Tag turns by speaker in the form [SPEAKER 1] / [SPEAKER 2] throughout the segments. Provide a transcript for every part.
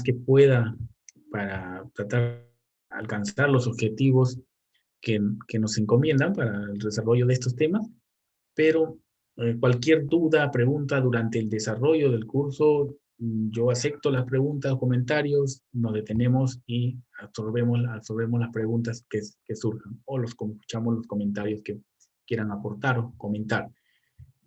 [SPEAKER 1] que pueda para tratar de alcanzar los objetivos que nos encomiendan para el desarrollo de estos temas, pero cualquier duda, pregunta durante el desarrollo del curso, yo acepto las preguntas o comentarios, nos detenemos y absorbemos las preguntas que surjan, o escuchamos los comentarios que quieran aportar o comentar.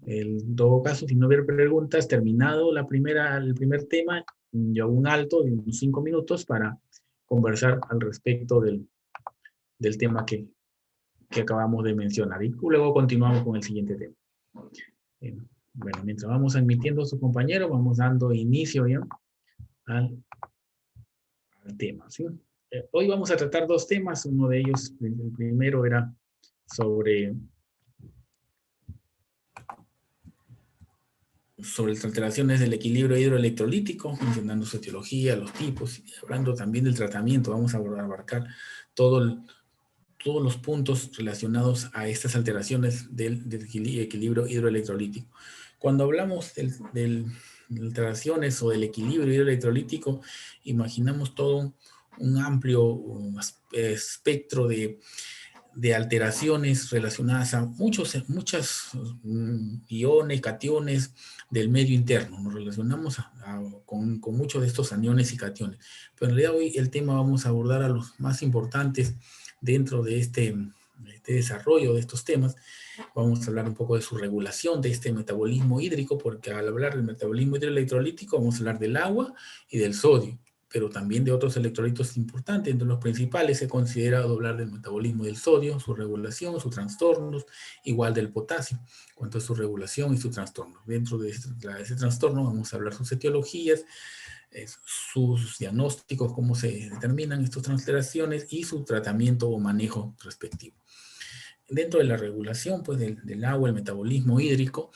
[SPEAKER 1] En todo caso, si no hubiera preguntas, terminado el primer tema, yo hago un alto de unos 5 minutos para conversar al respecto del tema que acabamos de mencionar. Y luego continuamos con el siguiente tema. Bueno, mientras vamos admitiendo a su compañero, vamos dando inicio ya al tema, ¿sí? Hoy vamos a tratar dos temas. Uno de ellos, el primero era sobre las alteraciones del equilibrio hidroelectrolítico, mencionando su etiología, los tipos, y hablando también del tratamiento. Vamos a abarcar todos los puntos relacionados a estas alteraciones del equilibrio hidroelectrolítico. Cuando hablamos de alteraciones o del equilibrio hidroelectrolítico, imaginamos todo un amplio espectro de alteraciones relacionadas a muchos iones, cationes del medio interno. Nos relacionamos con muchos de estos aniones y cationes. Pero en realidad hoy el tema vamos a abordar a los más importantes dentro de este desarrollo de estos temas. Vamos a hablar un poco de su regulación, de este metabolismo hídrico, porque al hablar del metabolismo hidroelectrolítico vamos a hablar del agua y del sodio, pero también de otros electrolitos importantes. Entre los principales se considera hablar del metabolismo del sodio, su regulación, sus trastornos, igual del potasio, cuanto a su regulación y su trastorno. Dentro de ese trastorno vamos a hablar sus etiologías, sus diagnósticos, cómo se determinan estas alteraciones y su tratamiento o manejo respectivo. Dentro de la regulación pues, del agua, el metabolismo hídrico,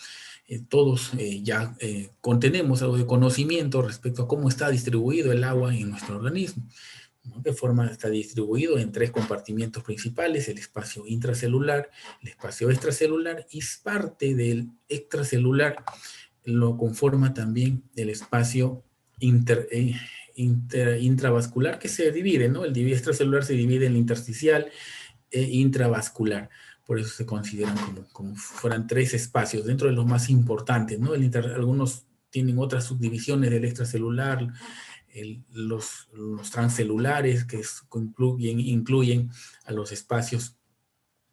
[SPEAKER 1] todos ya contenemos algo de conocimiento respecto a cómo está distribuido el agua en nuestro organismo. ¿No? De forma está distribuido en 3 compartimientos principales: el espacio intracelular, el espacio extracelular, y parte del extracelular lo conforma también el espacio intravascular, que se divide, ¿no? El extracelular se divide en intersticial e intravascular. Por eso se consideran como fueran 3 espacios, dentro de los más importantes, ¿no? Algunos tienen otras subdivisiones del extracelular, los transcelulares, que incluyen a los espacios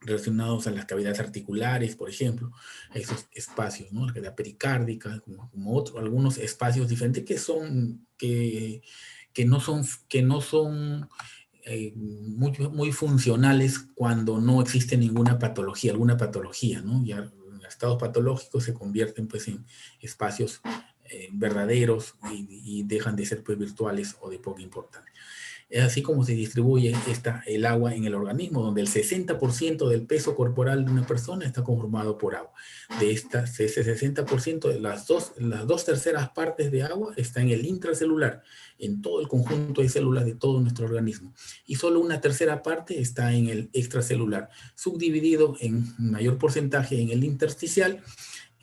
[SPEAKER 1] relacionados a las cavidades articulares, por ejemplo, esos espacios, ¿no? La cavidad pericárdica, como algunos espacios diferentes que no son muy funcionales cuando no existe alguna patología, ¿no? Ya en estados patológicos se convierten pues en espacios verdaderos y dejan de ser pues virtuales o de poca importancia. Es así como se distribuye el agua en el organismo, donde el 60% del peso corporal de una persona está conformado por agua. De ese 60%, las dos terceras partes de agua están en el intracelular, en todo el conjunto de células de todo nuestro organismo. Y solo una tercera parte está en el extracelular, subdividido en mayor porcentaje en el intersticial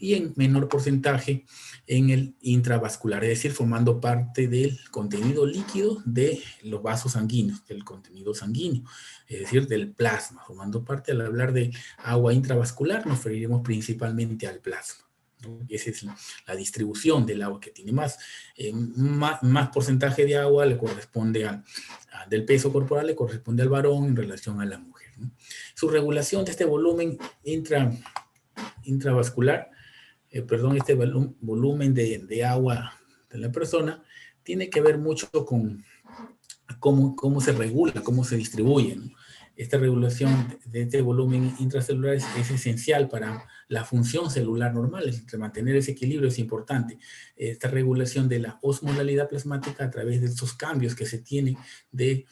[SPEAKER 1] y en menor porcentaje en el intravascular, es decir, formando parte del contenido líquido de los vasos sanguíneos, del contenido sanguíneo, es decir, del plasma, formando parte. Al hablar de agua intravascular nos referiremos principalmente al plasma, ¿no? Esa es la distribución del agua, que tiene más porcentaje de agua le corresponde del peso corporal le corresponde al varón en relación a la mujer, ¿no? Su regulación de este volumen intravascular, este volumen de agua de la persona, tiene que ver mucho con cómo se regula, cómo se distribuye, ¿no? Esta regulación de este volumen intracelular es esencial para la función celular normal. Mantener ese equilibrio es importante. Esta regulación de la osmolalidad plasmática a través de estos cambios que se tienen del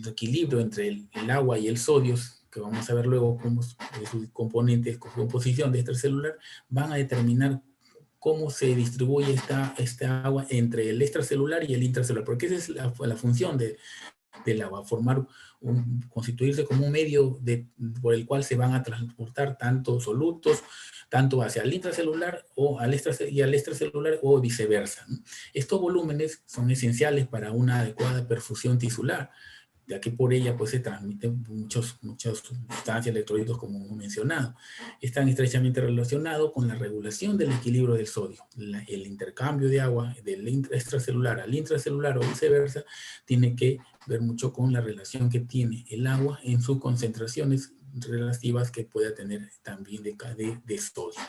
[SPEAKER 1] equilibrio entre el agua y el sodio, que vamos a ver luego cómo sus componentes, composición de extracelular, van a determinar cómo se distribuye esta agua entre el extracelular y el intracelular, porque esa es la función del agua, constituirse como un medio por el cual se van a transportar tanto solutos tanto hacia el intracelular o al extracelular o viceversa, ¿no? Estos volúmenes son esenciales para una adecuada perfusión tisular, ya que por ella pues se transmiten muchas sustancias, electrolitos como hemos mencionado. Están estrechamente relacionados con la regulación del equilibrio del sodio. El intercambio de agua del extracelular al intracelular o viceversa tiene que ver mucho con la relación que tiene el agua en sus concentraciones relativas que pueda tener también de sodio.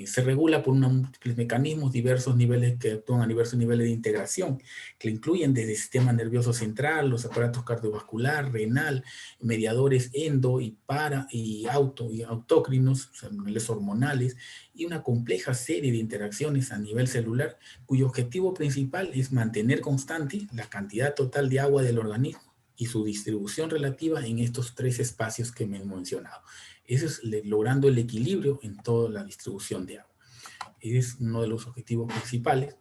[SPEAKER 1] Se regula por múltiples mecanismos, diversos niveles que actúan a diversos niveles de integración, que incluyen desde el sistema nervioso central, los aparatos cardiovascular, renal, mediadores endo y autócrinos, o sea, niveles hormonales, y una compleja serie de interacciones a nivel celular, cuyo objetivo principal es mantener constante la cantidad total de agua del organismo y su distribución relativa en estos tres espacios que me he mencionado. Eso es logrando el equilibrio en toda la distribución de agua. Es uno de los objetivos principales.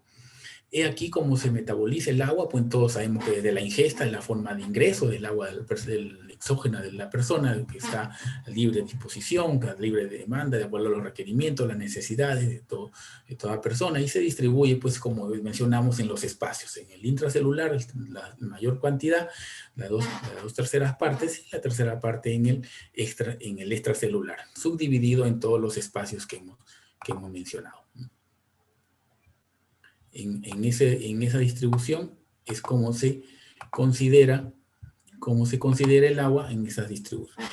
[SPEAKER 1] He aquí cómo se metaboliza el agua, pues todos sabemos que desde la ingesta es la forma de ingreso del agua del exógena de la persona, que está a libre disposición, libre de demanda, de acuerdo a los requerimientos, las necesidades de toda persona, y se distribuye, pues como mencionamos, en los espacios. En el intracelular, la mayor cantidad, las dos terceras partes, y la tercera parte en el extracelular, subdividido en todos los espacios que hemos mencionado. En esa distribución es como se considera el agua en esas distribuciones.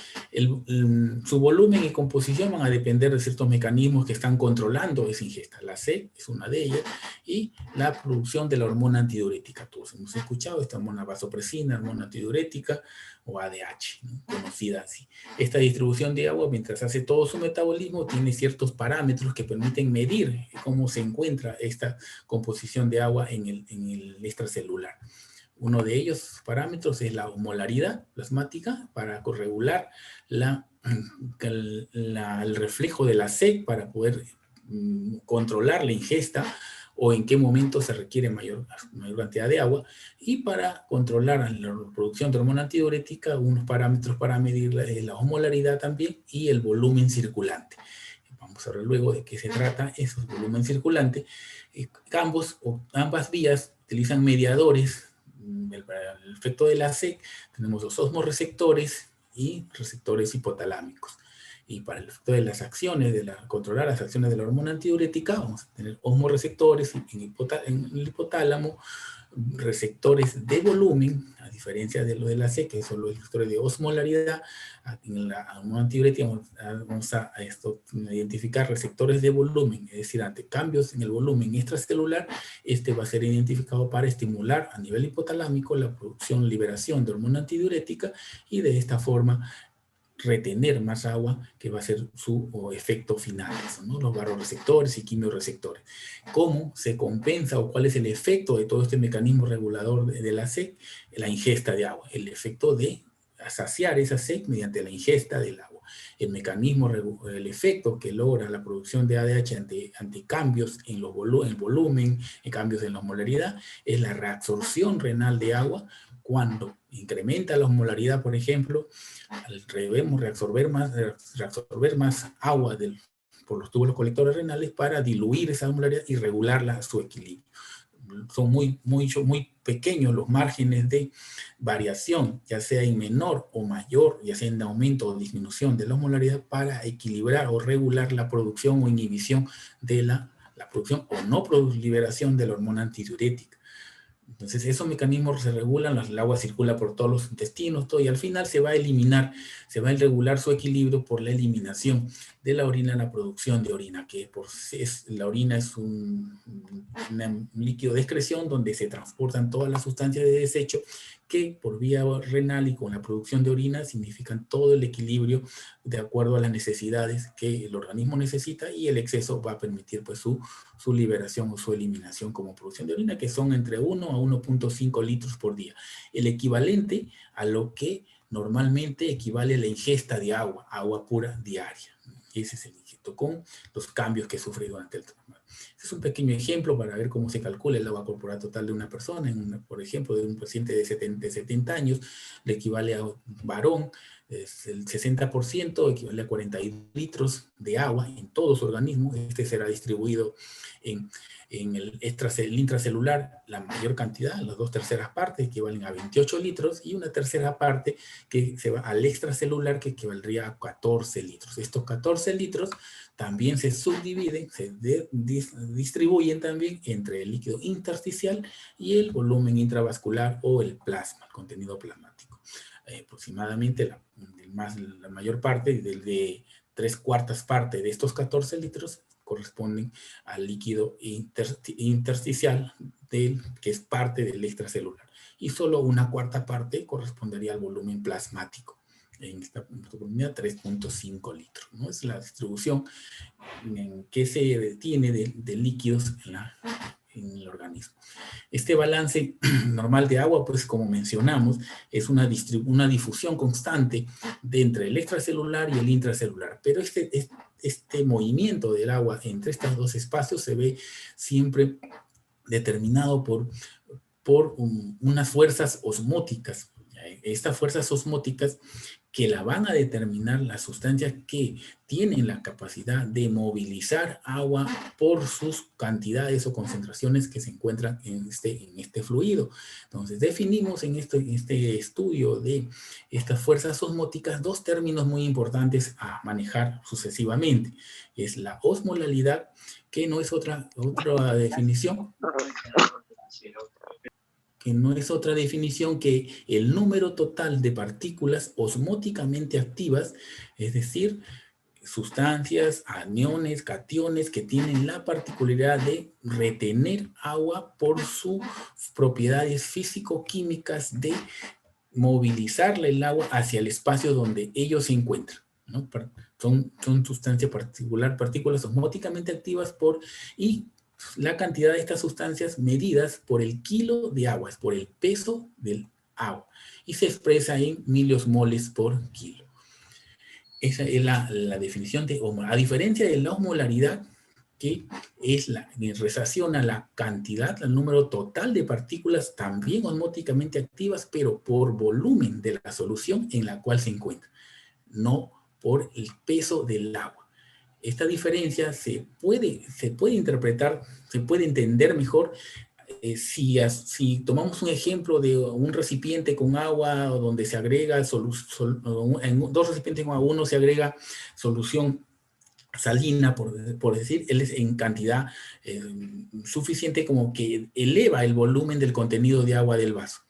[SPEAKER 1] Su volumen y composición van a depender de ciertos mecanismos que están controlando esa ingesta. La C es una de ellas, y la producción de la hormona antidiurética. Todos hemos escuchado esta hormona vasopresina, hormona antidiurética o ADH, ¿no? Conocida así. Esta distribución de agua, mientras hace todo su metabolismo, tiene ciertos parámetros que permiten medir cómo se encuentra esta composición de agua en el extracelular. Uno de ellos parámetros es la osmolaridad plasmática para corregular el reflejo de la sed para poder controlar la ingesta o en qué momento se requiere mayor cantidad de agua, y para controlar la producción de hormona antidiurética, unos parámetros para medir la osmolaridad también y el volumen circulante. Vamos a ver luego de qué se trata esos volumen circulante. Ambas vías utilizan mediadores. Para el efecto de la SEC tenemos los osmoreceptores y receptores hipotalámicos. Y para el efecto de las acciones, controlar las acciones de la hormona antidiurética, vamos a tener osmoreceptores en el hipotálamo, receptores de volumen, a diferencia de lo de la C, que son los receptores de osmolaridad. En la hormona antidiurética vamos a identificar receptores de volumen, es decir, ante cambios en el volumen extracelular, este va a ser identificado para estimular a nivel hipotalámico la producción, liberación de hormona antidiurética, y de esta forma retener más agua, que va a ser su efecto final, ¿no? Los vasoreceptores y quimiorreceptores. ¿Cómo se compensa o cuál es el efecto de todo este mecanismo regulador de la sed? La ingesta de agua, el efecto de saciar esa sed mediante la ingesta del agua. El mecanismo, el efecto que logra la producción de ADH ante cambios en el volumen, en cambios en la osmolaridad, es la reabsorción renal de agua. Cuando incrementa la osmolaridad, por ejemplo, debemos reabsorber más agua por los túbulos colectores renales para diluir esa osmolaridad y regularla a su equilibrio. Son muy pequeños los márgenes de variación, ya sea en menor o mayor, ya sea en aumento o disminución de la osmolaridad, para equilibrar o regular la producción o inhibición de la producción o no liberación de la hormona antidiurética. Entonces esos mecanismos se regulan, el agua circula por todos los intestinos, todo, y al final se va a regular su equilibrio por la eliminación de la orina, la producción de orina, que la orina es un líquido de excreción donde se transportan todas las sustancias de desecho que por vía renal y con la producción de orina significan todo el equilibrio de acuerdo a las necesidades que el organismo necesita, y el exceso va a permitir pues su liberación o su eliminación como producción de orina, que son entre 1 a 1.5 litros por día. El equivalente a lo que normalmente equivale la ingesta de agua pura diaria. Ese es el ingesto con los cambios que sufre durante el trabajo. Este es un pequeño ejemplo para ver cómo se calcula el agua corporal total de una persona. Por ejemplo, de un paciente de 70 años, le equivale a un varón, el 60% equivale a 42 litros de agua en todo su organismo. Este será distribuido en el intracelular, la mayor cantidad, las 2/3 partes, equivalen a 28 litros, y una tercera parte que se va al extracelular, que equivaldría a 14 litros. Estos 14 litros también se subdividen, se distribuyen también entre el líquido intersticial y el volumen intravascular o el plasma, el contenido plasmático. Aproximadamente la mayor parte, de 3/4 partes de estos 14 litros, corresponden al líquido intersticial que es parte del extracelular. Y solo una cuarta parte correspondería al volumen plasmático. En esta oportunidad, 3.5 litros, ¿no? Es la distribución que se tiene de líquidos en el organismo. Este balance normal de agua, pues como mencionamos, es una difusión constante entre el extracelular y el intracelular. Pero este movimiento del agua entre estos dos espacios se ve siempre determinado por unas fuerzas osmóticas. Estas fuerzas osmóticas que la van a determinar las sustancias que tienen la capacidad de movilizar agua por sus cantidades o concentraciones que se encuentran en este fluido. Entonces, definimos en este estudio de estas fuerzas osmóticas dos términos muy importantes a manejar sucesivamente. Es la osmolalidad, que no es otra definición, que el número total de partículas osmóticamente activas, es decir, sustancias, aniones, cationes, que tienen la particularidad de retener agua por sus propiedades físico-químicas de movilizarle el agua hacia el espacio donde ellos se encuentran, ¿no? Son sustancias partículas osmóticamente activas y la cantidad de estas sustancias medidas por el kilo de agua, es por el peso del agua, y se expresa en miliosmoles por kilo. Esa es la definición de osmolaridad. A diferencia de la osmolaridad, que es relaciona la cantidad, el número total de partículas también osmóticamente activas, pero por volumen de la solución en la cual se encuentra, no por el peso del agua. Esta diferencia se puede interpretar, se puede entender mejor si tomamos un ejemplo de un recipiente con agua donde se agrega en dos recipientes con agua, uno se agrega solución salina, por decir, él es en cantidad suficiente como que eleva el volumen del contenido de agua del vaso.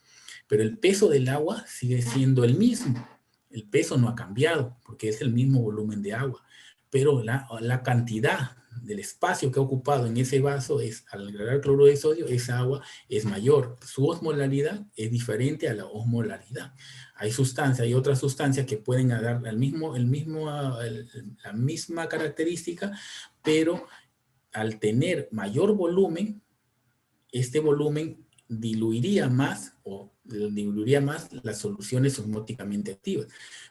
[SPEAKER 1] Pero el peso del agua sigue siendo el mismo. El peso no ha cambiado porque es el mismo volumen de agua. Pero la cantidad del espacio que ha ocupado en ese vaso al agregar cloruro de sodio, esa agua es mayor. Su osmolaridad es diferente a la osmolaridad. Hay otras sustancias que pueden dar la misma característica, pero al tener mayor volumen, este volumen diluiría más las soluciones osmóticamente activas.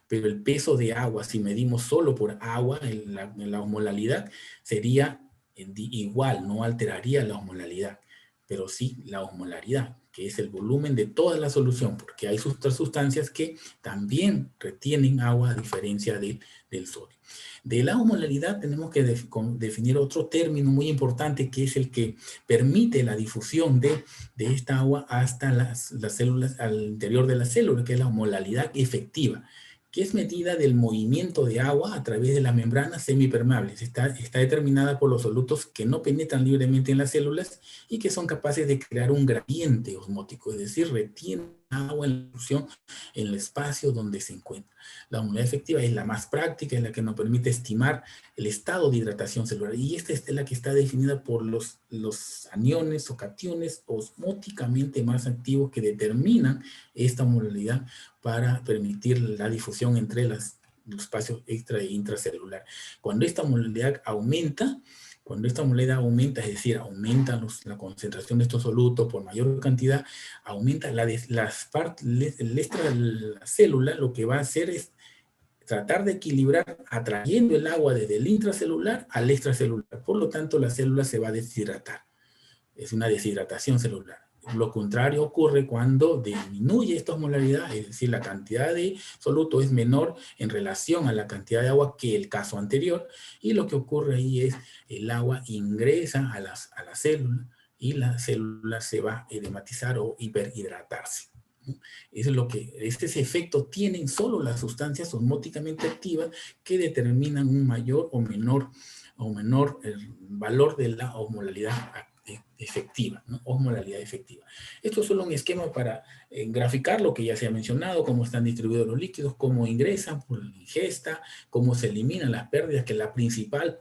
[SPEAKER 1] Pero el peso de agua, si medimos solo por agua en la osmolalidad, sería igual, no alteraría la osmolalidad, pero sí la osmolaridad, que es el volumen de toda la solución, porque hay otras sustancias que también retienen agua a diferencia del sodio. De la osmolaridad tenemos que definir otro término muy importante, que es el que permite la difusión de esta agua hasta las células, al interior de la célula, que es la osmolalidad efectiva, que es medida del movimiento de agua a través de las membranas semipermeables. Está determinada por los solutos que no penetran libremente en las células y que son capaces de crear un gradiente osmótico, es decir, retienen agua en la solución en el espacio donde se encuentra. La osmolalidad efectiva es la más práctica, es la que nos permite estimar el estado de hidratación celular, y esta es la que está definida por los aniones o cationes osmóticamente más activos que determinan esta osmolaridad para permitir la difusión entre los espacios extra e intracelular. Cuando esta osmolaridad aumenta, es decir, aumenta la concentración de estos solutos por mayor cantidad, aumenta la célula, lo que va a hacer es tratar de equilibrar atrayendo el agua desde el intracelular al extracelular. Por lo tanto, la célula se va a deshidratar. Es una deshidratación celular. Lo contrario ocurre cuando disminuye esta osmolaridad, es decir, la cantidad de soluto es menor en relación a la cantidad de agua que el caso anterior, y lo que ocurre ahí es el agua ingresa a la célula y la célula se va a edematizar o hiperhidratarse. Eso es lo que, ese efecto tienen solo las sustancias osmóticamente activas que determinan un mayor o menor valor de la osmolaridad efectiva, ¿no? Osmolaridad efectiva. Esto es solo un esquema para graficar lo que ya se ha mencionado, cómo están distribuidos los líquidos, cómo ingresan por la ingesta, cómo se eliminan las pérdidas, que la principal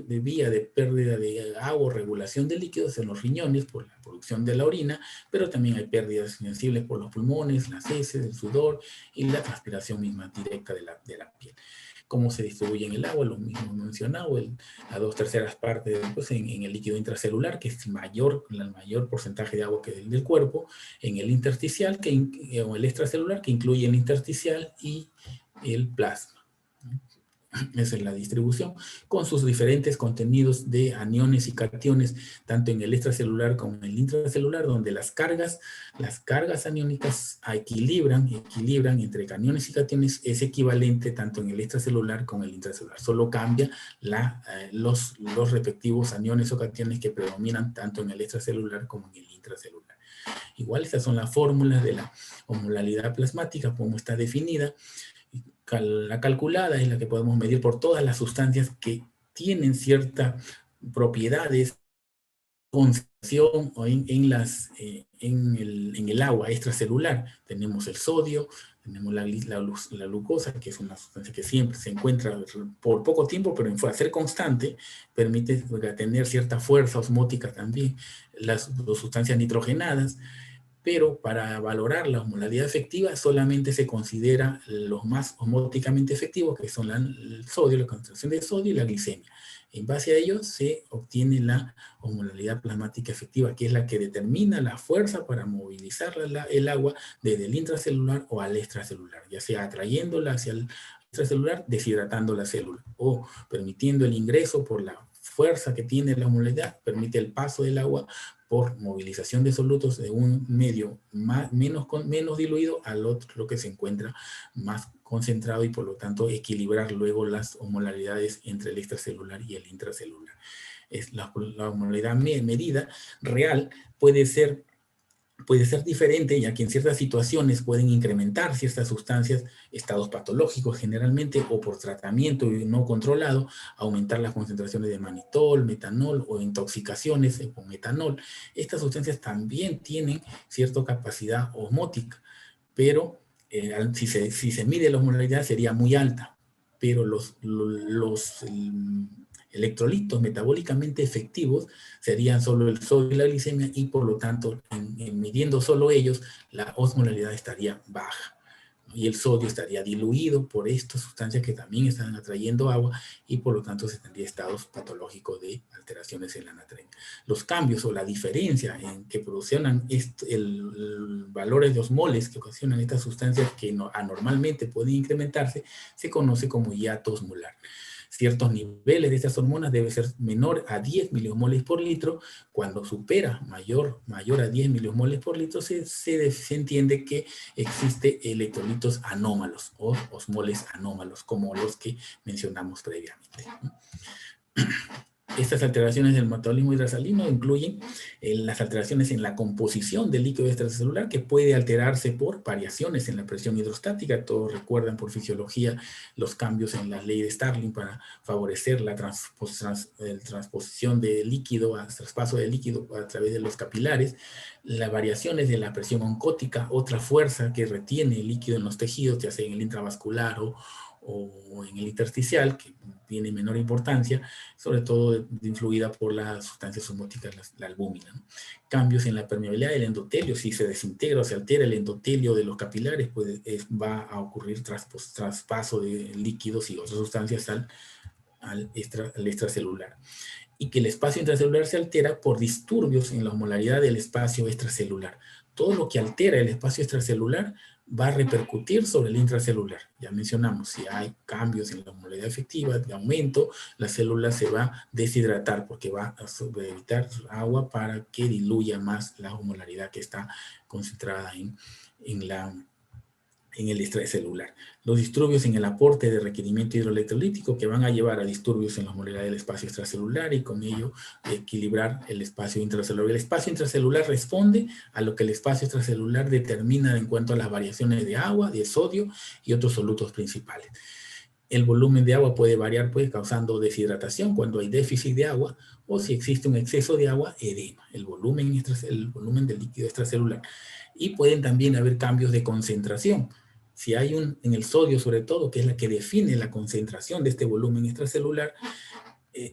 [SPEAKER 1] vía de pérdida de agua o regulación de líquidos en los riñones por la producción de la orina, pero también hay pérdidas sensibles por los pulmones, las heces, el sudor y la transpiración misma directa de la piel. Cómo se distribuye en el agua, lo mismo mencionado, a 2/3 partes pues, en el líquido intracelular, que es el mayor porcentaje de agua que del cuerpo, en el intersticial, o el extracelular, que incluye el intersticial y el plasma. Esa es la distribución, con sus diferentes contenidos de aniones y cationes, tanto en el extracelular como en el intracelular, donde las cargas aniónicas equilibran entre aniones y cationes, es equivalente tanto en el extracelular como en el intracelular. Solo cambia los respectivos aniones o cationes que predominan tanto en el extracelular como en el intracelular. Igual, estas son las fórmulas de la osmolaridad plasmática, como está definida. La calculada es la que podemos medir por todas las sustancias que tienen ciertas propiedades, concentración o en el agua extracelular. Tenemos el sodio, tenemos la glucosa, que es una sustancia que siempre se encuentra por poco tiempo, pero al ser constante, permite tener cierta fuerza osmótica también. Las sustancias nitrogenadas. Pero para valorar la osmolaridad efectiva solamente se considera los más osmóticamente efectivos, que son el sodio, la concentración de sodio y la glicemia. En base a ello se obtiene la osmolaridad plasmática efectiva, que es la que determina la fuerza para movilizar el agua desde el intracelular o al extracelular, ya sea atrayéndola hacia el extracelular, deshidratando la célula, o permitiendo el ingreso por la fuerza que tiene la osmolaridad, permite el paso del agua por movilización de solutos de un medio menos diluido al otro que se encuentra más concentrado, y por lo tanto equilibrar luego las osmolaridades entre el extracelular y el intracelular. La osmolaridad medida real puede ser diferente, ya que en ciertas situaciones pueden incrementar ciertas sustancias, estados patológicos generalmente, o por tratamiento no controlado, aumentar las concentraciones de manitol, metanol, o intoxicaciones con metanol. Estas sustancias también tienen cierta capacidad osmótica, pero si se mide la osmolaridad sería muy alta, pero los electrolitos metabólicamente efectivos serían solo el sodio y la glicemia, y por lo tanto, midiendo solo ellos, la osmolaridad estaría baja. Y el sodio estaría diluido por estas sustancias que también están atrayendo agua, y por lo tanto se tendría estados patológicos de alteraciones en la natremia. Los cambios o la diferencia en que produccionan valores de osmoles que ocasionan estas sustancias que anormalmente pueden incrementarse, se conoce como hiato osmolar. Ciertos niveles de estas hormonas deben ser menor a 10 miliomoles por litro. Cuando supera mayor a 10 miliomoles por litro, se entiende que existe electrolitos anómalos o osmoles anómalos, como los que mencionamos previamente. Estas alteraciones del metabolismo hidrasalino incluyen las alteraciones en la composición del líquido extracelular, que puede alterarse por variaciones en la presión hidrostática. Todos recuerdan por fisiología los cambios en la ley de Starling para favorecer la transposición de líquido, traspaso de líquido a través de los capilares. Las variaciones de la presión oncótica, otra fuerza que retiene el líquido en los tejidos, ya sea en el intravascular o en el intersticial, que tiene menor importancia, sobre todo influida por las sustancias osmóticas, la albúmina, ¿no? Cambios en la permeabilidad del endotelio. Si se desintegra o se altera el endotelio de los capilares, pues va a ocurrir traspaso de líquidos y otras sustancias al extracelular. Y que el espacio intracelular se altera por disturbios en la osmolaridad del espacio extracelular. Todo lo que altera el espacio extracelular va a repercutir sobre el intracelular. Ya mencionamos, si hay cambios en la osmolaridad efectiva, de aumento, la célula se va a deshidratar porque va a evitar agua para que diluya más la osmolaridad que está concentrada en el extracelular. Los disturbios en el aporte de requerimiento hidroelectrolítico que van a llevar a disturbios en la osmolaridad del espacio extracelular y con ello equilibrar el espacio intracelular. El espacio intracelular responde a lo que el espacio extracelular determina en cuanto a las variaciones de agua, de sodio y otros solutos principales. El volumen de agua puede variar pues causando deshidratación cuando hay déficit de agua o si existe un exceso de agua, edema, el volumen del líquido extracelular. Y pueden también haber cambios de concentración. Si hay en el sodio sobre todo, que es la que define la concentración de este volumen extracelular,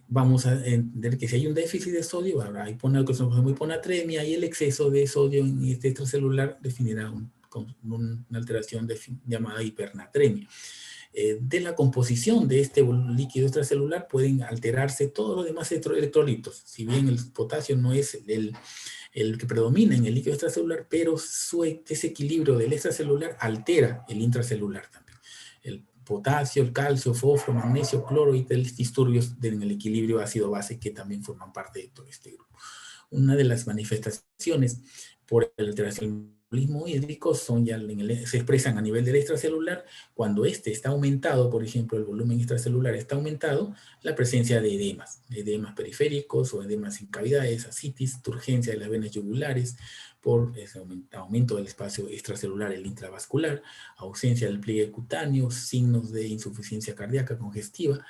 [SPEAKER 1] vamos a entender que si hay un déficit de sodio, habrá hiponatremia y el exceso de sodio en este extracelular definirá una alteración llamada hipernatremia. De la composición de este líquido extracelular pueden alterarse todos los demás electrolitos. Si bien el potasio no es el que predomina en el líquido extracelular, pero su desequilibrio del extracelular altera el intracelular también. El potasio, el calcio, fósforo, magnesio, cloro y disturbios en el equilibrio ácido-base que también forman parte de todo este grupo. Una de las manifestaciones por la alteración del metabolismo hídrico se expresan a nivel del extracelular. Cuando este está aumentado, por ejemplo, el volumen extracelular está aumentado, la presencia de edemas periféricos o edemas en cavidades, ascitis, turgencia de las venas yugulares, por aumento del espacio extracelular, el intravascular, ausencia del pliegue cutáneo, signos de insuficiencia cardíaca congestiva,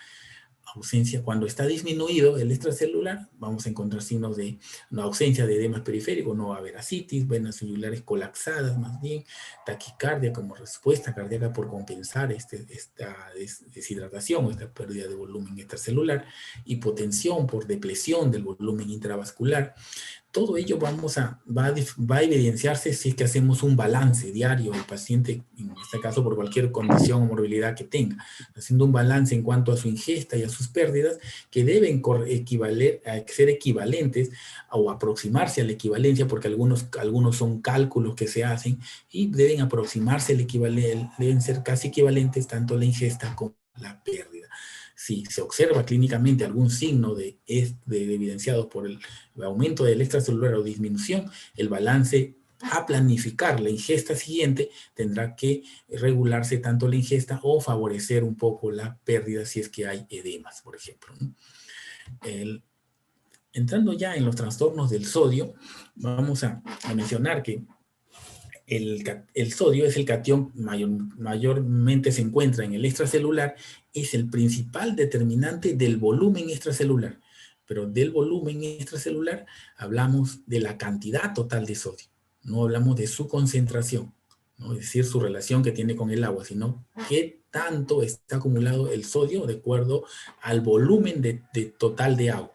[SPEAKER 1] ausencia, cuando está disminuido el extracelular, vamos a encontrar signos de ausencia de edemas periféricos, no va a haber ascitis, venas yugulares colapsadas más bien, taquicardia como respuesta cardíaca por compensar esta deshidratación o esta pérdida de volumen extracelular, hipotensión por depresión del volumen intravascular. Todo ello va a evidenciarse si es que hacemos un balance diario del paciente, en este caso por cualquier condición o morbilidad que tenga, haciendo un balance en cuanto a su ingesta y a sus pérdidas que deben ser equivalentes o aproximarse a la equivalencia, porque algunos son cálculos que se hacen y deben aproximarse al equivalente, deben ser casi equivalentes tanto la ingesta como la pérdida. Si se observa clínicamente algún signo evidenciado por el aumento del extracelular o disminución, el balance a planificar la ingesta siguiente tendrá que regularse tanto la ingesta o favorecer un poco la pérdida si es que hay edemas, por ejemplo. Entrando ya en los trastornos del sodio, vamos a mencionar que el sodio es el catión mayormente se encuentra en el extracelular, es el principal determinante del volumen extracelular. Pero del volumen extracelular hablamos de la cantidad total de sodio, no hablamos de su concentración, ¿no? Es decir, su relación que tiene con el agua, sino qué tanto está acumulado el sodio de acuerdo al volumen total de agua.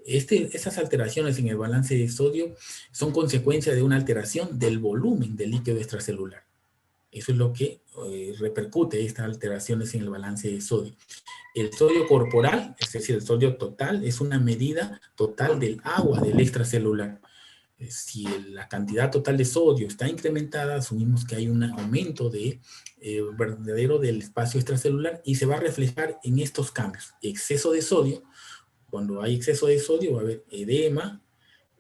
[SPEAKER 1] Esas alteraciones en el balance de sodio son consecuencia de una alteración del volumen del líquido extracelular. Eso es lo que repercute estas alteraciones en el balance de sodio. El sodio corporal, es decir, el sodio total, es una medida total del agua del extracelular. Si la cantidad total de sodio está incrementada, asumimos que hay un aumento verdadero del espacio extracelular y se va a reflejar en estos cambios. Exceso de sodio. Cuando hay exceso de sodio va a haber edema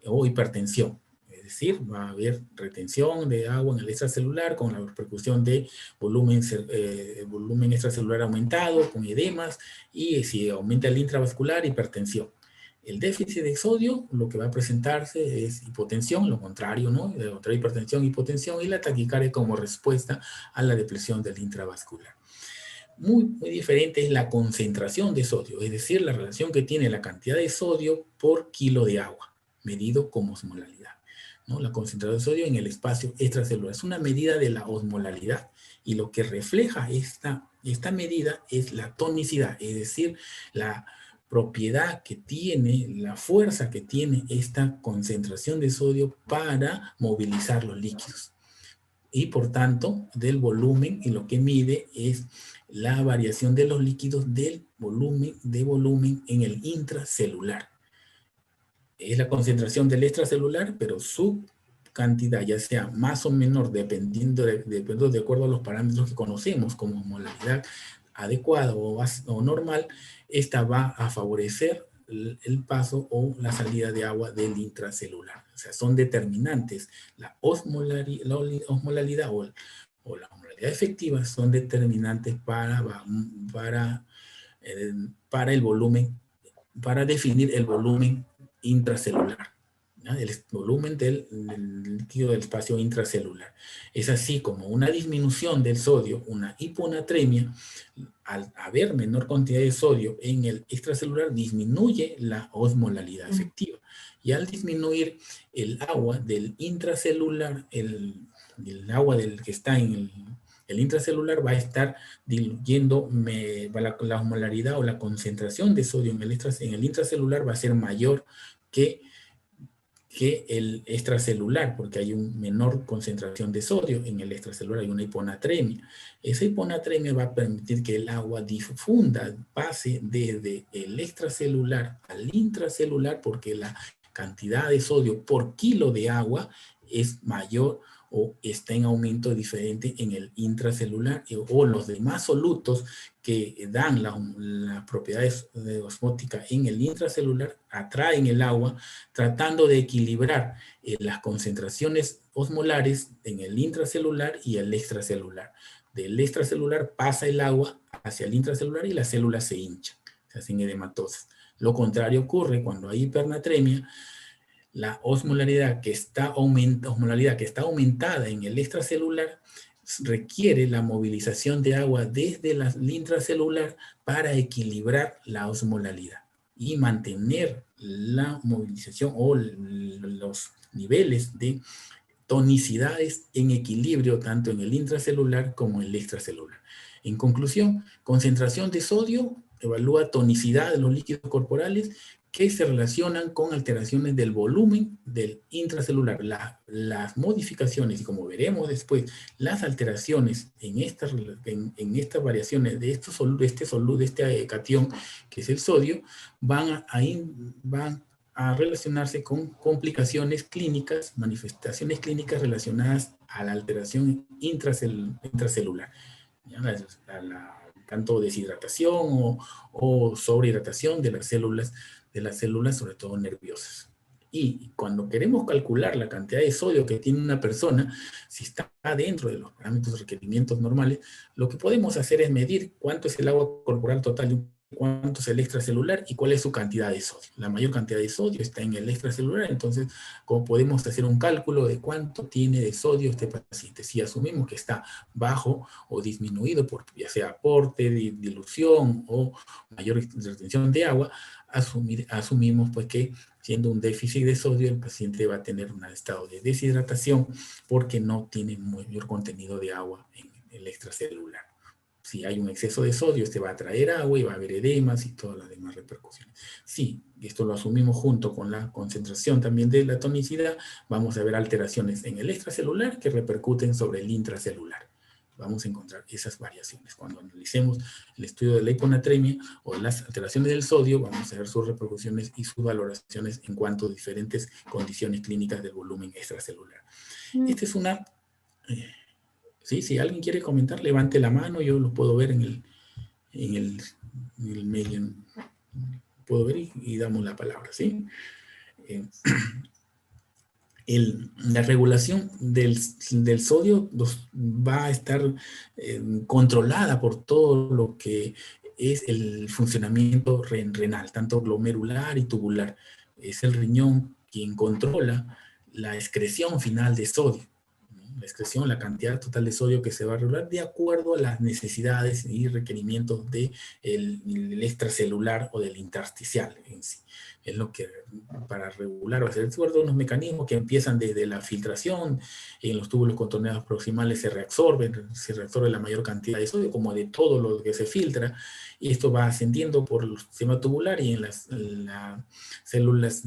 [SPEAKER 1] o hipertensión. Es decir, va a haber retención de agua en el extracelular con la repercusión de volumen extracelular aumentado, con edemas, y si aumenta el intravascular, hipertensión. El déficit de sodio, lo que va a presentarse es hipotensión, lo contrario, ¿no? Lo contrario, hipertensión, hipotensión, y la taquicardia como respuesta a la depresión del intravascular. Muy diferente es la concentración de sodio, es decir, la relación que tiene la cantidad de sodio por kilo de agua, medido como osmolaridad, ¿no? La concentración de sodio en el espacio extracelular es una medida de la osmolaridad y lo que refleja esta medida es la tonicidad, es decir, la propiedad que tiene, la fuerza que tiene esta concentración de sodio para movilizar los líquidos. Y por tanto, del volumen, y lo que mide es la variación de los líquidos de volumen en el intracelular. Es la concentración del extracelular, pero su cantidad, ya sea más o menor, dependiendo de acuerdo a los parámetros que conocemos, como osmolaridad adecuada o normal, esta va a favorecer el paso o la salida de agua del intracelular. O sea, son determinantes. La osmolalidad o la osmolalidad efectiva son determinantes para el volumen, para definir el volumen intracelular, ¿no? El volumen del líquido del espacio intracelular. Es así como una disminución del sodio, una hiponatremia, al haber menor cantidad de sodio en el extracelular, disminuye la osmolalidad efectiva. Y al disminuir el agua del intracelular, el agua del que está en el intracelular va a estar diluyendo, la osmolaridad o la concentración de sodio en el intracelular va a ser mayor que el extracelular, porque hay una menor concentración de sodio en el extracelular, hay una hiponatremia. Esa hiponatremia va a permitir que el agua difunda, pase desde el extracelular al intracelular, porque la cantidad de sodio por kilo de agua es mayor o está en aumento diferente en el intracelular, o los demás solutos que dan las propiedades osmóticas en el intracelular atraen el agua, tratando de equilibrar las concentraciones osmolares en el intracelular y el extracelular. Del extracelular pasa el agua hacia el intracelular y las células se hinchan, se hacen edematosas. Lo contrario ocurre cuando hay hipernatremia. La osmolaridad que está aumentada en el extracelular requiere la movilización de agua desde el intracelular para equilibrar la osmolalidad y mantener la movilización o los niveles de tonicidades en equilibrio tanto en el intracelular como en el extracelular. En conclusión, concentración de sodio evalúa tonicidad de los líquidos corporales que se relacionan con alteraciones del volumen del intracelular. Las modificaciones, y como veremos después, las alteraciones en estas variaciones de este catión, que es el sodio, van a relacionarse con complicaciones clínicas, manifestaciones clínicas relacionadas a la alteración intracelular. Tanto deshidratación o sobrehidratación de las células, sobre todo nerviosas. Y cuando queremos calcular la cantidad de sodio que tiene una persona, si está dentro de los parámetros requerimientos normales, lo que podemos hacer es medir cuánto es el agua corporal total, cuánto es el extracelular y cuál es su cantidad de sodio. La mayor cantidad de sodio está en el extracelular, entonces, ¿cómo podemos hacer un cálculo de cuánto tiene de sodio este paciente? Si asumimos que está bajo o disminuido por ya sea aporte, dilución o mayor retención de agua, asumimos pues que siendo un déficit de sodio, el paciente va a tener un estado de deshidratación porque no tiene mayor contenido de agua en el extracelular. Si hay un exceso de sodio, este va a traer agua y va a haber edemas y todas las demás repercusiones. Si esto lo asumimos junto con la concentración también de la tonicidad, vamos a ver alteraciones en el extracelular que repercuten sobre el intracelular. Vamos a encontrar esas variaciones. Cuando analicemos el estudio de la hiponatremia o las alteraciones del sodio, vamos a ver sus repercusiones y sus valoraciones en cuanto a diferentes condiciones clínicas del volumen extracelular. Esta es una... Sí, si alguien quiere comentar, levante la mano, yo lo puedo ver en el mail, puedo ver y damos la palabra, ¿sí? La regulación del sodio va a estar controlada por todo lo que es el funcionamiento renal, tanto glomerular y tubular. Es el riñón quien controla la excreción final de sodio. La excreción, la cantidad total de sodio que se va a regular de acuerdo a las necesidades y requerimientos del extracelular o del intersticial en sí. Es lo que para regular va a ser de acuerdo a unos mecanismos que empiezan desde la filtración, en los túbulos contorneados proximales se reabsorbe la mayor cantidad de sodio, como de todo lo que se filtra, y esto va ascendiendo por el sistema tubular y en las células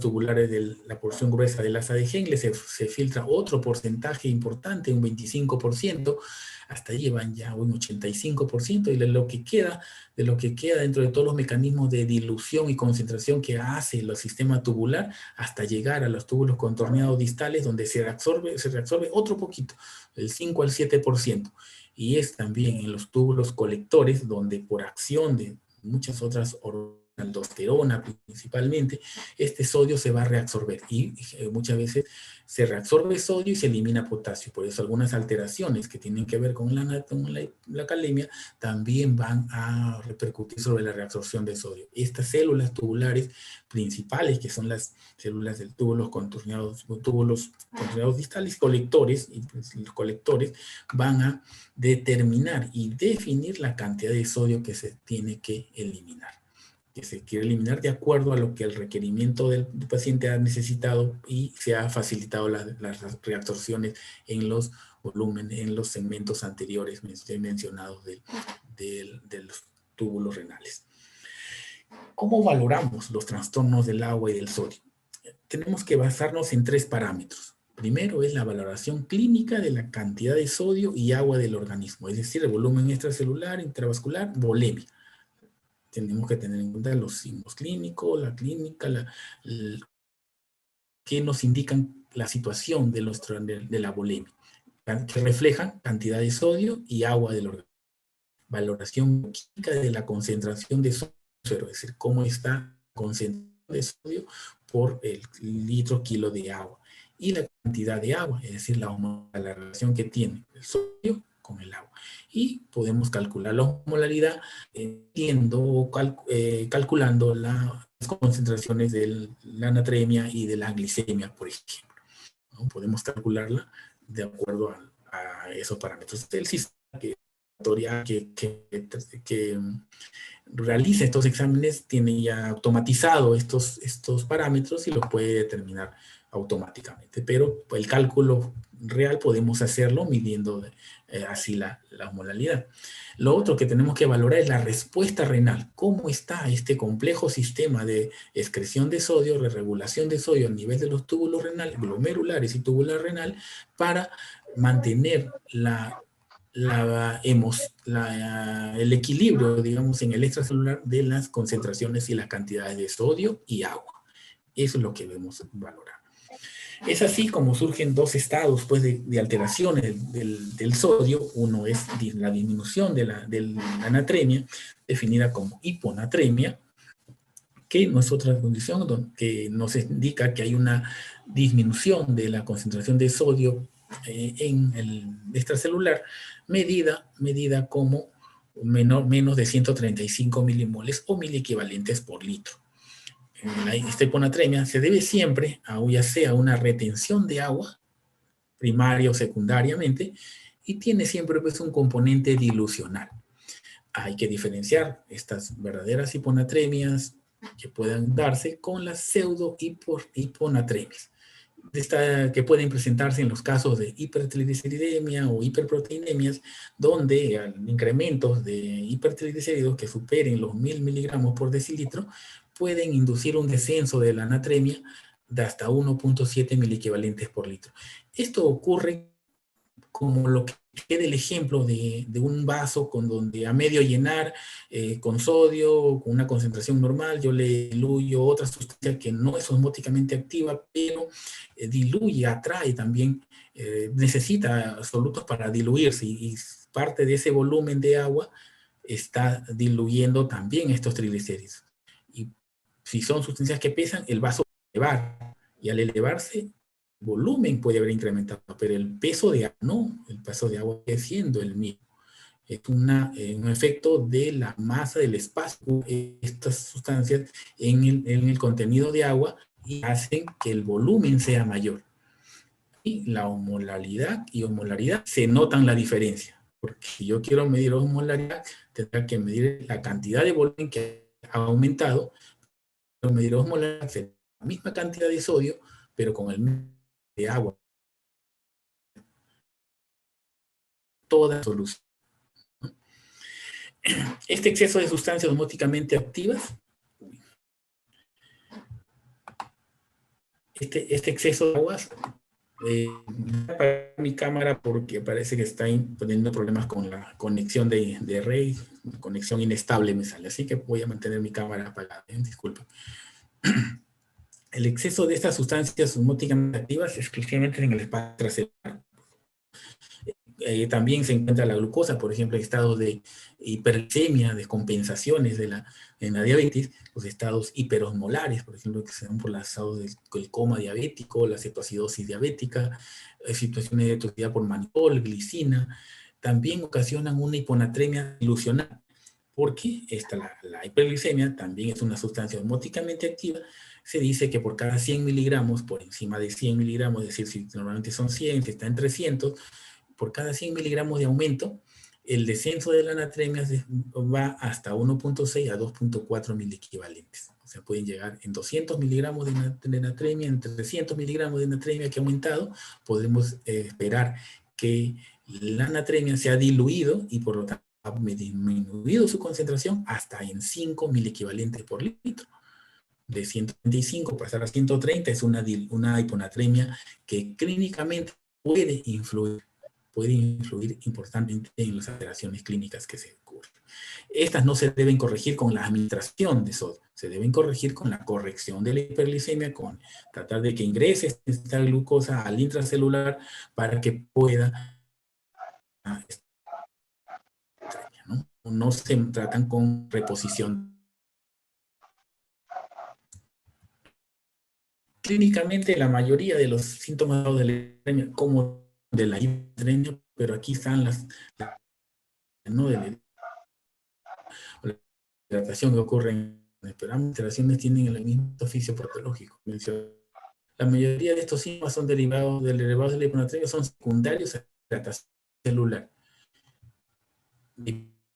[SPEAKER 1] tubulares de la porción gruesa de la asa de Henle se filtra otro porcentaje importante, un 25%, hasta allí van ya un 85%, y de lo que queda dentro de todos los mecanismos de dilución y concentración reacción que hace el sistema tubular hasta llegar a los túbulos contorneados distales, donde se reabsorbe otro poquito, el 5 al 7%. Y es también en los túbulos colectores, donde por acción de muchas otras aldosterona principalmente, este sodio se va a reabsorber y muchas veces se reabsorbe sodio y se elimina potasio. Por eso algunas alteraciones que tienen que ver con la calemia también van a repercutir sobre la reabsorción de sodio. Estas células tubulares principales, que son las células del túbulos contorneados distales, colectores, y pues los colectores van a determinar y definir la cantidad de sodio que se tiene que eliminar, que se quiere eliminar de acuerdo a lo que el requerimiento del paciente ha necesitado y se ha facilitado las reabsorciones en los volúmenes, en los segmentos anteriores mencionados de los túbulos renales. ¿Cómo valoramos los trastornos del agua y del sodio? Tenemos que basarnos en 3 parámetros. Primero es la valoración clínica de la cantidad de sodio y agua del organismo, es decir, el volumen extracelular, intravascular, volemia. Tenemos que tener en cuenta los signos clínicos, la clínica, que nos indican la situación de la volemia, que reflejan cantidad de sodio y agua del organismo. Valoración química de la concentración de sodio, es decir, cómo está la concentración de sodio por el litro kilo de agua. Y la cantidad de agua, es decir, la relación que tiene el sodio con el agua. Y podemos calcular la osmolaridad calculando las concentraciones de la anatremia y de la glicemia, por ejemplo, ¿no? Podemos calcularla de acuerdo a esos parámetros. El sistema que realiza estos exámenes tiene ya automatizado estos parámetros y los puede determinar automáticamente, pero el cálculo real podemos hacerlo midiendo así la osmolalidad. Lo otro que tenemos que valorar es la respuesta renal. ¿Cómo está este complejo sistema de excreción de sodio, de regulación de sodio a nivel de los túbulos renales, glomerulares y tubular renal, para mantener el equilibrio, digamos, en el extracelular de las concentraciones y las cantidades de sodio y agua? Eso es lo que debemos valorar. Es así como surgen 2 estados, pues, de alteraciones del sodio. Uno es la disminución de la anatremia, definida como hiponatremia, que no es otra condición que nos indica que hay una disminución de la concentración de sodio en el extracelular, medida como menos de 135 milimoles o miliequivalentes por litro. Esta hiponatremia se debe siempre a ya sea una retención de agua, primaria o secundariamente, y tiene siempre, pues, un componente dilucional. Hay que diferenciar estas verdaderas hiponatremias que puedan darse con las pseudo-hiponatremias, que pueden presentarse en los casos de hipertrigliceridemia o hiperproteinemias, donde incrementos de hipertriglicéridos que superen los 1000 miligramos por decilitro pueden inducir un descenso de la anatremia de hasta 1.7 miliequivalentes por litro. Esto ocurre como lo que queda el ejemplo de un vaso donde a medio llenar con sodio, con una concentración normal, yo le diluyo otra sustancia que no es osmóticamente activa, pero diluye, atrae también, necesita solutos para diluirse, y parte de ese volumen de agua está diluyendo también estos triglicéridos. Y si son sustancias que pesan, el vaso va a elevar, y al elevarse, volumen puede haber incrementado, pero el peso de agua no, el peso de agua sigue siendo el mismo. Es un efecto de la masa del espacio, estas sustancias en el contenido de agua, y hacen que el volumen sea mayor. Y la osmolalidad y osmolaridad se notan la diferencia, porque si yo quiero medir osmolaridad, tendré que medir la cantidad de volumen que ha aumentado. Pero medir osmolaridad será la misma cantidad de sodio, pero con el mismo de agua. Toda solución. Este exceso de sustancias osmóticamente activas, este exceso de aguas, voy a apagar mi cámara porque parece que está teniendo problemas con la conexión de red, conexión inestable me sale, así que voy a mantener mi cámara apagada, disculpen. El exceso de estas sustancias osmóticamente activas exclusivamente en el espacio extracelular. También se encuentra la glucosa, por ejemplo, en estados de hiperglicemia, descompensaciones en la diabetes, los estados hiperosmolares, por ejemplo, que se dan por los estados del coma diabético, la cetoacidosis diabética, situaciones de toxicidad por mannitol, glicina, también ocasionan una hiponatremia ilusional, porque la hiperglicemia también es una sustancia osmóticamente activa. Se dice que por cada 100 miligramos, por encima de 100 miligramos, es decir, si normalmente son 100, si está en 300, por cada 100 miligramos de aumento, el descenso de la natremia va hasta 1.6 a 2.4 miliequivalentes. O sea, pueden llegar en 200 miligramos de natremia, en 300 miligramos de natremia que ha aumentado, podemos esperar que la natremia se ha diluido y por lo tanto ha disminuido su concentración hasta en 5 miliequivalentes por litro. De 125 pasar a 130 es una hiponatremia que clínicamente puede influir importantemente en las alteraciones clínicas que se ocurren. Estas no se deben corregir con la administración de sodio, se deben corregir con la corrección de la hiperglicemia, con tratar de que ingrese esta glucosa al intracelular para que pueda, ¿no? No se tratan con reposición. Clínicamente, la mayoría de los síntomas de la hiponatremia, como de la hiponatremia, pero aquí están ¿no? de la hidratación que ocurre pero ambas alteraciones tienen el mismo oficio patológico. La mayoría de estos síntomas son derivados de la hiponatremia, son secundarios a la hidratación celular.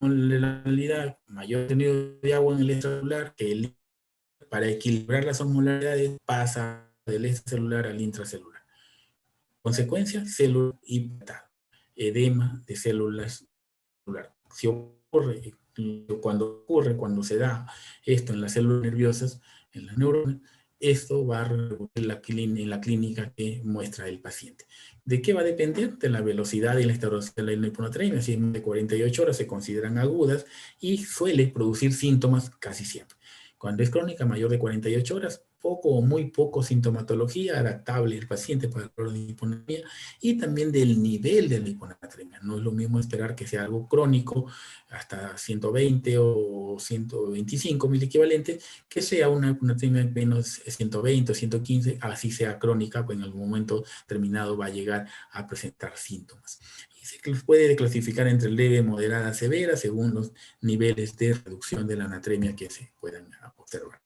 [SPEAKER 1] La realidad, mayor contenido de agua en el extracelular, que para equilibrar las osmolaridades pasa del extracelular al intracelular. Consecuencia, célula hipertensión, edema de células celular. Si ocurre, cuando se da esto en las células nerviosas, en las neuronas, esto va a repercutir en la clínica que muestra el paciente. ¿De qué va a depender? De la velocidad y la instauración de la hiponatremia. Si es más de 48 horas se consideran agudas y suele producir síntomas casi siempre. Cuando es crónica, mayor de 48 horas, poco o muy poco sintomatología, adaptable el paciente para el de hiponatremia y también del nivel de la hiponatremia. No es lo mismo esperar que sea algo crónico, hasta 120 o 125 miliequivalentes, que sea una hiponatremia menos 120 o 115, así sea crónica, pues en algún momento terminado va a llegar a presentar síntomas. Y se puede clasificar entre leve, moderada, severa, según los niveles de reducción de la anatremia que se puedan observar.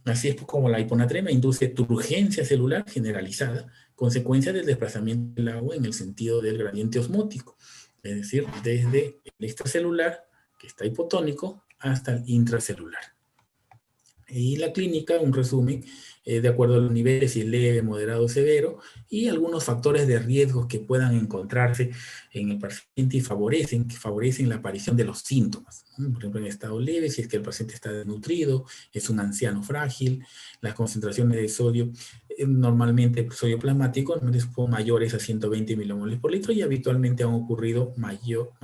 [SPEAKER 1] Así es como la hiponatremia induce turgencia celular generalizada, consecuencia del desplazamiento del agua en el sentido del gradiente osmótico, es decir, desde el extracelular, que está hipotónico, hasta el intracelular. Y la clínica, un resumen, de acuerdo a los niveles, si es leve, moderado, severo, y algunos factores de riesgo que puedan encontrarse en el paciente y favorecen la aparición de los síntomas. Por ejemplo, en estado leve, si es que el paciente está desnutrido, es un anciano frágil, las concentraciones de sodio, normalmente sodio plasmático, son mayores a 120 milimoles por litro y habitualmente han ocurrido mayor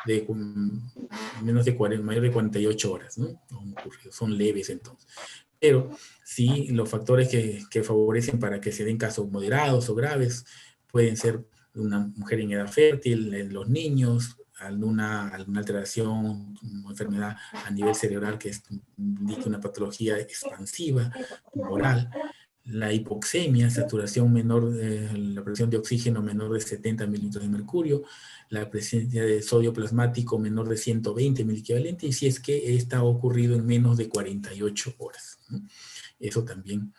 [SPEAKER 1] de menos de 40, mayor de 48 horas, ¿no? Son leves entonces. Pero sí, los factores que favorecen para que se den casos moderados o graves pueden ser una mujer en edad fértil, los niños, alguna alteración, una enfermedad a nivel cerebral que indique una patología expansiva, tumoral, la hipoxemia, saturación menor, la presión de oxígeno menor de 70 mililitros de mercurio, la presencia de sodio plasmático menor de 120 miliequivalentes, y si es que esta ha ocurrido en menos de 48 horas. ¿No? Eso también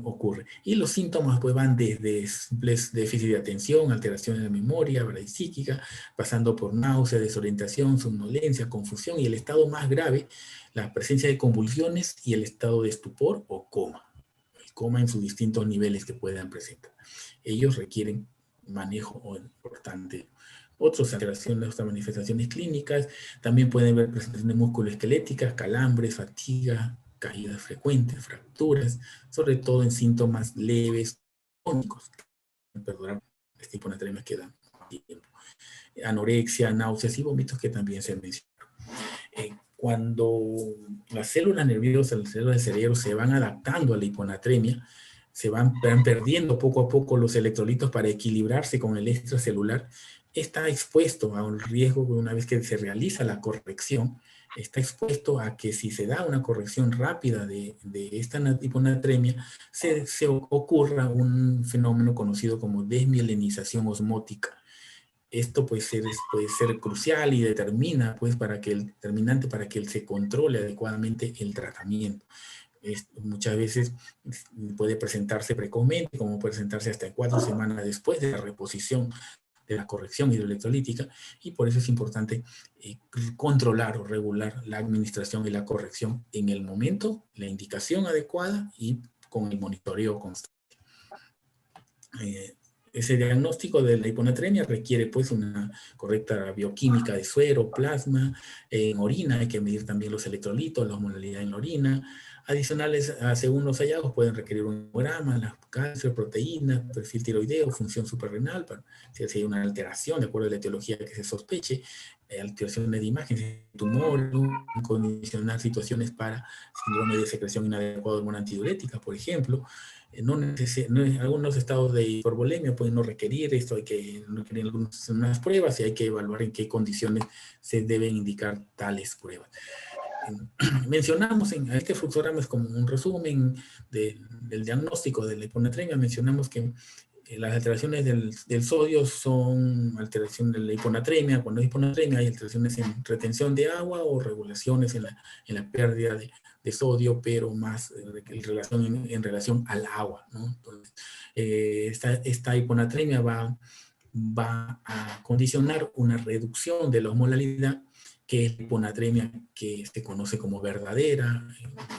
[SPEAKER 1] ocurre. Y los síntomas pues van desde simples déficit de atención, alteración de la memoria, psíquica, pasando por náusea, desorientación, somnolencia, confusión y el estado más grave, la presencia de convulsiones y el estado de estupor o coma. El coma en sus distintos niveles que puedan presentar. Ellos requieren manejo importante. Otras alteraciones, otras manifestaciones clínicas, también pueden haber presentaciones musculoesqueléticas, calambres, fatiga, caídas frecuentes, fracturas, sobre todo en síntomas leves, crónicos, que perduran este hiponatremia que dan tiempo. Anorexia, náuseas y vómitos que también se mencionaron. cuando las células nerviosas, las células del cerebro se van adaptando a la hiponatremia, van perdiendo poco a poco los electrolitos para equilibrarse con el extracelular, está expuesto a un riesgo una vez que se realiza la corrección, está expuesto a que si se da una corrección rápida de esta hiponatremia, se ocurra un fenómeno conocido como desmielinización osmótica. Esto puede ser crucial y determina, pues, determinante para que se controle adecuadamente el tratamiento. Muchas veces puede presentarse precozmente, como puede presentarse hasta 4 semanas después de la reposición de la corrección hidroelectrolítica, y por eso es importante controlar o regular la administración y la corrección en el momento, la indicación adecuada y con el monitoreo constante. Ese diagnóstico de la hiponatremia requiere pues una correcta bioquímica de suero, plasma, en orina hay que medir también los electrolitos, la osmolalidad en la orina. Adicionales, según los hallazgos, pueden requerir un hemograma, las cáncer, proteínas, perfil tiroideo, función suprarrenal, si hay una alteración de acuerdo a la etiología que se sospeche, alteraciones de imagen, tumor, condicionar situaciones para síndrome de secreción inadecuada de hormona antidiurética, por ejemplo. Algunos estados de hipervolemia pueden no requerir esto, hay que requerir algunas pruebas y hay que evaluar en qué condiciones se deben indicar tales pruebas. Mencionamos en este fluxograma, es como un resumen del diagnóstico de la hiponatremia, mencionamos que las alteraciones del sodio son alteración de la hiponatremia. Cuando hay hiponatremia hay alteraciones en retención de agua o regulaciones en la pérdida de sodio, pero más en relación al agua, ¿no? Entonces, esta hiponatremia va a condicionar una reducción de la osmolalidad, que es la hiponatremia que se conoce como verdadera,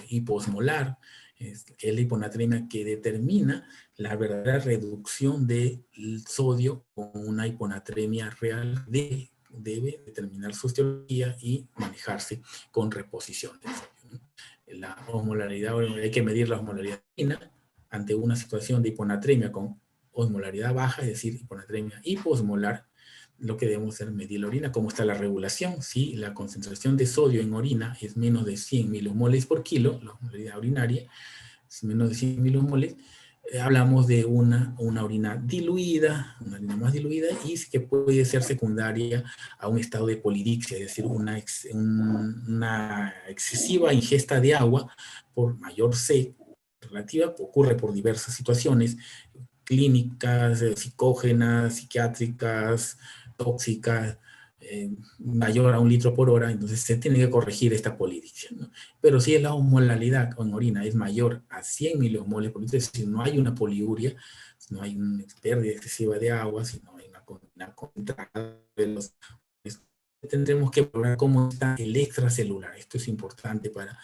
[SPEAKER 1] hiposmolar, que es la hiponatremia que determina la verdadera reducción del sodio con una hiponatremia real. Debe determinar su etiología y manejarse con reposición del sodio. La osmolaridad, hay que medir la osmolaridad ante una situación de hiponatremia con osmolaridad baja, es decir, hiponatremia hiposmolar. Lo que debemos hacer es medir la orina, cómo está la regulación. Si la concentración de sodio en orina es menos de 100 milimoles por kilo, la osmolaridad urinaria es menos de 100 milimoles, hablamos de una orina diluida, una orina más diluida, y que puede ser secundaria a un estado de polidipsia, es decir, una excesiva ingesta de agua por mayor sed relativa, ocurre por diversas situaciones clínicas, psicógenas, psiquiátricas, tóxicas, mayor a 1 litro por hora, entonces se tiene que corregir esta polidipsia, ¿no? Pero si la osmolalidad en orina es mayor a 100 milimoles por litro, es decir, no hay una poliuria, no hay una pérdida excesiva de agua, sino hay una contracción de los... Tendremos que probar cómo está el extracelular. Esto es importante para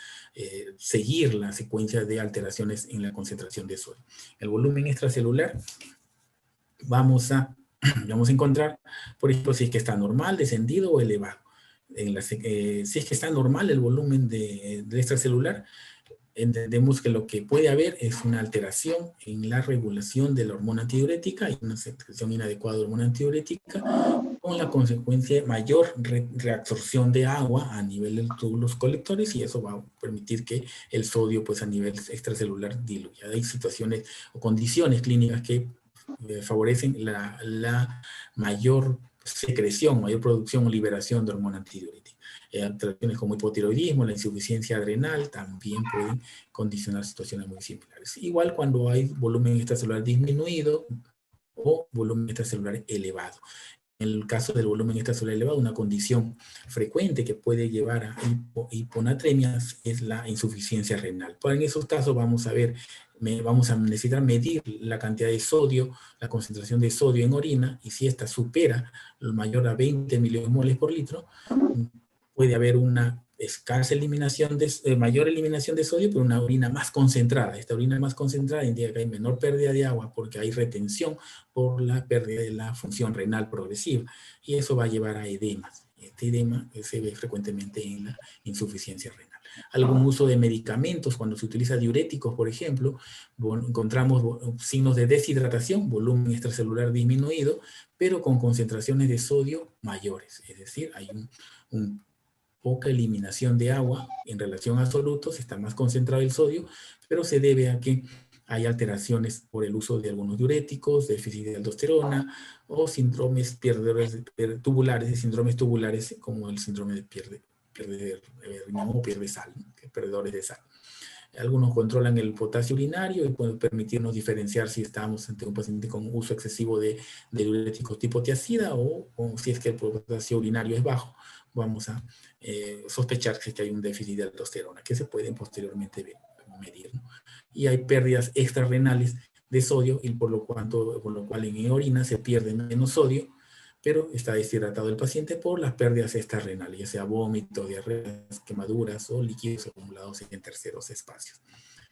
[SPEAKER 1] seguir la secuencia de alteraciones en la concentración de sodio. El volumen extracelular vamos a encontrar, por ejemplo, si es que está normal, descendido o elevado. Si es que está normal el volumen del extracelular, entendemos que lo que puede haber es una alteración en la regulación de la hormona antidiurética y una secreción inadecuada de hormona antidiurética, con la consecuencia mayor reabsorción de agua a nivel de túbulos colectores, y eso va a permitir que el sodio, pues, a nivel extracelular diluya. Hay situaciones o condiciones clínicas que favorecen la mayor secreción, mayor producción o liberación de hormona antidiurética. Alteraciones como hipotiroidismo, la insuficiencia adrenal también pueden condicionar situaciones muy similares. Igual cuando hay volumen extracelular disminuido o volumen extracelular elevado. En el caso del volumen extracelular elevado, una condición frecuente que puede llevar a hiponatremias es la insuficiencia renal. Pues en esos casos vamos a necesitar medir la cantidad de sodio, la concentración de sodio en orina, y si esta supera lo mayor a 20 milimoles por litro, puede haber una escasa mayor eliminación de sodio, pero una orina más concentrada. Esta orina más concentrada indica que hay menor pérdida de agua porque hay retención por la pérdida de la función renal progresiva, y eso va a llevar a edemas. Este edema se ve frecuentemente en la insuficiencia renal. Algún uso de medicamentos, cuando se utiliza diuréticos, por ejemplo, encontramos signos de deshidratación, volumen extracelular disminuido, pero con concentraciones de sodio mayores. Es decir, hay un poca eliminación de agua en relación a absolutos, está más concentrado el sodio, pero se debe a que hay alteraciones por el uso de algunos diuréticos, déficit de aldosterona o síndromes tubulares, síndromes tubulares como el síndrome de pierde riñón o pierde sal, ¿no? Perdedores de sal. Algunos controlan el potasio urinario y pueden permitirnos diferenciar si estamos ante un paciente con uso excesivo de diuréticos tipo tiazida o si es que el potasio urinario es bajo, vamos a sospechar que hay un déficit de aldosterona que se pueden posteriormente medir, ¿no? Y hay pérdidas extrarrenales de sodio y por lo cual en orina se pierde menos sodio, pero está deshidratado el paciente por las pérdidas extrarrenales, ya sea vómitos, diarreas, quemaduras o líquidos acumulados en terceros espacios.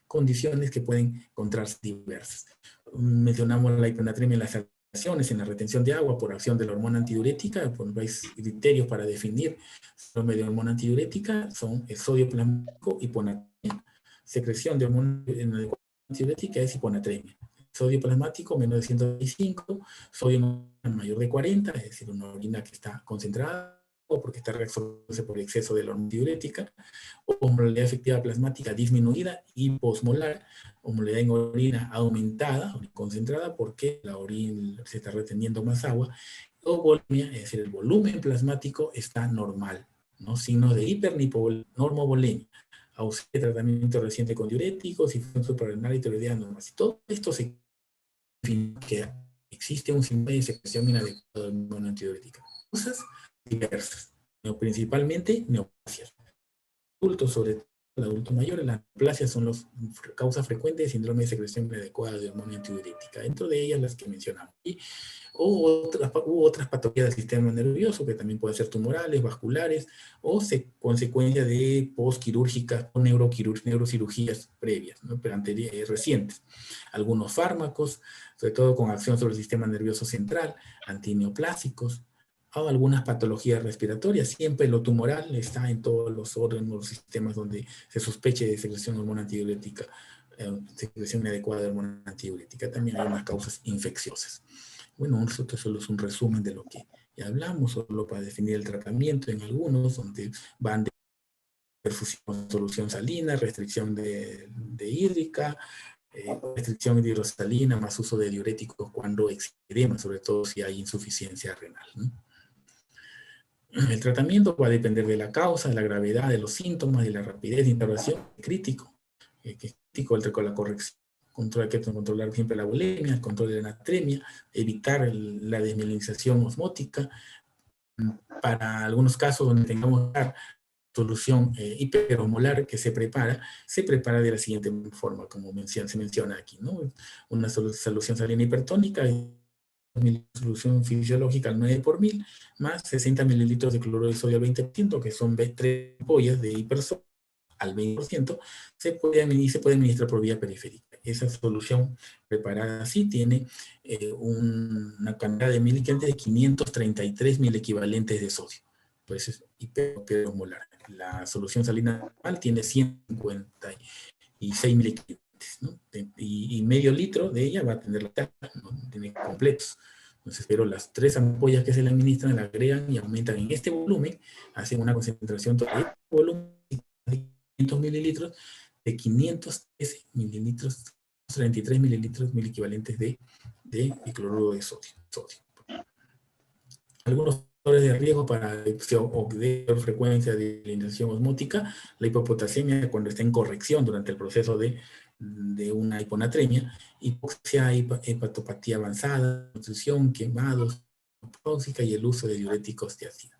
[SPEAKER 1] Condiciones que pueden encontrarse diversas. Mencionamos la hiponatremia en las alteraciones en la retención de agua por acción de la hormona antidiurética. Hay criterios para definir los de hormona antidiurética, son el sodio plasmático, hiponatremia. Secreción de hormona antidiurética es hiponatremia. Sodio plasmático menor de 125, sodio mayor de 40, es decir, una orina que está concentrada o porque está reabsorbiéndose por exceso de la hormona diurética, o osmolalidad efectiva plasmática disminuida y posmolar, osmolalidad en orina aumentada, concentrada, porque la orina se está reteniendo más agua, o volemia, es decir, el volumen plasmático está normal, ¿no? Signos de hipernormovolemia, ausencia de tratamiento reciente con diuréticos, infección suprarrenal y tiroidea normal. Si todo esto se que existe un síndrome de secreción inadecuada de hormona antidiurética. Causas diversas, principalmente neoplasias. Adultos, sobre todo el adulto mayor, las neoplasias son las causas frecuentes de síndrome de secreción inadecuada de hormona antidiurética, dentro de ellas las que mencionamos. U otras patologías del sistema nervioso, que también pueden ser tumorales, vasculares, o consecuencia de postquirúrgicas o neurocirugías previas, ¿no? Pero recientes. Algunos fármacos, sobre todo con acción sobre el sistema nervioso central, antineoplásicos, o algunas patologías respiratorias. Siempre lo tumoral está en todos los órganos, los sistemas donde se sospeche de secreción de hormona antidiurética, secreción inadecuada de hormona antidiurética. También hay unas causas infecciosas. Bueno, nosotros solo es un resumen de lo que ya hablamos, solo para definir el tratamiento en algunos, donde van de perfusión, solución salina, restricción de hídrica, restricción de hidrosalina, más uso de diuréticos cuando existe edema, sobre todo si hay insuficiencia renal, ¿no? El tratamiento va a depender de la causa, de la gravedad de los síntomas, de la rapidez de intervención. Crítico, crítico con la corrección. Hay que controlar siempre la bulimia, el control de la natremia, evitar la desmielinización osmótica. Para algunos casos donde tengamos solución hiperosmolar que se prepara de la siguiente forma, como se menciona aquí, ¿no? Una solución salina hipertónica, solución fisiológica al 9 por 1000, más 60 mililitros de cloruro de sodio al 20%, que son 3 ampollas de hipersodio al 20%, se puede administrar por vía periférica. Esa solución preparada así tiene una cantidad de miliequivalentes de 533 mil equivalentes de sodio. Pues es hiperosmolar. La solución salina normal tiene 156 mil equivalentes, ¿no? Y medio litro de ella va a tener la tala, ¿no? Tiene completos. Entonces, pero las 3 ampollas que se le administran la agregan y aumentan en este volumen, hacen una concentración total de volumen de 500 mililitros, de 513 mililitros, 33 mililitros, mil equivalentes de cloruro de sodio. Algunos factores de riesgo para de frecuencia de dilatación osmótica, la hipopotasemia cuando está en corrección durante el proceso de una hiponatremia, hipoxia, hepatopatía avanzada, nutrición, quemados, tóxica y el uso de diuréticos de ácido.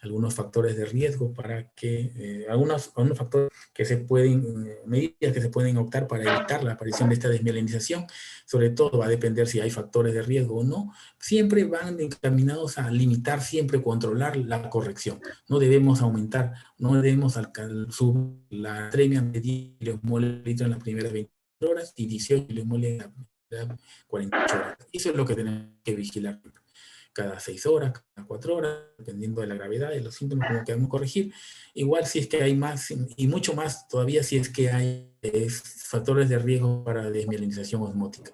[SPEAKER 1] Algunos factores de riesgo para que, algunos factores que se pueden, medidas que se pueden optar para evitar la aparición de esta desmielinización, sobre todo va a depender si hay factores de riesgo o no, siempre van encaminados a limitar, siempre controlar la corrección. No debemos aumentar, no debemos subir la atremia de 10 mililitros en las primeras 20 horas y 18 mililitros en las 48 horas. Eso es lo que tenemos que vigilar cada 6 horas, cada 4 horas, dependiendo de la gravedad de los síntomas como queremos corregir. Igual si es que hay más, y mucho más todavía si es que hay factores de riesgo para desmielinización osmótica.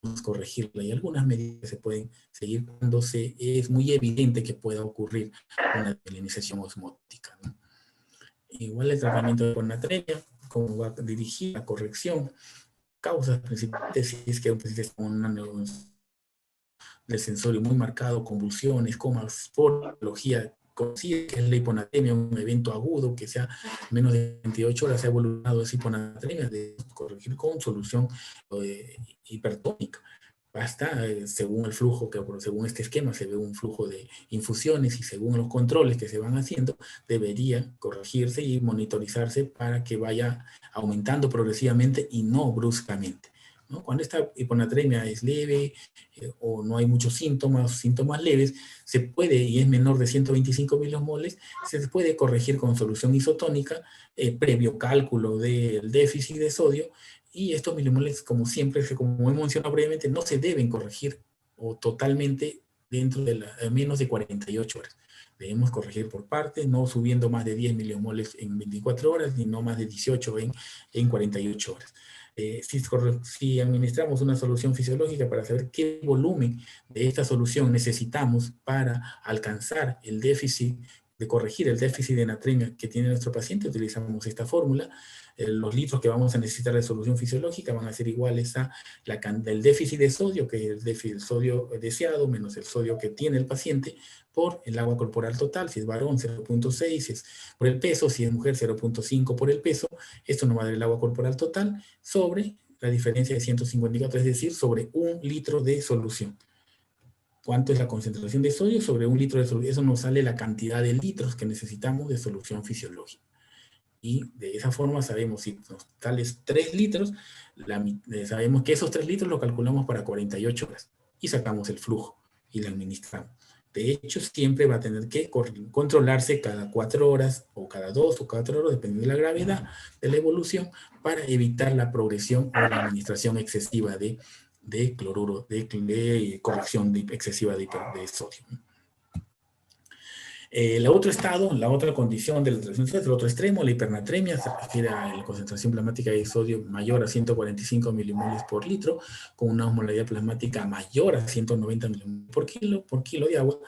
[SPEAKER 1] Vamos a corregirla y algunas medidas se pueden seguir cuando es muy evidente que pueda ocurrir una desmielinización osmótica, ¿no? Igual el tratamiento de hiponatremia, cómo va a dirigir la corrección, causas principales, si es que un paciente con una del sensorio muy marcado, convulsiones, comas, patología conocida, que es la hiponatremia, un evento agudo que sea menos de 28 horas, se ha evolucionado esa hiponatremia, de corregir con solución hipertónica. Basta, según el flujo, según este esquema se ve un flujo de infusiones y según los controles que se van haciendo, debería corregirse y monitorizarse para que vaya aumentando progresivamente y no bruscamente, ¿no? Cuando esta hiponatremia es leve o no hay muchos síntomas leves, se puede, y es menor de 125 milimoles, se puede corregir con solución isotónica, previo cálculo del déficit de sodio, y estos milimoles, como siempre, como he mencionado previamente, no se deben corregir o totalmente dentro de menos de 48 horas. Debemos corregir por partes, no subiendo más de 10 milimoles en 24 horas, ni no más de 18 en 48 horas. Si administramos una solución fisiológica para saber qué volumen de esta solución necesitamos para alcanzar el déficit, de corregir el déficit de natremia que tiene nuestro paciente, utilizamos esta fórmula. Los litros que vamos a necesitar de solución fisiológica van a ser iguales a el déficit de sodio, que es el déficit de sodio deseado, menos el sodio que tiene el paciente, por el agua corporal total, si es varón 0.6, si es por el peso, si es mujer 0.5 por el peso. Esto nos va a dar el agua corporal total sobre la diferencia de 154, es decir, sobre 1 litro de solución. ¿Cuánto es la concentración de sodio sobre 1 litro de solución? Eso nos sale la cantidad de litros que necesitamos de solución fisiológica. Y de esa forma sabemos si nos tales 3 litros, sabemos que esos 3 litros lo calculamos para 48 horas y sacamos el flujo y lo administramos. De hecho, siempre va a tener que controlarse cada 4 horas o cada 2 o 4 horas, dependiendo de la gravedad de la evolución, para evitar la progresión o la administración excesiva de cloruro, de corrección excesiva de sodio. El otro estado, la otra condición de la alteración, el otro extremo, la hipernatremia, se refiere a la concentración plasmática de sodio mayor a 145 milimoles por litro, con una osmolaridad plasmática mayor a 190 milimoles por kilo de agua,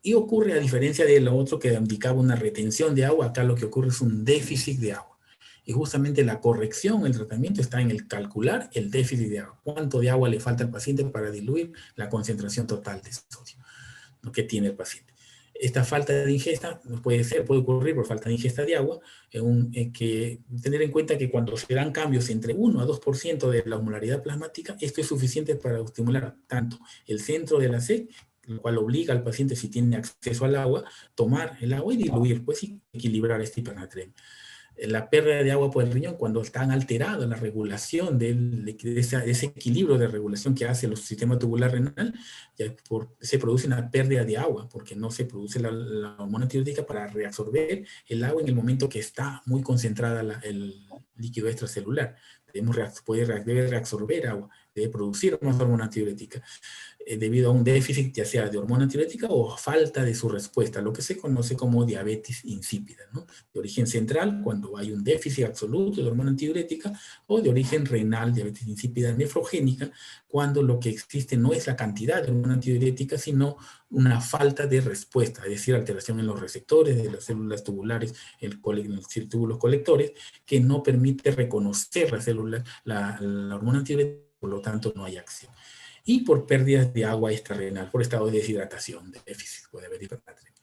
[SPEAKER 1] y ocurre a diferencia de lo otro que indicaba una retención de agua, acá lo que ocurre es un déficit de agua. Y justamente la corrección, el tratamiento está en el calcular el déficit de agua. ¿Cuánto de agua le falta al paciente para diluir la concentración total de sodio que tiene el paciente? Esta falta de ingesta puede ocurrir por falta de ingesta de agua, que tener en cuenta que cuando se dan cambios entre 1 a 2% de la osmolaridad plasmática, esto es suficiente para estimular tanto el centro de la sed, lo cual obliga al paciente, si tiene acceso al agua, tomar el agua y diluir, pues y equilibrar esta hipernatremia. La pérdida de agua por el riñón, cuando están alteradas la regulación de ese equilibrio de regulación que hace el sistema tubular renal, se produce una pérdida de agua, porque no se produce la hormona tiroidica para reabsorber el agua en el momento que está muy concentrada el líquido extracelular. Debe reabsorber agua, debe producir más hormona antidiurética, debido a un déficit, ya sea de hormona antidiurética o falta de su respuesta, lo que se conoce como diabetes insípida, ¿no? De origen central, cuando hay un déficit absoluto de hormona antidiurética, o de origen renal, diabetes insípida nefrogénica, cuando lo que existe no es la cantidad de hormona antidiurética, sino una falta de respuesta, es decir, alteración en los receptores de las células tubulares, en los túbulos colectores, que no permite reconocer la hormona antidiurética, por lo tanto no hay acción. Y por pérdidas de agua extrarrenal, por estado de deshidratación, de déficit, puede haber hipernatremia.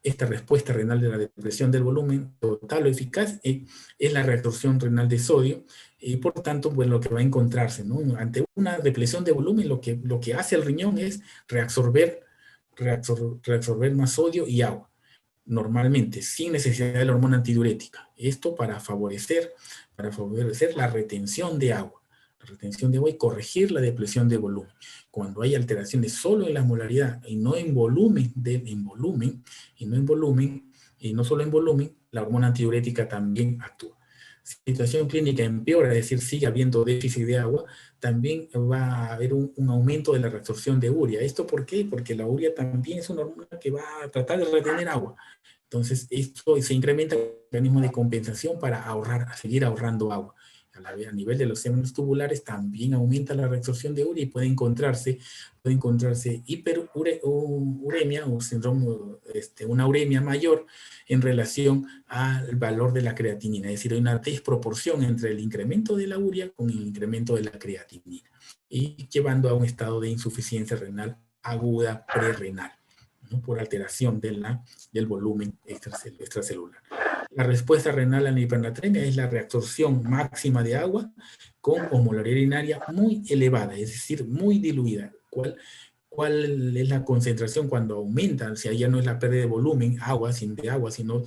[SPEAKER 1] Esta respuesta renal de la depresión del volumen total o eficaz es la reabsorción renal de sodio, y por tanto, pues lo que va a encontrarse, ¿no? Ante una depresión de volumen, lo que hace el riñón es reabsorber más sodio y agua, normalmente, sin necesidad de la hormona antidiurética. Esto para favorecer la retención de agua y corregir la depresión de volumen. Cuando hay alteraciones solo en la molaridad y no en volumen, y no solo en volumen, la hormona antidiurética también actúa. Si la situación clínica empeora, es decir, sigue habiendo déficit de agua, también va a haber un aumento de la reabsorción de urea. ¿Esto por qué? Porque la urea también es una hormona que va a tratar de retener agua. Entonces, esto se incrementa el mecanismo de compensación para seguir ahorrando agua. a nivel de los semios tubulares, también aumenta la reabsorción de urea y puede encontrarse hiperuremia o síndrome, una uremia mayor en relación al valor de la creatinina. Es decir, hay una desproporción entre el incremento de la urea con el incremento de la creatinina y llevando a un estado de insuficiencia renal aguda prerrenal, ¿no? Por alteración del volumen extracelular. La respuesta renal a la hipernatremia es la reabsorción máxima de agua con osmolaridad urinaria muy elevada, es decir, muy diluida. ¿Cuál es la concentración cuando aumenta? O sea, ya no es la pérdida de volumen, sino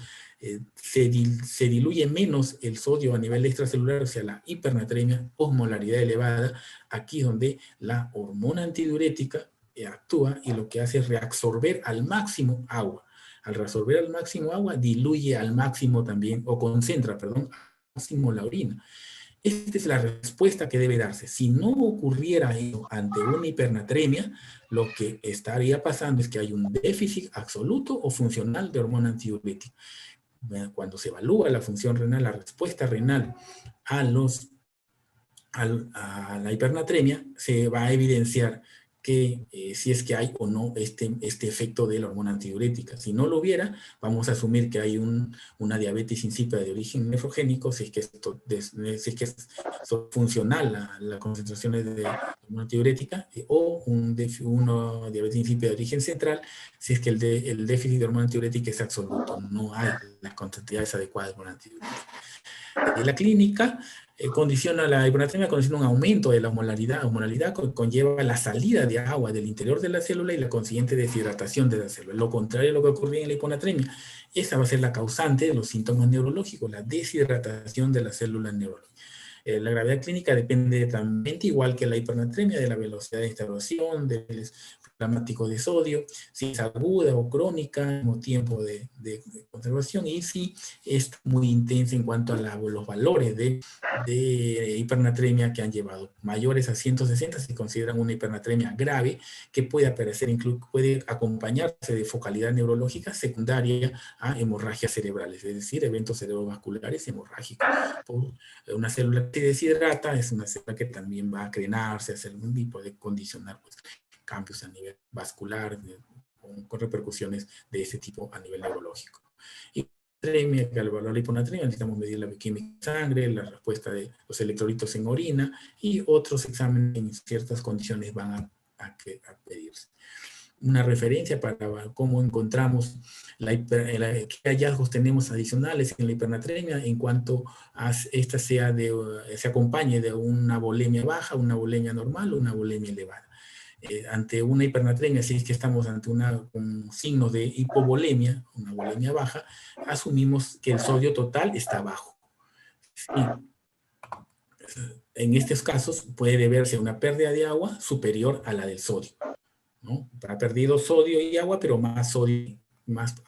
[SPEAKER 1] se diluye menos el sodio a nivel extracelular, o sea, la hipernatremia, osmolaridad elevada, aquí donde la hormona antidiurética actúa y lo que hace es reabsorber al máximo agua. Al reabsorber al máximo agua, diluye al máximo también, o concentra, perdón, al máximo la orina. Esta es la respuesta que debe darse. Si no ocurriera eso ante una hipernatremia, lo que estaría pasando es que hay un déficit absoluto o funcional de hormona antidiurética. Cuando se evalúa la función renal, la respuesta renal a la hipernatremia, se va a evidenciar que si es que hay o no este efecto de la hormona antidiurética. Si no lo hubiera, vamos a asumir que hay una diabetes insípida de origen nefrogénico, si es que es funcional la concentraciones de hormona antidiurética, o una diabetes insípida de origen central, si es que el déficit de hormona antidiurética es absoluto, no hay las cantidades adecuadas de hormona antidiurética. La clínica condiciona la hipernatremia, condiciona un aumento de la osmolaridad. La osmolaridad conlleva la salida de agua del interior de la célula y la consiguiente deshidratación de la célula. Lo contrario a lo que ocurría en la hiponatremia. Esa va a ser la causante de los síntomas neurológicos, la deshidratación de las células neurológicas. La gravedad clínica depende también, igual que la hipernatremia, de la velocidad de instauración, del inflamático de sodio, si es aguda o crónica, al mismo tiempo de conservación, y si es muy intensa en cuanto a los valores de hipernatremia que han llevado. Mayores a 160 se consideran una hipernatremia grave que puede aparecer, puede acompañarse de focalidad neurológica secundaria a hemorragias cerebrales, es decir, eventos cerebrovasculares hemorrágicos. Una célula que se deshidrata es una célula que también va a crenarse, a hacer algún tipo de condicionar pues, cambios a nivel vascular, con repercusiones de ese tipo a nivel neurológico. Y que al evaluar la hiponatremia necesitamos medir la bioquímica de sangre, la respuesta de los electrolitos en orina y otros exámenes en ciertas condiciones van a pedirse. Una referencia para cómo encontramos qué hallazgos tenemos adicionales en la hipernatremia en cuanto a esta se acompañe de una volemia baja, una volemia normal o una volemia elevada. Ante una hipernatremia, si es que estamos ante un signo de hipovolemia, una volemia baja, asumimos que el sodio total está bajo. Sí. En estos casos puede deberse a una pérdida de agua superior a la del sodio, ¿no? Ha perdido sodio y agua, pero más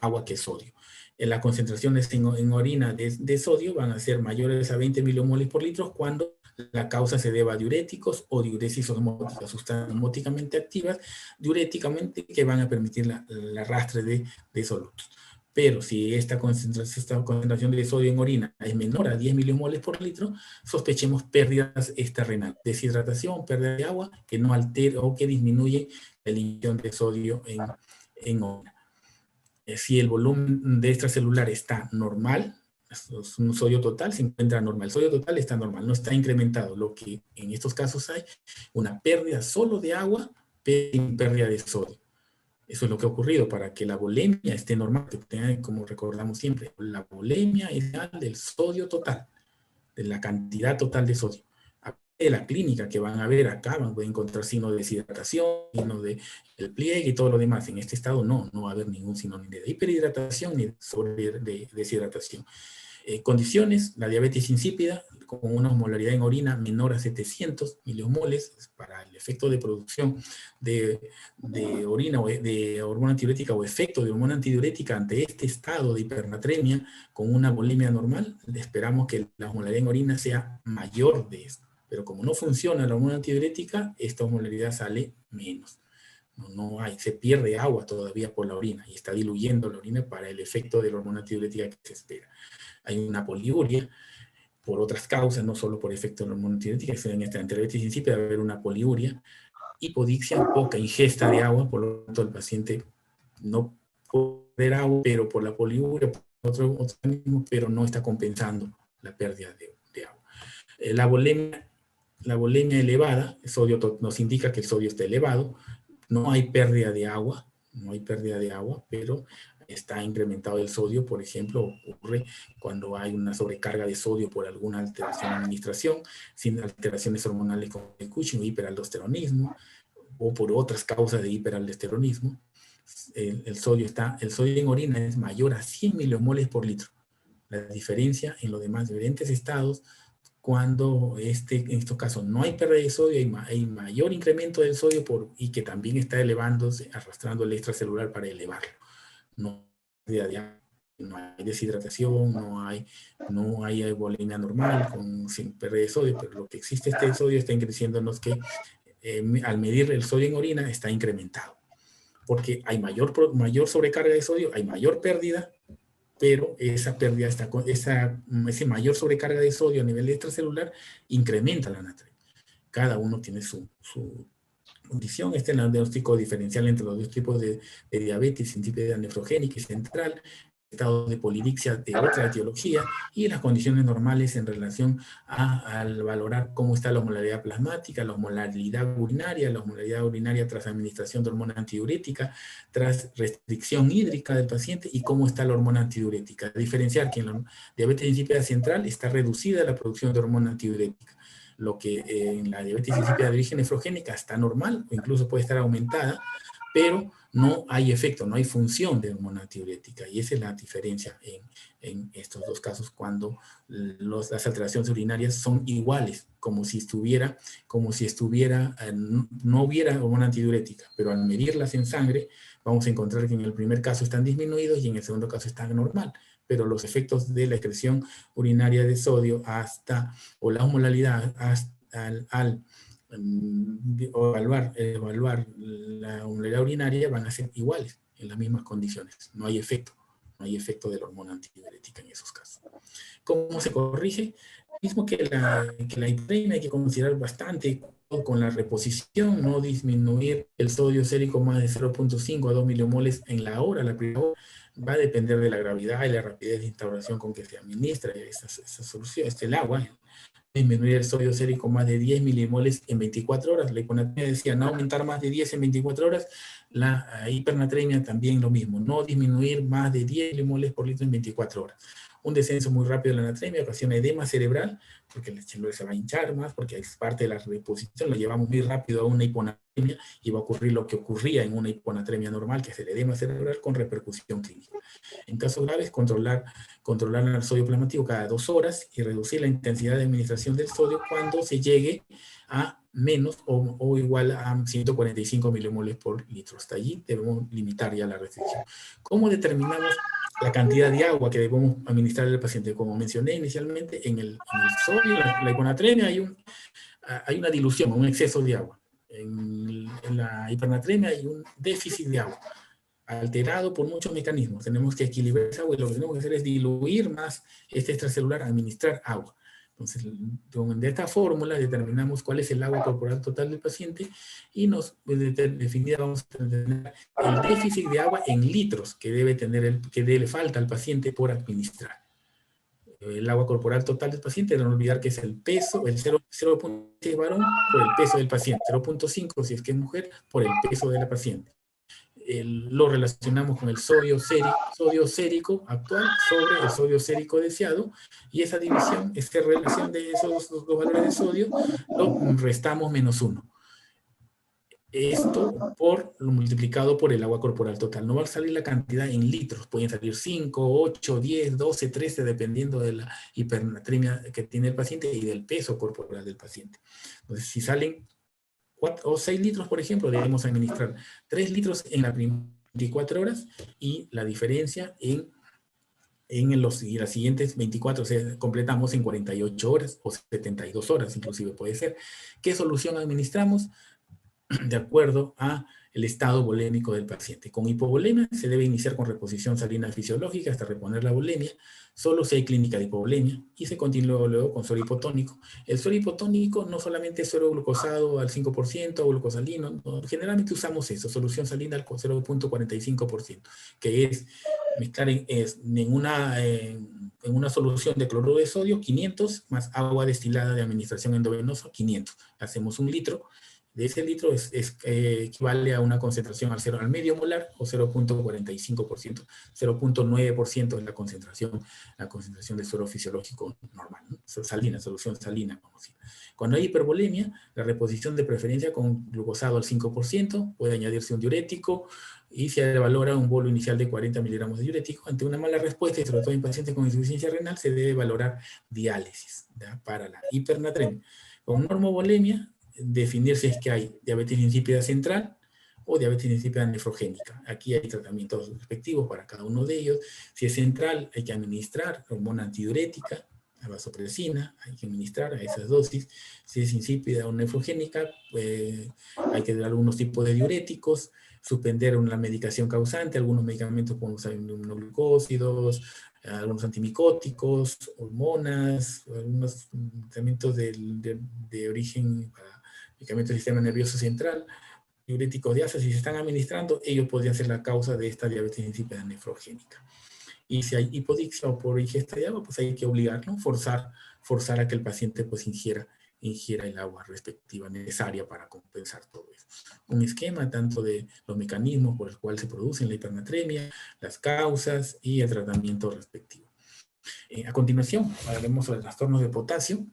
[SPEAKER 1] agua que sodio. Las concentraciones en orina de sodio van a ser mayores a 20 milimoles por litro cuando la causa se deba a diuréticos o diuresis osmóticas, sustancias osmóticamente activas, diuréticamente, que van a permitir el arrastre de solutos. Pero si esta concentración de sodio en orina es menor a 10 milimoles por litro, sospechemos pérdidas extrarrenales, deshidratación, pérdida de agua, que no altera o que disminuye la eliminación de sodio en orina. Si el volumen de extracelular está normal, un sodio total se encuentra normal. El sodio total está normal, no está incrementado. Lo que en estos casos hay una pérdida solo de agua, pero sin pérdida de sodio. Eso es lo que ha ocurrido para que la volemia esté normal, que tenga, como recordamos siempre, la volemia ideal del sodio total, de la cantidad total de sodio. De la clínica que van a ver acá, van a encontrar signos de deshidratación, signos de el pliegue y todo lo demás. En este estado no va a haber ningún signo ni de hiperhidratación ni de deshidratación. Condiciones, la diabetes insípida, con una osmolaridad en orina menor a 700 miliomoles, para el efecto de producción de orina o de hormona antidiurética o efecto de hormona antidiurética ante este estado de hipernatremia con una volemia normal, esperamos que la osmolaridad en orina sea mayor de esto. Pero como no funciona la hormona antidiurética, esta osmolaridad sale menos. No hay, se pierde agua todavía por la orina y está diluyendo la orina para el efecto de la hormona antidiurética que se espera. Hay una poliuria por otras causas, no solo por efecto de la hormona antidiurética, en esta antidiuresis insípida debe haber una poliuria, hipodixia, poca ingesta de agua, por lo tanto el paciente no puede beber agua, pero por la poliuria, por otro mecanismo, pero no está compensando la pérdida de agua. La volemia elevada, el sodio nos indica que el sodio está elevado, no hay pérdida de agua, pero está incrementado el sodio. Por ejemplo, ocurre cuando hay una sobrecarga de sodio por alguna alteración de administración, sin alteraciones hormonales como el Cushing o hiperaldosteronismo, o por otras causas de hiperaldosteronismo. El sodio en orina es mayor a 100 milimoles por litro. La diferencia en los demás diferentes estados, cuando en estos casos no hay pérdida de sodio, hay mayor incremento del sodio y que también está elevándose, arrastrando el extracelular para elevarlo. No hay deshidratación, no hay volemia normal sin pérdida de sodio, pero lo que existe, este sodio está creciéndonos que al medir el sodio en orina está incrementado, porque hay mayor sobrecarga de sodio, hay mayor pérdida, pero esa pérdida, esa mayor sobrecarga de sodio a nivel extracelular incrementa la natremia. Cada uno tiene su condición. Este es el diagnóstico diferencial entre los dos tipos de diabetes, insípida nefrogénica y central, estado de polidixia de otra etiología, y las condiciones normales en relación al valorar cómo está la osmolaridad plasmática, la osmolaridad urinaria tras administración de hormona antidiurética, tras restricción hídrica del paciente, y cómo está la hormona antidiurética. Diferenciar que en la diabetes insípida central está reducida la producción de hormona antidiurética, lo que en la diabetes insípida de origen nefrogénica está normal o incluso puede estar aumentada, pero no hay efecto, no hay función de hormona antidiurética, y esa es la diferencia en estos dos casos, cuando las alteraciones urinarias son iguales, como si no hubiera hormona antidiurética, pero al medirlas en sangre vamos a encontrar que en el primer caso están disminuidos y en el segundo caso están normal, pero los efectos de la excreción urinaria de sodio o la osmolaridad al evaluar la osmolaridad urinaria van a ser iguales en las mismas condiciones. No hay efecto de la hormona antidiurética en esos casos. ¿Cómo se corrige? Mismo que la hiperemia, hay que considerar bastante con la reposición, no disminuir el sodio sérico más de 0.5 a 2 milimoles en la hora, la primera hora. Va a depender de la gravedad y la rapidez de instauración con que se administra esa solución, el agua. Disminuir el sodio sérico más de 10 milimoles en 24 horas. La hiponatremia decía no aumentar más de 10 en 24 horas. La hipernatremia también lo mismo, no disminuir más de 10 milimoles por litro en 24 horas. Un descenso muy rápido de la natremia ocasiona edema cerebral, porque el cerebro se va a hinchar más, porque es parte de la reposición, lo llevamos muy rápido a una hiponatremia y va a ocurrir lo que ocurría en una hiponatremia normal, que es el edema cerebral con repercusión clínica. En casos graves, controlar el sodio plasmático cada 2 horas y reducir la intensidad de administración del sodio cuando se llegue a menos o igual a 145 milimoles por litro. Hasta allí debemos limitar ya la restricción. ¿Cómo determinamos la cantidad de agua que debemos administrar al paciente? Como mencioné inicialmente, en el sodio, la hiponatremia, hay una dilución, un exceso de agua. En la hipernatremia hay un déficit de agua, alterado por muchos mecanismos. Tenemos que equilibrar esa agua y lo que tenemos que hacer es diluir más este extracelular, administrar agua. Entonces, de esta fórmula determinamos cuál es el agua corporal total del paciente y definida vamos a tener el déficit de agua en litros que le falta al paciente por administrar. El agua corporal total del paciente, no olvidar que es el peso, el 0.6 varón por el peso del paciente, 0.5 si es que es mujer, por el peso de la paciente. Lo relacionamos con el sodio sérico actual sobre el sodio sérico deseado, y esa división, esta relación de esos dos valores de sodio, lo restamos -1. Esto lo multiplicado por el agua corporal total. No va a salir la cantidad en litros, pueden salir 5, 8, 10, 12, 13, dependiendo de la hipernatremia que tiene el paciente y del peso corporal del paciente. Entonces, si salen 4 o 6 litros, por ejemplo, debemos administrar 3 litros en las 24 horas y la diferencia en las siguientes 24, o sea, completamos en 48 horas o 72 horas, inclusive puede ser. ¿Qué solución administramos? De acuerdo a el estado volémico del paciente. Con hipovolemia se debe iniciar con reposición salina fisiológica hasta reponer la volemia, solo si hay clínica de hipovolemia, y se continúa luego con suero hipotónico. El suero hipotónico no solamente es suero glucosado al 5% o glucosalino, no, generalmente usamos eso, solución salina al 0.45%, que es mezclar en una solución de cloruro de sodio 500 más agua destilada de administración endovenosa 500. Hacemos 1 litro. De ese litro equivale a una concentración al medio molar o 0.45%, 0.9% es la concentración de suero fisiológico normal, ¿no? Salina, solución salina, conocida. Cuando hay hipervolemia, la reposición de preferencia con glucosado al 5%, puede añadirse un diurético y se valora un bolo inicial de 40 miligramos de diurético. Ante una mala respuesta, y sobre todo en pacientes con insuficiencia renal, se debe valorar diálisis, ¿ya?, para la hipernatremia. Con normovolemia, definir si es que hay diabetes insípida central o diabetes insípida nefrogénica. Aquí hay tratamientos respectivos para cada uno de ellos. Si es central, hay que administrar hormona antidiurética, la vasopresina, hay que administrar a esas dosis. Si es insípida o nefrogénica, hay que dar algunos tipos de diuréticos, suspender una medicación causante, algunos medicamentos como inmunoglucósidos, algunos antimicóticos, hormonas, algunos tratamientos de origen para medicamentos del sistema nervioso central, diuréticos de asa, si se están administrando, ellos podrían ser la causa de esta diabetes insípida nefrogénica. Y si hay hipodixia o por ingesta de agua, pues hay que obligarlo, forzar a que el paciente pues ingiera el agua respectiva necesaria para compensar todo eso. Un esquema tanto de los mecanismos por los cuales se produce la hipernatremia, las causas y el tratamiento respectivo. A continuación, hablaremos sobre trastornos de potasio.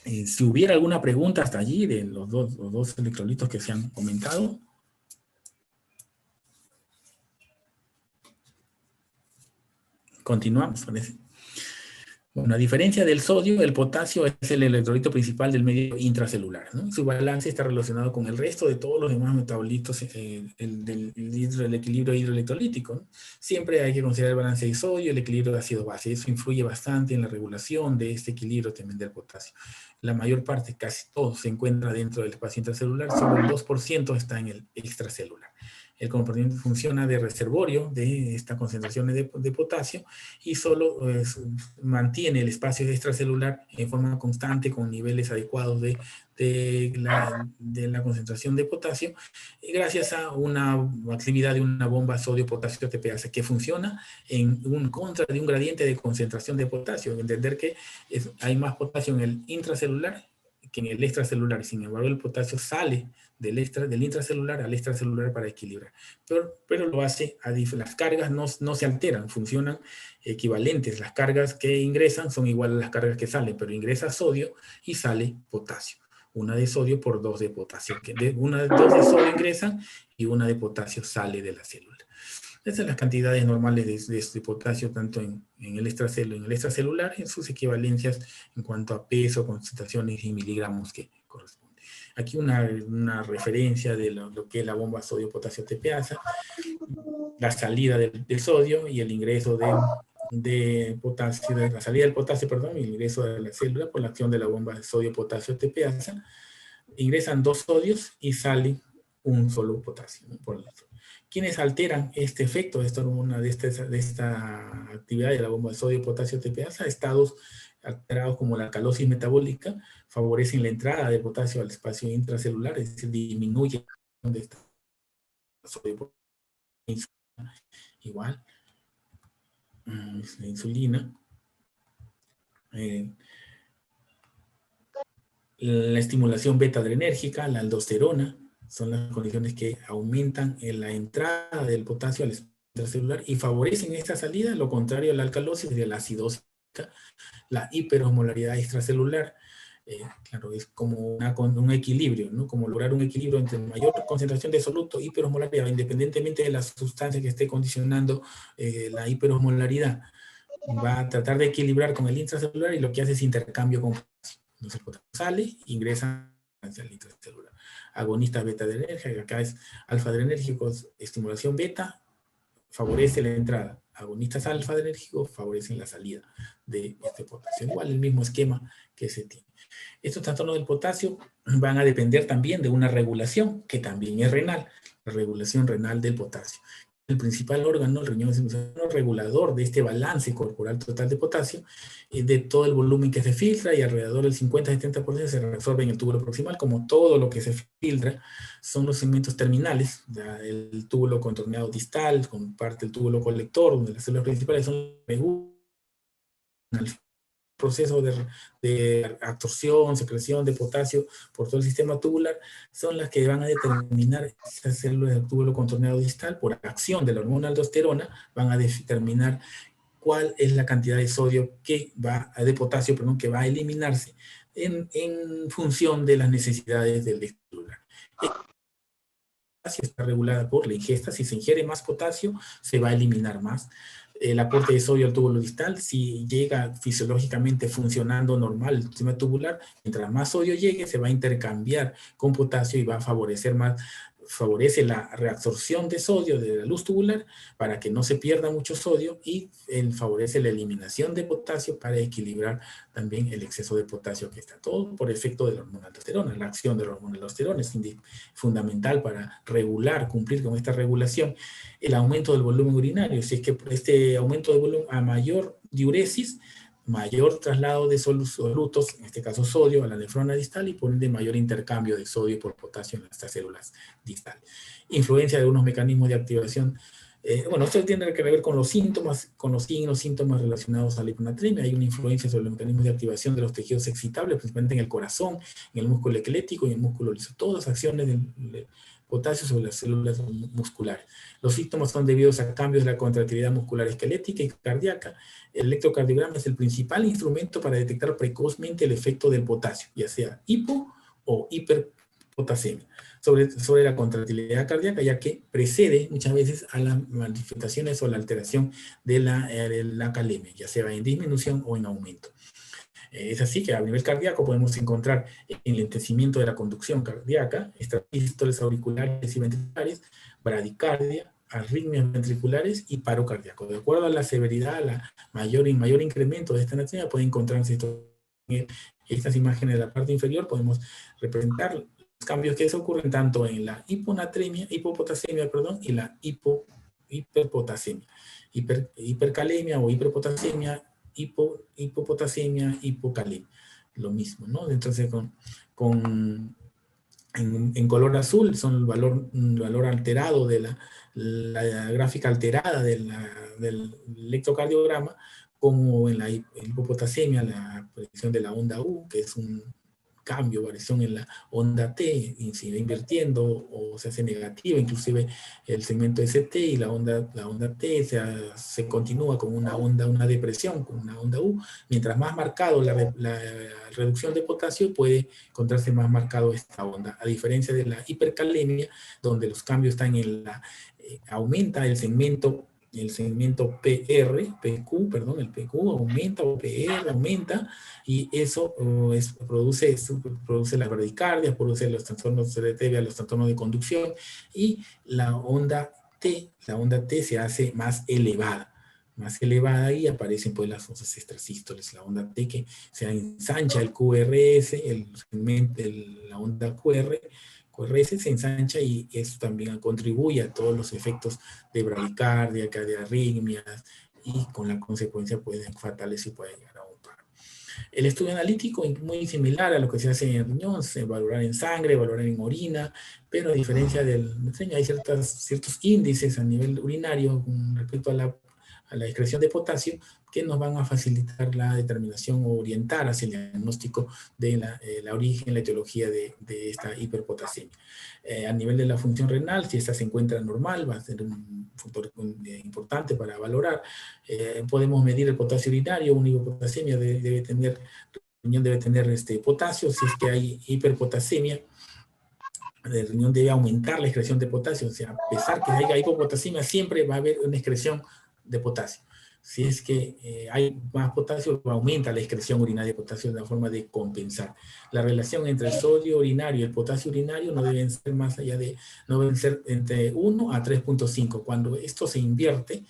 [SPEAKER 1] Si hubiera alguna pregunta hasta allí de los dos electrolitos que se han comentado. Continuamos con ese. Bueno, a diferencia del sodio, el potasio es el electrolito principal del medio intracelular, ¿no? Su balance está relacionado con el resto de todos los demás metabolitos del equilibrio hidroelectrolítico, ¿no? Siempre hay que considerar el balance de sodio y el equilibrio de ácido-base. Eso influye bastante en la regulación de este equilibrio también del potasio. La mayor parte, casi todo, se encuentra dentro del espacio intracelular, solo el 2% está en el extracelular. El comportamiento funciona de reservorio de estas concentraciones de potasio y solo mantiene el espacio extracelular en forma constante con niveles adecuados de la concentración de potasio gracias a una actividad de una bomba sodio-potasio TPase que funciona en contra de un gradiente de concentración de potasio. Entender que hay más potasio en el intracelular que en el extracelular. Sin embargo, el potasio sale del intracelular al extracelular para equilibrar. Pero lo hace, las cargas no se alteran, funcionan equivalentes. Las cargas que ingresan son iguales a las cargas que salen, pero ingresa sodio y sale potasio. Una de sodio por 2 de potasio. Dos de sodio ingresan y una de potasio sale de la célula. Estas son las cantidades normales de potasio, tanto en el extracelular, en sus equivalencias en cuanto a peso, concentraciones y miligramos que corresponden. Aquí una referencia de lo que es la bomba sodio-potasio TPasa, la salida del sodio y el ingreso de potasio, la salida del potasio, perdón, y el ingreso de la célula por la acción de la bomba sodio-potasio TPasa. Ingresan 2 sodios y sale un solo potasio, ¿no? ¿Quiénes alteran este efecto de esta hormona, de esta actividad de la bomba de sodio-potasio TPasa? Estados alterados como la alcalosis metabólica favorecen la entrada de potasio al espacio intracelular, es decir, disminuye de esta sodio igual, la insulina, la estimulación beta-adrenérgica, la aldosterona, son las condiciones que aumentan la entrada del potasio al espacio intracelular y favorecen esta salida, lo contrario a la alcalosis y a la acidosis, la hiperosmolaridad extracelular. Claro, es como un equilibrio, ¿no? Como lograr un equilibrio entre mayor concentración de soluto, hiperosmolaridad, independientemente de la sustancia que esté condicionando la hiperosmolaridad. Va a tratar de equilibrar con el intracelular y lo que hace es intercambio con potasio. Entonces el potasio sale, ingresa hacia el intracelular. Agonistas beta-adrenérgicos, acá es alfa-adrenérgicos, estimulación beta, favorece la entrada. Agonistas alfa-adrenérgicos favorecen la salida de este potasio. Igual el mismo esquema que se tiene. Estos trastornos del potasio van a depender también de una regulación que también es renal. la regulación renal del potasio. El principal órgano, el riñón, es un órgano regulador de este balance corporal total de potasio, de todo el volumen que se filtra, y alrededor del 50-70% se reabsorbe en el túbulo proximal. Como todo lo que se filtra son los segmentos terminales, el túbulo contorneado distal, con parte del túbulo colector, donde las células principales son el proceso de absorción, secreción de potasio por todo el sistema tubular, son las que van a determinar esas células del túbulo contorneado distal. Por acción de la hormona aldosterona van a determinar cuál es la cantidad de sodio de potasio, perdón, que va a eliminarse en función de las necesidades del celular. El potasio está regulada por la ingesta. Si se ingiere más potasio, se va a eliminar más. El aporte de sodio al túbulo distal, si llega fisiológicamente funcionando normal el sistema tubular, mientras más sodio llegue, se va a intercambiar con potasio y va a favorece la reabsorción de sodio de la luz tubular para que no se pierda mucho sodio, y favorece la eliminación de potasio para equilibrar también el exceso de potasio que está. Todo por efecto de la hormona aldosterona. La acción de la hormona aldosterona es fundamental para cumplir con esta regulación. El aumento del volumen urinario, si es que este aumento de volumen, a mayor diuresis, mayor traslado de solutos, en este caso sodio, a la nefrona distal, y por ende mayor intercambio de sodio por potasio en estas células distales. Influencia de unos mecanismos de activación. Bueno, esto tiene que ver con los síntomas, con los síntomas relacionados a la hiponatremia. Hay una influencia sobre los mecanismos de activación de los tejidos excitables, principalmente en el corazón, en el músculo esquelético y en el músculo liso. Todas acciones de potasio sobre las células musculares. Los síntomas son debidos a cambios de la contractilidad muscular esquelética y cardíaca. El electrocardiograma es el principal instrumento para detectar precozmente el efecto del potasio, ya sea hipo o hiperpotasemia, sobre la contractilidad cardíaca, ya que precede muchas veces a las manifestaciones o la alteración de la calemia, ya sea en disminución o en aumento. Es así que a nivel cardíaco podemos encontrar enlentecimiento de la conducción cardíaca, extrasístoles auriculares y ventriculares, bradicardia, arritmias ventriculares y paro cardíaco. De acuerdo a la severidad, mayor incremento de esta anatomía, puede encontrarse en estas imágenes de la parte inferior. Podemos representar los cambios que se ocurren tanto en la hipopotasemia, y la hiperpotasemia, hipercalemia o hiperpotasemia, hipopotasemia, hipocalemia, lo mismo, ¿no? Entonces, en color azul son el valor alterado de la gráfica alterada del electrocardiograma, como en la hipopotasemia, la predicción de la onda U, que es un cambio, variación en la onda T, y se va invirtiendo o se hace negativa, inclusive el segmento ST, y la onda T se continúa con una depresión, con una onda U. Mientras más marcado la reducción de potasio, puede encontrarse más marcado esta onda, a diferencia de la hipercalemia, donde los cambios están aumenta el segmento el PQ aumenta, o PR aumenta, y eso produce las bradicardias, produce los trastornos, se debe a los trastornos de conducción, y la onda T se hace más elevada, y aparecen pues las fosas extrasístoles. La onda T, que se ensancha el QRS, la onda QRS se ensancha, y eso también contribuye a todos los efectos de bradicardia, de arritmias, y con la consecuencia fatales, y puede llegar a un paro. El estudio analítico es muy similar a lo que se hace en el riñón, valorar en sangre, valorar en orina, pero a diferencia del riñón hay ciertos índices a nivel urinario con respecto a la excreción de potasio, que nos van a facilitar la determinación o orientar hacia el diagnóstico de la origen, la etiología de esta hiperpotasemia. A nivel de la función renal, si esta se encuentra normal, va a ser un factor importante para valorar. Podemos medir el potasio urinario. Una hipopotasemia el riñón debe tener potasio. Si es que hay hiperpotasemia, el riñón debe aumentar la excreción de potasio. O sea, a pesar que haya hipopotasemia, siempre va a haber una excreción de potasio. Si es que hay más potasio, aumenta la excreción urinaria de potasio, de una forma de compensar. La relación entre el sodio urinario y el potasio urinario no deben ser entre 1 a 3.5. Cuando esto se invierte,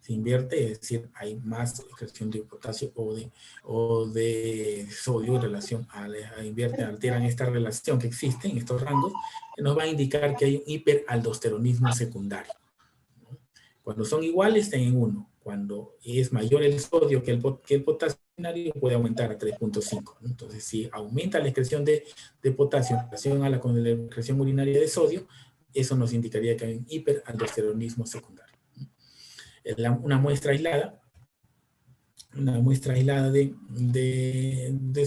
[SPEAKER 1] se invierte, es decir, hay más excreción de potasio o de sodio en relación alteran esta relación que existe en estos rangos, que nos va a indicar que hay un hiperaldosteronismo secundario. Cuando son iguales, están en 1. Cuando es mayor el sodio que el potasio urinario, puede aumentar a 3.5. Entonces, si aumenta la excreción de potasio en relación con la excreción urinaria de sodio, eso nos indicaría que hay un hiperaldosteronismo secundario. Una muestra aislada de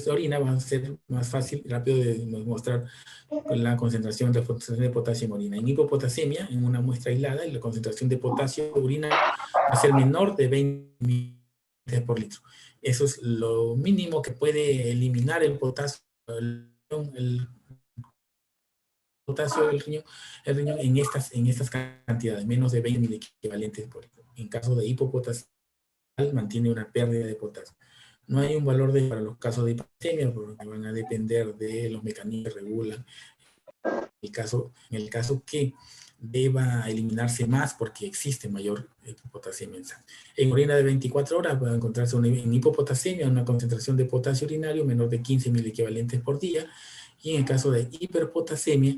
[SPEAKER 1] orina va a ser más fácil y rápido de mostrar la concentración de potasio en orina. En hipopotasemia, en una muestra aislada, la concentración de potasio en orina va a ser menor de 20 mililitros por litro. Eso es lo mínimo que puede eliminar el potasio, el potasio del riñón en estas cantidades, menos de 20 miliequivalentes por litro. En caso de hipopotasemia, mantiene una pérdida de potasio. No hay un valor para los casos de hipopotasemia, porque van a depender de los mecanismos que regulan en el caso que deba eliminarse más porque existe mayor hipopotasemia en sangre. En orina de 24 horas va a encontrarse en hipopotasemia una concentración de potasio urinario menor de 15 miliequivalentes por día, y en el caso de hiperpotasemia,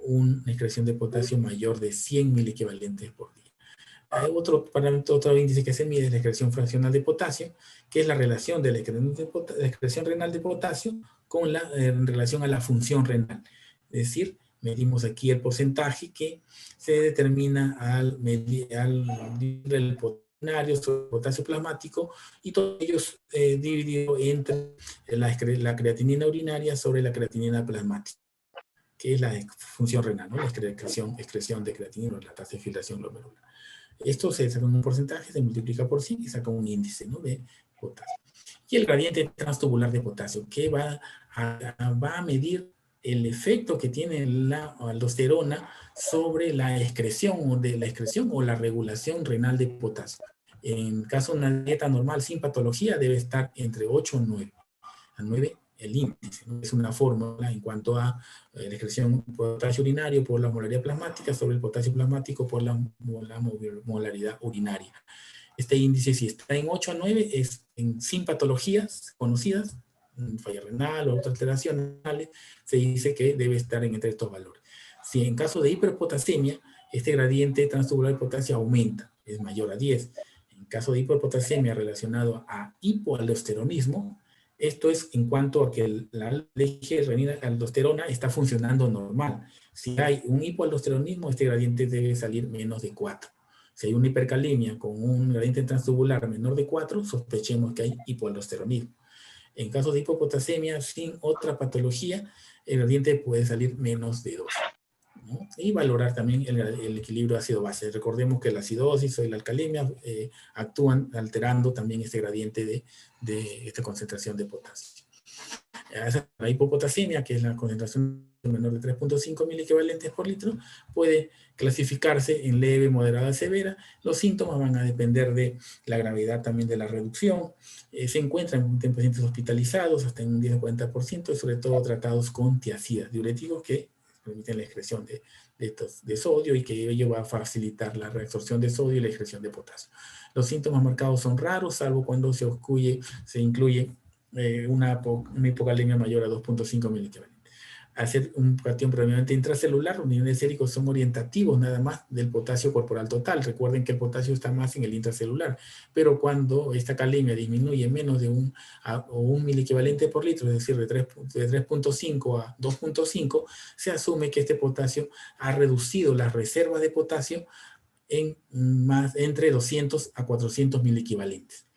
[SPEAKER 1] una excreción de potasio mayor de 100 miliequivalentes por día. Hay otro parámetro, otro índice que se mide es la excreción fraccional de potasio, que es la relación de la excreción renal de potasio en relación a la función renal. Es decir, medimos aquí el porcentaje que se determina al medir el potasio plasmático, y todos ellos dividido entre la creatinina urinaria sobre la creatinina plasmática, que es la función renal, ¿no? La excreción de creatinina, la tasa de filtración glomerular. Esto se saca un porcentaje, se multiplica por 100 y saca un índice, ¿no?, de potasio. Y el gradiente transtubular de potasio, que va a medir el efecto que tiene la aldosterona sobre la excreción o la regulación renal de potasio. En caso de una dieta normal sin patología, debe estar entre 8 y 9. A 9 el índice, ¿no? Es una fórmula en cuanto a la excreción potasio urinario por la molaridad plasmática sobre el potasio plasmático por la molaridad urinaria. Este índice, si está en 8 a 9, es sin patologías conocidas, falla renal o otras alteraciones, se dice que debe estar entre estos valores. Si en caso de hiperpotasemia, este gradiente transtubular de potasio aumenta, es mayor a 10. En caso de hiperpotasemia relacionado a hipoaldosteronismo, esto es en cuanto a que la leche renina-aldosterona está funcionando normal. Si hay un hipoaldosteronismo, este gradiente debe salir menos de 4. Si hay una hipercalemia con un gradiente transtubular menor de 4, sospechemos que hay hipoaldosteronismo. En caso de hipopotasemia sin otra patología, el gradiente puede salir menos de 2. ¿no? Y valorar también el equilibrio ácido-base. Recordemos que la acidosis y la alcalemia actúan alterando también este gradiente de esta concentración de potasio. La hipopotasemia, que es la concentración menor de 3.5 miliequivalentes por litro, puede clasificarse en leve, moderada, severa. Los síntomas van a depender de la gravedad también de la reducción. Se encuentran en pacientes hospitalizados hasta en un 10-40%, y sobre todo tratados con tiazidas, diuréticos que permiten la excreción de sodio, y que ello va a facilitar la reabsorción de sodio y la excreción de potasio. Los síntomas marcados son raros, salvo cuando se incluye una hipocalemia mayor a 2.5 miliequivalentes. Hacer un cation previamente intracelular, los niveles séricos son orientativos nada más del potasio corporal total. Recuerden que el potasio está más en el intracelular, pero cuando esta calemia disminuye menos de un miliequivalente por litro, es decir, de 3.5 a 2.5, se asume que este potasio ha reducido las reservas de potasio entre 200 a 400 miliequivalentes,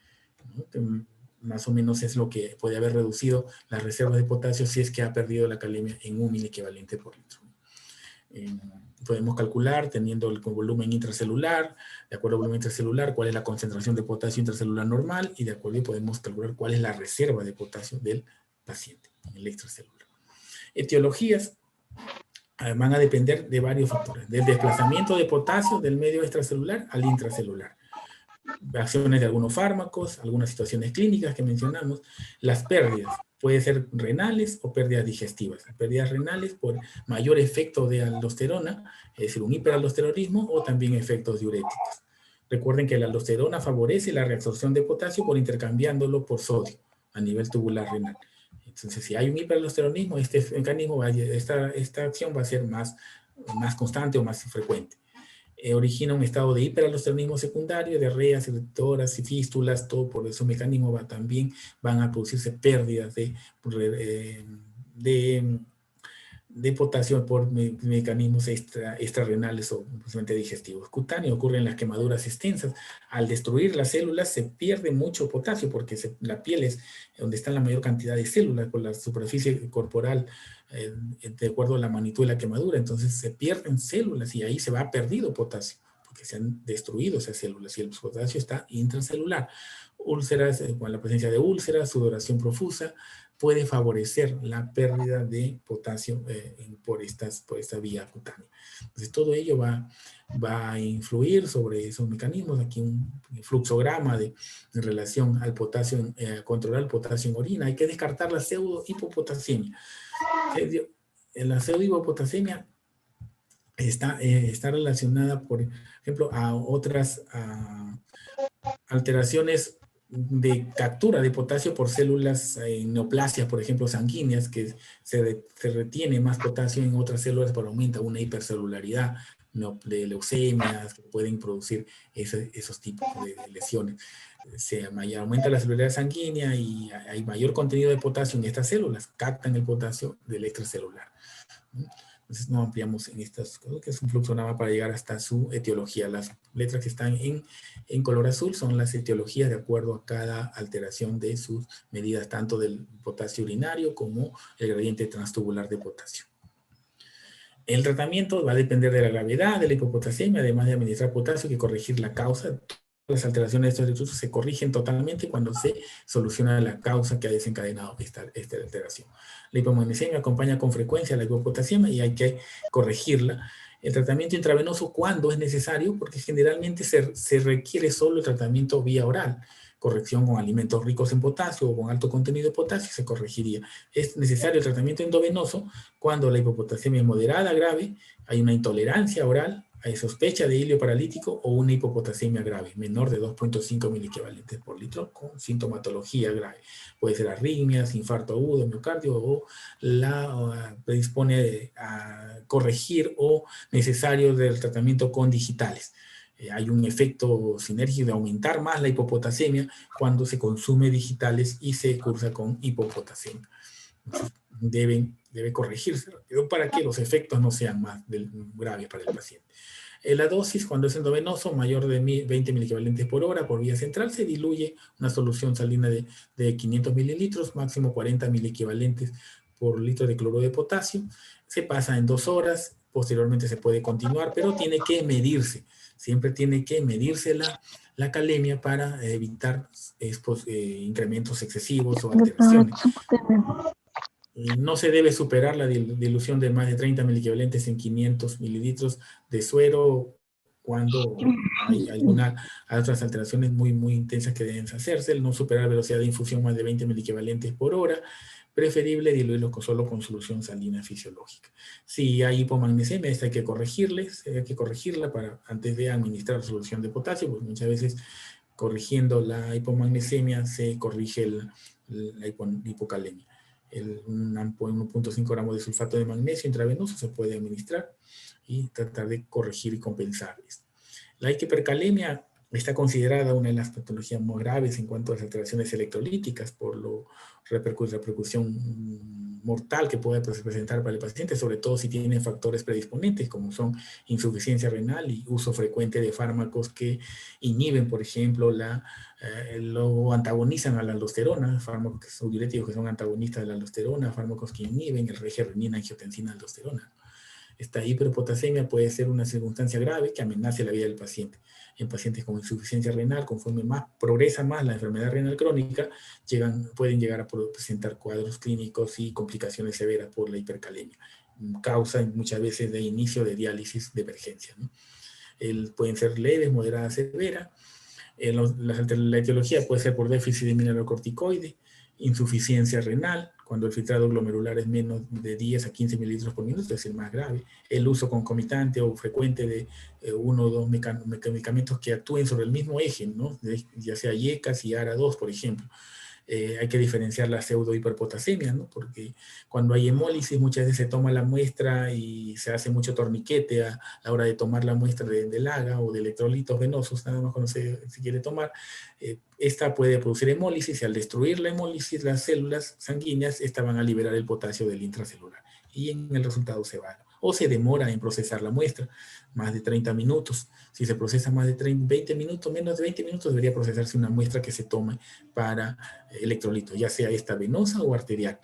[SPEAKER 1] ¿no? Más o menos es lo que puede haber reducido las reservas de potasio si es que ha perdido la calemia en un miliequivalente por litro. Podemos calcular, teniendo el volumen intracelular, de acuerdo al volumen intracelular, cuál es la concentración de potasio intracelular normal, y de acuerdo podemos calcular cuál es la reserva de potasio del paciente en el extracelular. Etiologías van a depender de varios factores, del desplazamiento de potasio del medio extracelular al intracelular, acciones de algunos fármacos, algunas situaciones clínicas que mencionamos, las pérdidas, puede ser renales o pérdidas digestivas. Pérdidas renales por mayor efecto de aldosterona, es decir, un hiperaldosteronismo, o también efectos diuréticos. Recuerden que la aldosterona favorece la reabsorción de potasio por intercambiándolo por sodio a nivel tubular renal. Entonces, si hay un hiperaldosteronismo, este mecanismo, esta acción va a ser más constante o más frecuente. Origina un estado de hiperaldosteronismo secundario, diarreas, irritadoras y fístulas, todo por ese mecanismo también van a producirse pérdidas de potasio por mecanismos extrarrenales o simplemente digestivos. Cutáneo ocurre en las quemaduras extensas. Al destruir las células se pierde mucho potasio porque la piel es donde está la mayor cantidad de células por la superficie corporal de acuerdo a la magnitud de la quemadura. Entonces se pierden células y ahí se va perdido potasio porque se han destruido esas células y el potasio está intracelular. Úlceras, con la presencia de úlceras, sudoración profusa, puede favorecer la pérdida de potasio por esta vía cutánea. Entonces, todo ello va a influir sobre esos mecanismos. Aquí un fluxograma en relación al potasio, controlar el potasio en orina. Hay que descartar la pseudo-hipopotasemia. La pseudo-hipopotasemia está relacionada, por ejemplo, a otras alteraciones de captura de potasio por células neoplasias, por ejemplo, sanguíneas, que se retiene más potasio en otras células, pero aumenta una hipercelularidad de leucemias que pueden producir esos tipos de lesiones. Aumenta la celularidad sanguínea y hay mayor contenido de potasio en estas células, captan el potasio del extracelular. Entonces no ampliamos en estas cosas, que es un fluxograma para llegar hasta su etiología. Las letras que están en color azul son las etiologías de acuerdo a cada alteración de sus medidas, tanto del potasio urinario como el gradiente transtubular de potasio. El tratamiento va a depender de la gravedad de la hipopotasemia, además de administrar potasio, que corregir la causa. Las alteraciones de estos electrodos se corrigen totalmente cuando se soluciona la causa que ha desencadenado esta alteración. La hipomagnesemia acompaña con frecuencia a la hipopotasemia y hay que corregirla. El tratamiento intravenoso, cuando es necesario, porque generalmente se requiere solo el tratamiento vía oral. Corrección con alimentos ricos en potasio o con alto contenido de potasio se corregiría. Es necesario el tratamiento endovenoso cuando la hipopotasemia es moderada, grave, hay una intolerancia oral, hay sospecha de hilio paralítico o una hipopotasemia grave, menor de 2.5 miliequivalentes por litro, con sintomatología grave. Puede ser arritmias, infarto agudo, miocardio, o predispone a corregir o necesario del tratamiento con digitales. Hay un efecto sinérgico de aumentar más la hipopotasemia cuando se consume digitales y se cursa con hipopotasemia. Entonces, debe corregirse para que los efectos no sean más graves para el paciente. La dosis, cuando es endovenoso, mayor de 20 miliequivalentes por hora por vía central, se diluye una solución salina de 500 mililitros, máximo 40 miliequivalentes por litro de cloruro de potasio. Se pasa en 2 horas, posteriormente se puede continuar, pero tiene que medirse. Siempre tiene que medirse la calemia para evitar incrementos excesivos o alteraciones. No se debe superar la dilución de más de 30 miliequivalentes en 500 mililitros de suero cuando hay otras alteraciones muy intensas que deben hacerse. No superar velocidad de infusión más de 20 miliequivalentes por hora. Preferible diluirlo solo con solución salina fisiológica. Si hay hipomagnesemia, esta hay que corregirla antes de administrar solución de potasio, pues muchas veces corrigiendo la hipomagnesemia se corrige la hipocalemia. 1.5 gramos de sulfato de magnesio intravenoso se puede administrar y tratar de corregir y compensar esto. La hipercalemia está considerada una de las patologías más graves en cuanto a las alteraciones electrolíticas por la repercusión mortal que puede presentar para el paciente, sobre todo si tiene factores predisponentes como son insuficiencia renal y uso frecuente de fármacos que inhiben, por ejemplo, lo antagonizan a la aldosterona, fármacos diuréticos que son antagonistas de la aldosterona, fármacos que inhiben el eje renina, angiotensina, aldosterona. Esta hiperpotasemia puede ser una circunstancia grave que amenace la vida del paciente. En pacientes con insuficiencia renal, conforme progresa más la enfermedad renal crónica, pueden llegar a presentar cuadros clínicos y complicaciones severas por la hipercalemia. Causa muchas veces de inicio de diálisis de emergencia, ¿no? Pueden ser leves, moderadas, severas. La etiología puede ser por déficit de mineralocorticoide, Insuficiencia renal, cuando el filtrado glomerular es menos de 10 a 15 mililitros por minuto, es el más grave. El uso concomitante o frecuente de uno o dos medicamentos que actúen sobre el mismo eje, ¿no? Ya sea IECAS y ARA2, por ejemplo. Hay que diferenciar la pseudohiperpotasemia, ¿no? Porque cuando hay hemólisis muchas veces se toma la muestra y se hace mucho torniquete a la hora de tomar la muestra del AGA o de electrolitos venosos, nada más cuando se quiere tomar. Esta puede producir hemólisis y al destruir la hemólisis, las células sanguíneas, estas van a liberar el potasio del intracelular y en el resultado se va. O se demora en procesar la muestra, más de 30 minutos. Si se procesa más de 20 minutos, menos de 20 minutos, debería procesarse una muestra que se tome para electrolitos, ya sea esta venosa o arterial.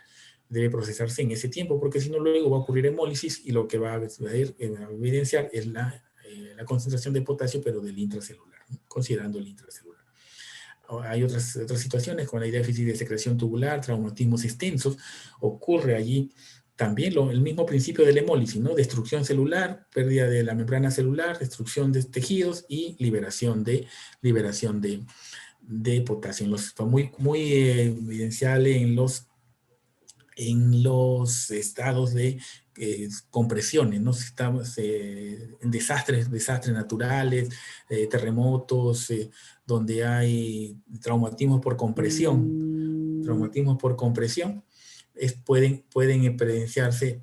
[SPEAKER 1] Debe procesarse en ese tiempo, porque si no luego va a ocurrir hemólisis y lo que va a evidenciar es la concentración de potasio, pero del intracelular, ¿no? Considerando el intracelular. Hay otras situaciones con la déficit de secreción tubular, traumatismos extensos, ocurre allí también el mismo principio de la hemólisis, ¿no? Destrucción celular, pérdida de la membrana celular, destrucción de tejidos y liberación de potasio. Fue muy evidencial en los estados de compresiones, ¿no? Estamos en desastres naturales, terremotos, donde hay traumatismos por compresión. Traumatismos por compresión pueden evidenciarse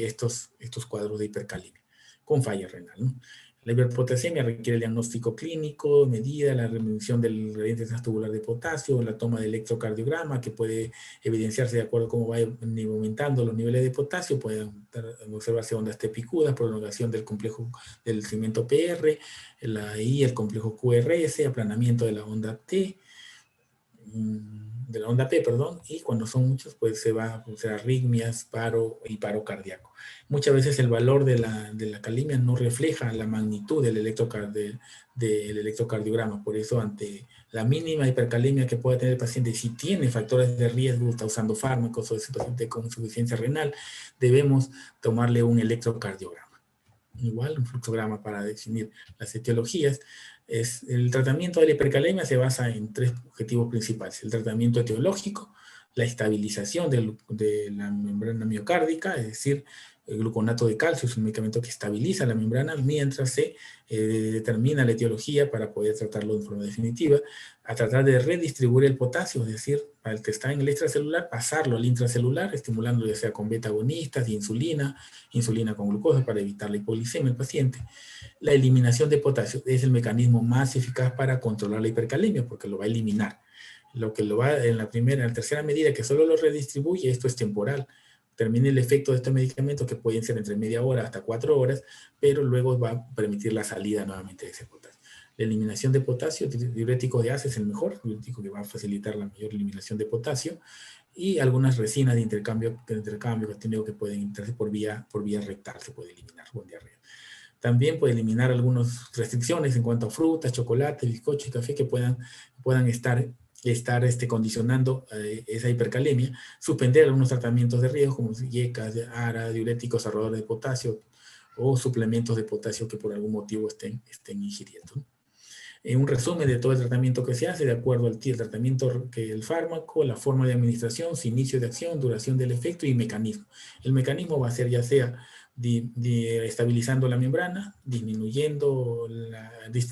[SPEAKER 1] estos cuadros de hipercalemia con falla renal, ¿no? La hiperpotasemia requiere el diagnóstico clínico, medida, la remisión del gradiente transtubular de potasio, la toma de electrocardiograma que puede evidenciarse de acuerdo a cómo va aumentando los niveles de potasio, pueden observarse ondas T picudas, prolongación del complejo del segmento PR, el complejo QRS, aplanamiento de la onda T, de la onda P, perdón, y cuando son muchos, pues se va a producir arritmias, paro y paro cardíaco. Muchas veces el valor de la calemia no refleja la magnitud del electrocardiograma, por eso ante la mínima hipercalemia que pueda tener el paciente, si tiene factores de riesgo, está usando fármacos o es paciente con insuficiencia renal, debemos tomarle un electrocardiograma. Igual, un fluxograma para definir las etiologías. El tratamiento de la hipercalemia se basa en 3 objetivos principales. El tratamiento etiológico, la estabilización de la membrana miocárdica, es decir, el gluconato de calcio es un medicamento que estabiliza la membrana mientras se determina la etiología para poder tratarlo de forma definitiva. A tratar de redistribuir el potasio, es decir, para el que está en el extracelular, pasarlo al intracelular, estimulándolo ya sea con beta agonistas, insulina con glucosa para evitar la hipoglicemia del paciente. La eliminación de potasio es el mecanismo más eficaz para controlar la hipercalemia, porque lo va a eliminar. Lo que lo va en la tercera medida, que solo lo redistribuye, esto es temporal. Termina el efecto de estos medicamentos, que pueden ser entre media hora hasta 4 horas, pero luego va a permitir la salida nuevamente de ese potasio. La eliminación de potasio, diurético de ACE es el mejor, diurético que va a facilitar la mayor eliminación de potasio, y algunas resinas de intercambio que pueden entrarse por vía rectal, se puede eliminar con diarrea. También puede eliminar algunas restricciones en cuanto a frutas, chocolate, bizcocho y café que puedan estar condicionando esa hipercalemia. Suspender algunos tratamientos de riesgo como IECAS, ARA, diuréticos, ahorradores de potasio o suplementos de potasio que por algún motivo estén ingiriendo. Un resumen de todo el tratamiento que se hace de acuerdo al tratamiento, el fármaco, la forma de administración, su inicio de acción, duración del efecto y mecanismo. El mecanismo va a ser ya sea estabilizando la membrana,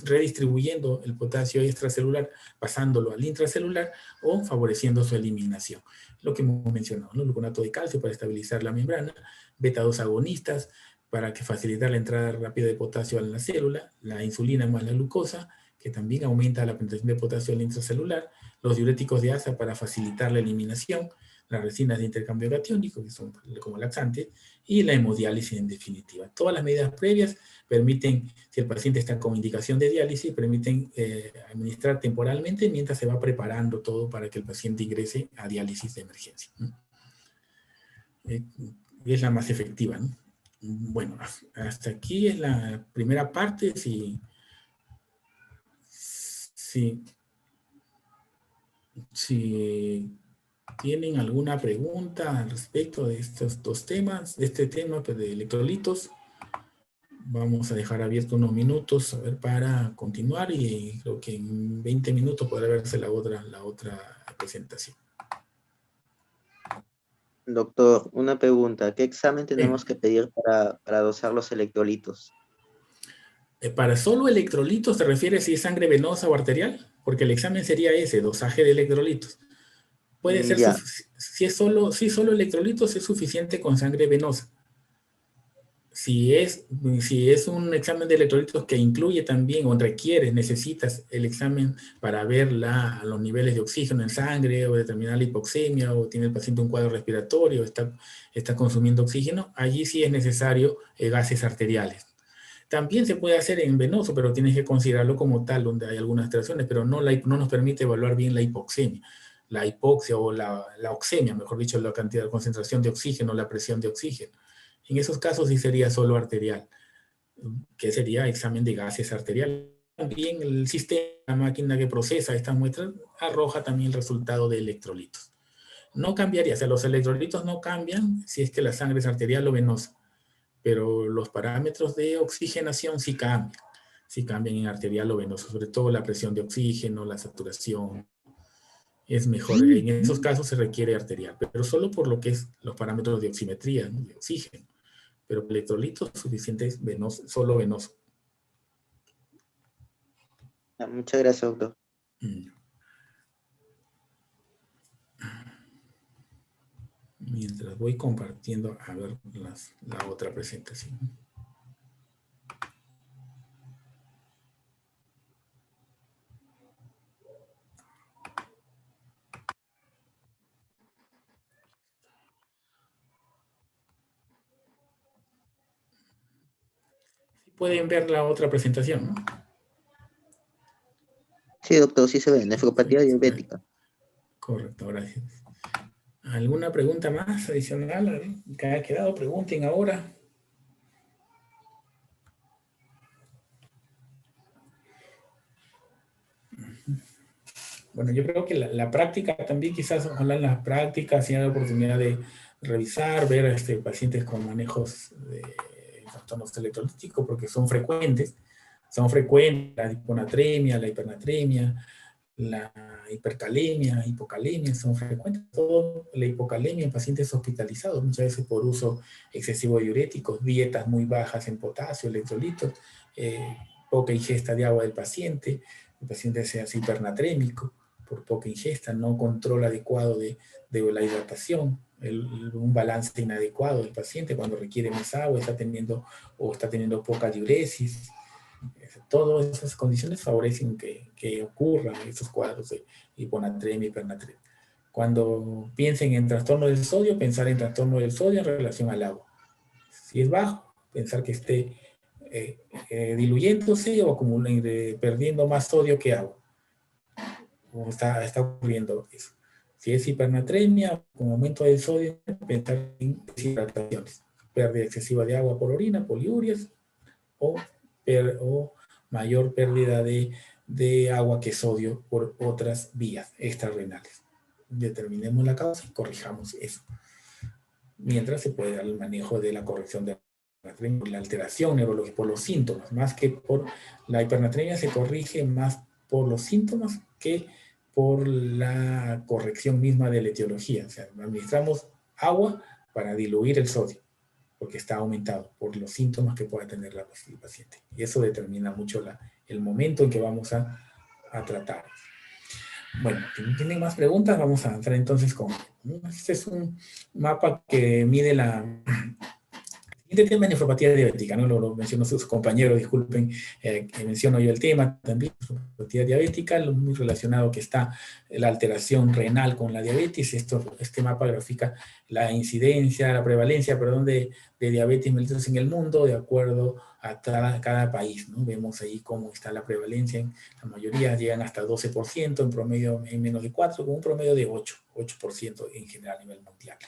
[SPEAKER 1] redistribuyendo el potasio extracelular, pasándolo al intracelular o favoreciendo su eliminación. Lo que hemos mencionado, ¿no? El gluconato de calcio para estabilizar la membrana, beta-2 agonistas para facilitar la entrada rápida de potasio a la célula, la insulina más la glucosa, que también aumenta la penetración de potasio al intracelular, los diuréticos de ASA para facilitar la eliminación, las resinas de intercambio catiónico, que son como laxantes, y la hemodiálisis en definitiva. Todas las medidas previas permiten, si el paciente está con indicación de diálisis, permiten administrar temporalmente mientras se va preparando todo para que el paciente ingrese a diálisis de emergencia. Es la más efectiva, ¿no? Bueno, hasta aquí es la primera parte. Si tienen alguna pregunta al respecto de estos 2 temas, de este tema pues, de electrolitos, vamos a dejar abierto unos minutos para continuar y creo que en 20 minutos podrá verse la otra presentación.
[SPEAKER 2] Doctor, una pregunta. ¿Qué examen
[SPEAKER 1] Sí.
[SPEAKER 2] tenemos que pedir para dosar los electrolitos?
[SPEAKER 1] Para solo electrolitos, ¿te refieres si es sangre venosa o arterial? Porque el examen sería ese, dosaje de electrolitos. Puede ser,
[SPEAKER 2] Ya.
[SPEAKER 1] si solo electrolitos es suficiente con sangre venosa. Si es un examen de electrolitos que incluye también o requiere, necesitas el examen para ver los niveles de oxígeno en sangre o determinar la hipoxemia o tiene el paciente un cuadro respiratorio, está consumiendo oxígeno, allí sí es necesario gases arteriales. También se puede hacer en venoso, pero tienes que considerarlo como tal, donde hay algunas alteraciones, pero no nos permite evaluar bien la hipoxemia. La hipoxia o la oxemia, mejor dicho, la cantidad de concentración de oxígeno, la presión de oxígeno. En esos casos sí sería solo arterial, que sería examen de gases arterial. También el sistema, la máquina que procesa estas muestras, arroja también el resultado de electrolitos. No cambiaría, o sea, los electrolitos no cambian si es que la sangre es arterial o venosa, pero los parámetros de oxigenación sí cambian en arterial o venoso, sobre todo la presión de oxígeno, la saturación, es mejor. En esos casos se requiere arterial, pero solo por lo que es los parámetros de oximetría, ¿no? De oxígeno. Pero electrolitos suficientes venoso, solo venoso.
[SPEAKER 2] Muchas gracias, doctor.
[SPEAKER 1] Mientras voy compartiendo, a ver la otra presentación. Pueden ver la otra presentación, ¿no?
[SPEAKER 2] Sí, doctor, sí se ve.
[SPEAKER 1] Sí,
[SPEAKER 2] Nefropatía diabética.
[SPEAKER 1] correcto, gracias. ¿Alguna pregunta más adicional que haya quedado? Pregunten ahora. Bueno, yo creo que la práctica también, quizás, ojalá en las prácticas si hay la oportunidad de revisar, ver pacientes con manejos de trastornos electrolíticos, porque son frecuentes. La hiponatremia, la hipernatremia, la hipercalemia, hipocalemia, son frecuentes. Todo la hipocalemia en pacientes hospitalizados, muchas veces por uso excesivo de diuréticos, dietas muy bajas en potasio, electrolitos, poca ingesta de agua del paciente, el paciente sea hipernatrémico por poca ingesta, no control adecuado de la hidratación, un balance inadecuado del paciente cuando requiere más agua, está teniendo poca diuresis. Todas esas condiciones favorecen que ocurran esos cuadros de hiponatremia y hipernatremia. Cuando piensen en trastorno del sodio, pensar en trastorno del sodio en relación al agua. Si es bajo, pensar que esté diluyéndose o perdiendo más sodio que agua. O está ocurriendo eso. Si es hipernatremia, con aumento del sodio, pensar en deshidrataciones, pérdida excesiva de agua por orina, poliurias, o mayor pérdida de agua que sodio por otras vías extrarrenales. Determinemos la causa y corrijamos eso. Mientras se puede dar el manejo de la corrección de la alteración neurológica por los síntomas, más que por la hipernatremia se corrige más por los síntomas que por la corrección misma de la etiología. O sea, administramos agua para diluir el sodio, porque está aumentado por los síntomas que pueda tener el paciente. Y eso determina mucho el momento en que vamos a tratar. Bueno, si no tienen más preguntas, vamos a entrar entonces con... Este es un mapa que mide siguiente tema es nefropatía diabética, ¿no? Lo mencionó sus compañeros, disculpen, que menciono yo el tema también, nefropatía diabética, muy relacionado que está la alteración renal con la diabetes. Este mapa grafica la incidencia, la prevalencia, perdón, de diabetes mellitus en el mundo, de acuerdo a cada país, ¿no? Vemos ahí cómo está la prevalencia, la mayoría llegan hasta 12%, en promedio en menos de 4, con un promedio de 8% en general a nivel mundial.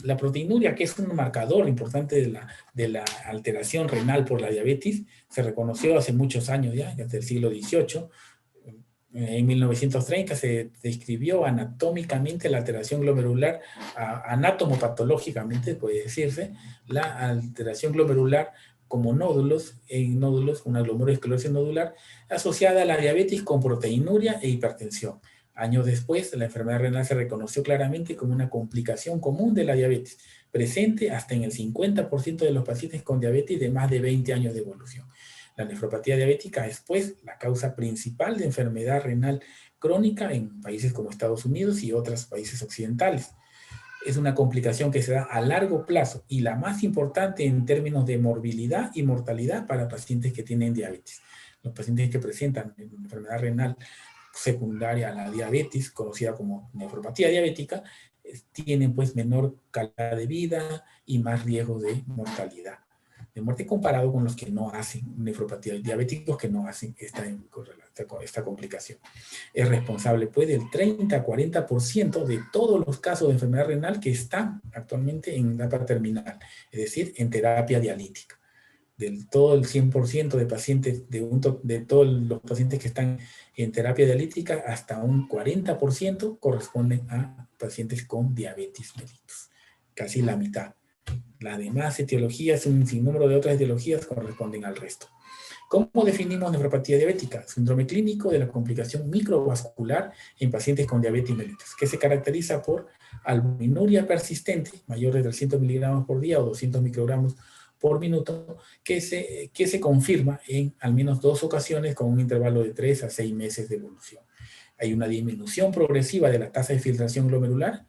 [SPEAKER 1] La proteinuria, que es un marcador importante de la alteración renal por la diabetes, se reconoció hace muchos años ya, desde el siglo XVIII. En 1930 se describió anatómicamente la alteración glomerular, anatomopatológicamente puede decirse, la alteración glomerular como nódulos, una glomerulosclerosis nodular asociada a la diabetes con proteinuria e hipertensión. Años después, la enfermedad renal se reconoció claramente como una complicación común de la diabetes, presente hasta en el 50% de los pacientes con diabetes de más de 20 años de evolución. La nefropatía diabética es, pues, la causa principal de enfermedad renal crónica en países como Estados Unidos y otros países occidentales. Es una complicación que se da a largo plazo y la más importante en términos de morbilidad y mortalidad para pacientes que tienen diabetes. Los pacientes que presentan enfermedad renal secundaria a la diabetes, conocida como nefropatía diabética, tienen pues menor calidad de vida y más riesgo de mortalidad, de muerte comparado con los que no hacen nefropatía, diabéticos que no hacen esta complicación. Es responsable pues del 30 a 40% de todos los casos de enfermedad renal que están actualmente en etapa terminal, es decir, en terapia dialítica. Del todo el 100% de pacientes, de todos los pacientes que están en terapia dialítica, hasta un 40% corresponden a pacientes con diabetes mellitus, casi la mitad. Las demás etiologías, un sinnúmero de otras etiologías corresponden al resto. ¿Cómo definimos nefropatía diabética? Síndrome clínico de la complicación microvascular en pacientes con diabetes mellitus, que se caracteriza por albuminuria persistente, mayor de 300 miligramos por día o 200 microgramos por minuto, que se confirma en al menos 2 ocasiones con un intervalo de 3 a 6 meses de evolución. Hay una disminución progresiva de la tasa de filtración glomerular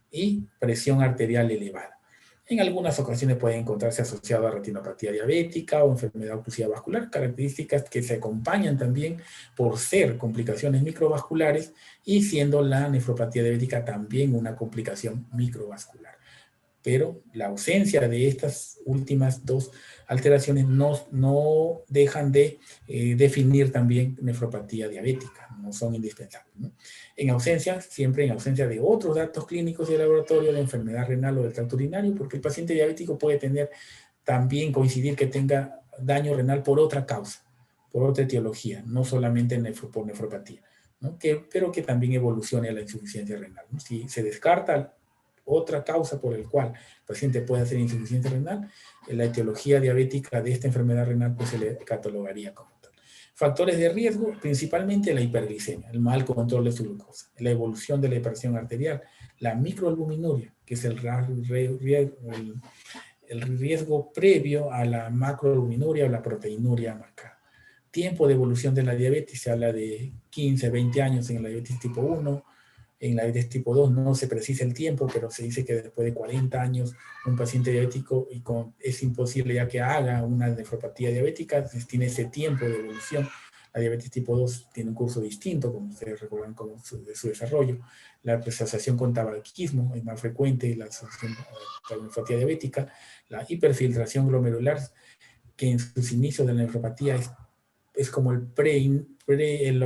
[SPEAKER 1] y presión arterial elevada. En algunas ocasiones puede encontrarse asociado a retinopatía diabética o enfermedad oclusiva vascular, características que se acompañan también por ser complicaciones microvasculares y siendo la nefropatía diabética también una complicación microvascular. Pero la ausencia de estas últimas dos alteraciones no dejan de definir también nefropatía diabética, no son indispensables, ¿no? Siempre en ausencia de otros datos clínicos de laboratorio de enfermedad renal o del tracto urinario, porque el paciente diabético puede tener también coincidir que tenga daño renal por otra causa, por otra etiología, no solamente por nefropatía, ¿no? Pero que también evolucione a la insuficiencia renal, ¿no? Si se descarta otra causa por el cual el paciente puede hacer insuficiencia renal, la etiología diabética de esta enfermedad renal pues se le catalogaría como tal. Factores de riesgo, principalmente la hiperglicemia, el mal control de su glucosa, la evolución de la hipertensión arterial, la microalbuminuria, que es el riesgo previo a la macroalbuminuria o la proteinuria marcada. Tiempo de evolución de la diabetes, se habla de 15, 20 años en la diabetes tipo 1, en la diabetes tipo 2 no se precisa el tiempo, pero se dice que después de 40 años un paciente diabético es imposible ya que haga una nefropatía diabética, tiene ese tiempo de evolución. La diabetes tipo 2 tiene un curso distinto, como ustedes recuerdan, de su desarrollo. La asociación con tabaquismo es más frecuente, la asociación con la nefropatía diabética. La hiperfiltración glomerular, que en sus inicios de la nefropatía es como lo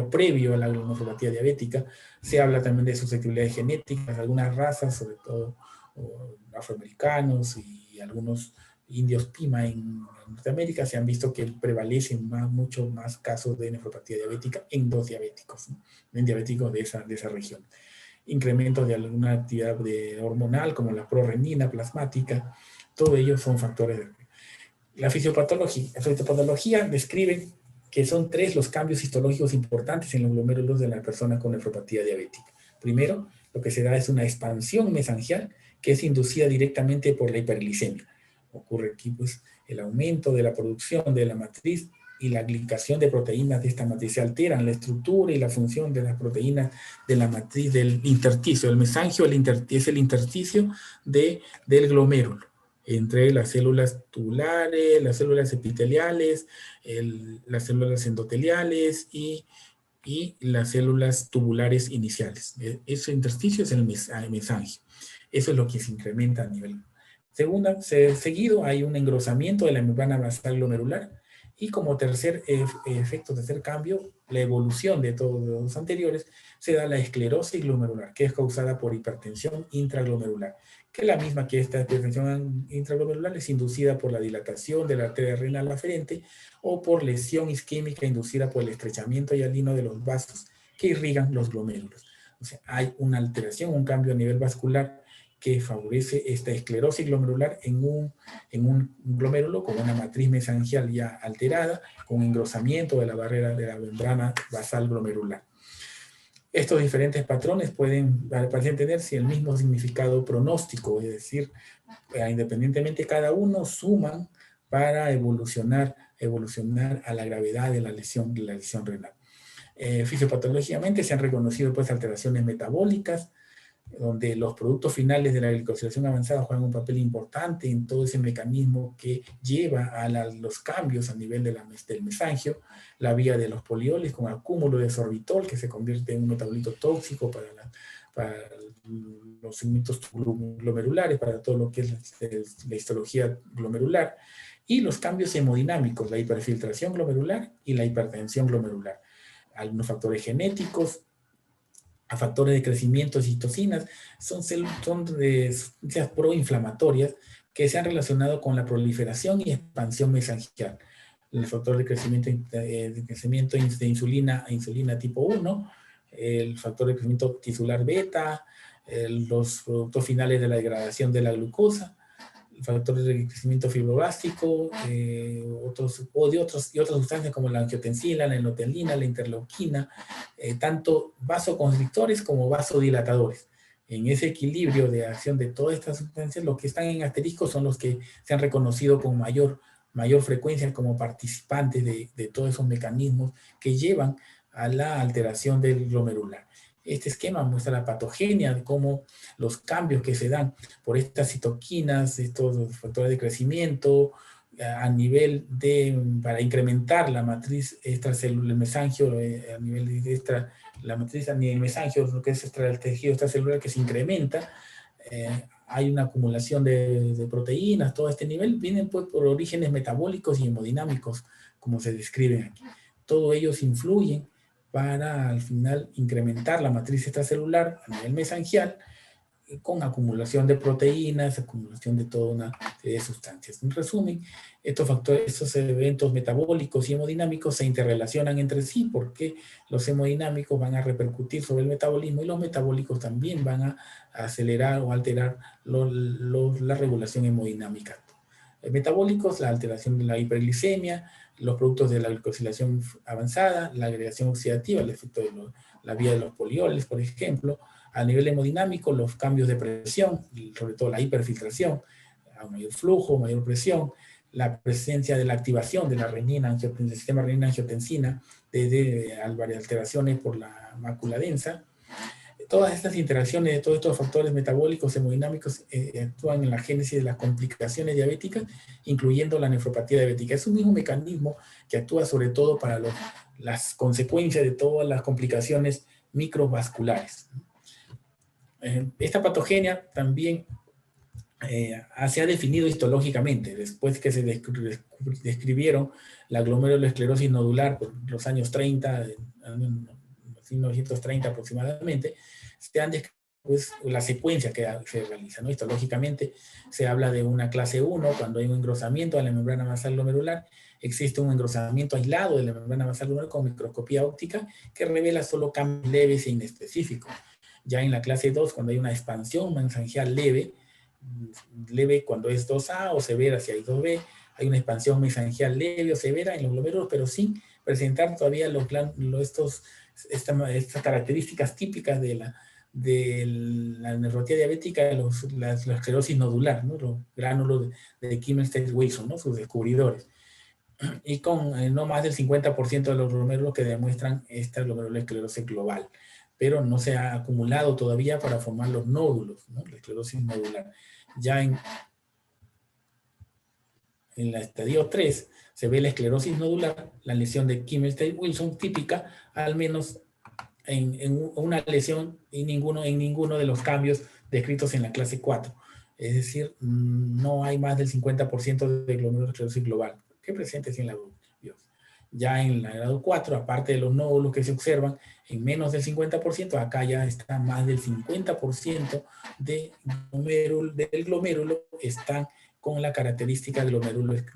[SPEAKER 1] previo a la nefropatía diabética. Se habla también de susceptibilidades genéticas. Algunas razas, sobre todo afroamericanos y algunos indios Pima en Norteamérica, se han visto que prevalecen mucho más casos de nefropatía diabética en los diabéticos, ¿no? En diabéticos de esa región. Incrementos de alguna actividad hormonal como la prorrenina plasmática, todo ello son factores de riesgo. La fisiopatología describe que son 3 los cambios histológicos importantes en los glomérulos de la persona con nefropatía diabética. Primero, lo que se da es una expansión mesangial que es inducida directamente por la hiperglicemia. Ocurre aquí pues el aumento de la producción de la matriz y la glicación de proteínas de esta matriz. Se alteran la estructura y la función de las proteínas de la matriz del intersticio. El mesangio es el intersticio del glomérulo entre las células tubulares, las células epiteliales, las células endoteliales y las células tubulares iniciales. Ese intersticio es el mesangio. Eso es lo que se incrementa a nivel. Seguido hay un engrosamiento de la membrana basal glomerular y como tercer cambio, la evolución de todos los anteriores, se da la esclerosis glomerular, que es causada por hipertensión intraglomerular, que es la misma que esta hipertensión intraglomerular es inducida por la dilatación de la arteria renal aferente o por lesión isquémica inducida por el estrechamiento hialino de los vasos que irrigan los glomérulos. O sea, hay una alteración, un cambio a nivel vascular que favorece esta esclerosis glomerular en un glomérulo con una matriz mesangial ya alterada, con engrosamiento de la barrera de la membrana basal glomerular. Estos diferentes patrones parecen tener el mismo significado pronóstico, es decir, independientemente cada uno suman para evolucionar a la gravedad de la lesión renal. Fisiopatológicamente se han reconocido pues alteraciones metabólicas, donde los productos finales de la glicosilación avanzada juegan un papel importante en todo ese mecanismo que lleva a los cambios a nivel del mesangio, la vía de los polioles con acúmulo de sorbitol que se convierte en un metabolito tóxico para los segmentos glomerulares, para todo lo que es la histología glomerular, y los cambios hemodinámicos, la hiperfiltración glomerular y la hipertensión glomerular. Algunos factores genéticos, a factores de crecimiento de citocinas, son sustancias proinflamatorias que se han relacionado con la proliferación y expansión mesangial. El factor de crecimiento de insulina tipo 1, el factor de crecimiento tisular beta, los productos finales de la degradación de la glucosa, factores de crecimiento fibroblástico, otras sustancias como la angiotensina, la endotelina, la interleuquina, tanto vasoconstrictores como vasodilatadores. En ese equilibrio de acción de todas estas sustancias, los que están en asterisco son los que se han reconocido con mayor frecuencia como participantes de todos esos mecanismos que llevan a la alteración del glomerular. Este esquema muestra la patogenia de cómo los cambios que se dan por estas citoquinas, estos factores de crecimiento, a nivel para incrementar la matriz extracelular, mesangio, a nivel de la matriz a nivel mesangio, lo que es el tejido extracelular que se incrementa, hay una acumulación de proteínas, todo este nivel, vienen pues por orígenes metabólicos y hemodinámicos, como se describen aquí. Todos ellos influyen para al final incrementar la matriz extracelular a nivel mesangial con acumulación de proteínas, acumulación de toda una serie de sustancias. En resumen, estos eventos metabólicos y hemodinámicos se interrelacionan entre sí porque los hemodinámicos van a repercutir sobre el metabolismo y los metabólicos también van a acelerar o alterar la regulación hemodinámica. Metabólicos, la alteración de la hiperglicemia, los productos de la glicosilación avanzada, la agregación oxidativa, el efecto de la vía de los polioles, por ejemplo. A nivel hemodinámico, los cambios de presión, sobre todo la hiperfiltración, a mayor flujo, mayor presión, la presencia de la activación de la renina, del sistema renina-angiotensina, de varias alteraciones por la mácula densa. Todas estas interacciones de todos estos factores metabólicos hemodinámicos actúan en la génesis de las complicaciones diabéticas, incluyendo la nefropatía diabética. Es un mismo mecanismo que actúa sobre todo para las consecuencias de todas las complicaciones microvasculares. Esta patogenia también se ha definido histológicamente, después que se describieron la glomerulosclerosis nodular por los años 30, 1930 aproximadamente, se han descrito pues, la secuencia que se realiza, ¿no? Histológicamente se habla de una clase 1, cuando hay un engrosamiento de la membrana basal glomerular, existe un engrosamiento aislado de la membrana basal glomerular con microscopía óptica que revela solo cambios leves e inespecíficos. Ya en la clase 2, cuando hay una expansión mesangial leve cuando es 2A o severa si hay 2B, hay una expansión mesangial leve o severa en los glomérulos, pero sin presentar todavía estas características típicas de la nefropatía diabética, la esclerosis nodular, ¿no? Los gránulos de Kimmel-Stevens-Wilson, ¿no? Sus descubridores. Y con no más del 50% de los glomérulos que demuestran esta glomerulosclerosis global. Pero no se ha acumulado todavía para formar los nódulos, ¿no? La esclerosis nodular. Ya en la estadio 3 se ve la esclerosis nodular, la lesión de Kimmel-Stevens-Wilson típica, al menos en una lesión y en ninguno de los cambios descritos en la clase 4. Es decir, no hay más del 50% de glomerulosclerosis global que presente en la biopsia. Ya en la grado 4, aparte de los nódulos que se observan, en menos del 50%, acá ya está más del 50% del glomérulo están con la característica de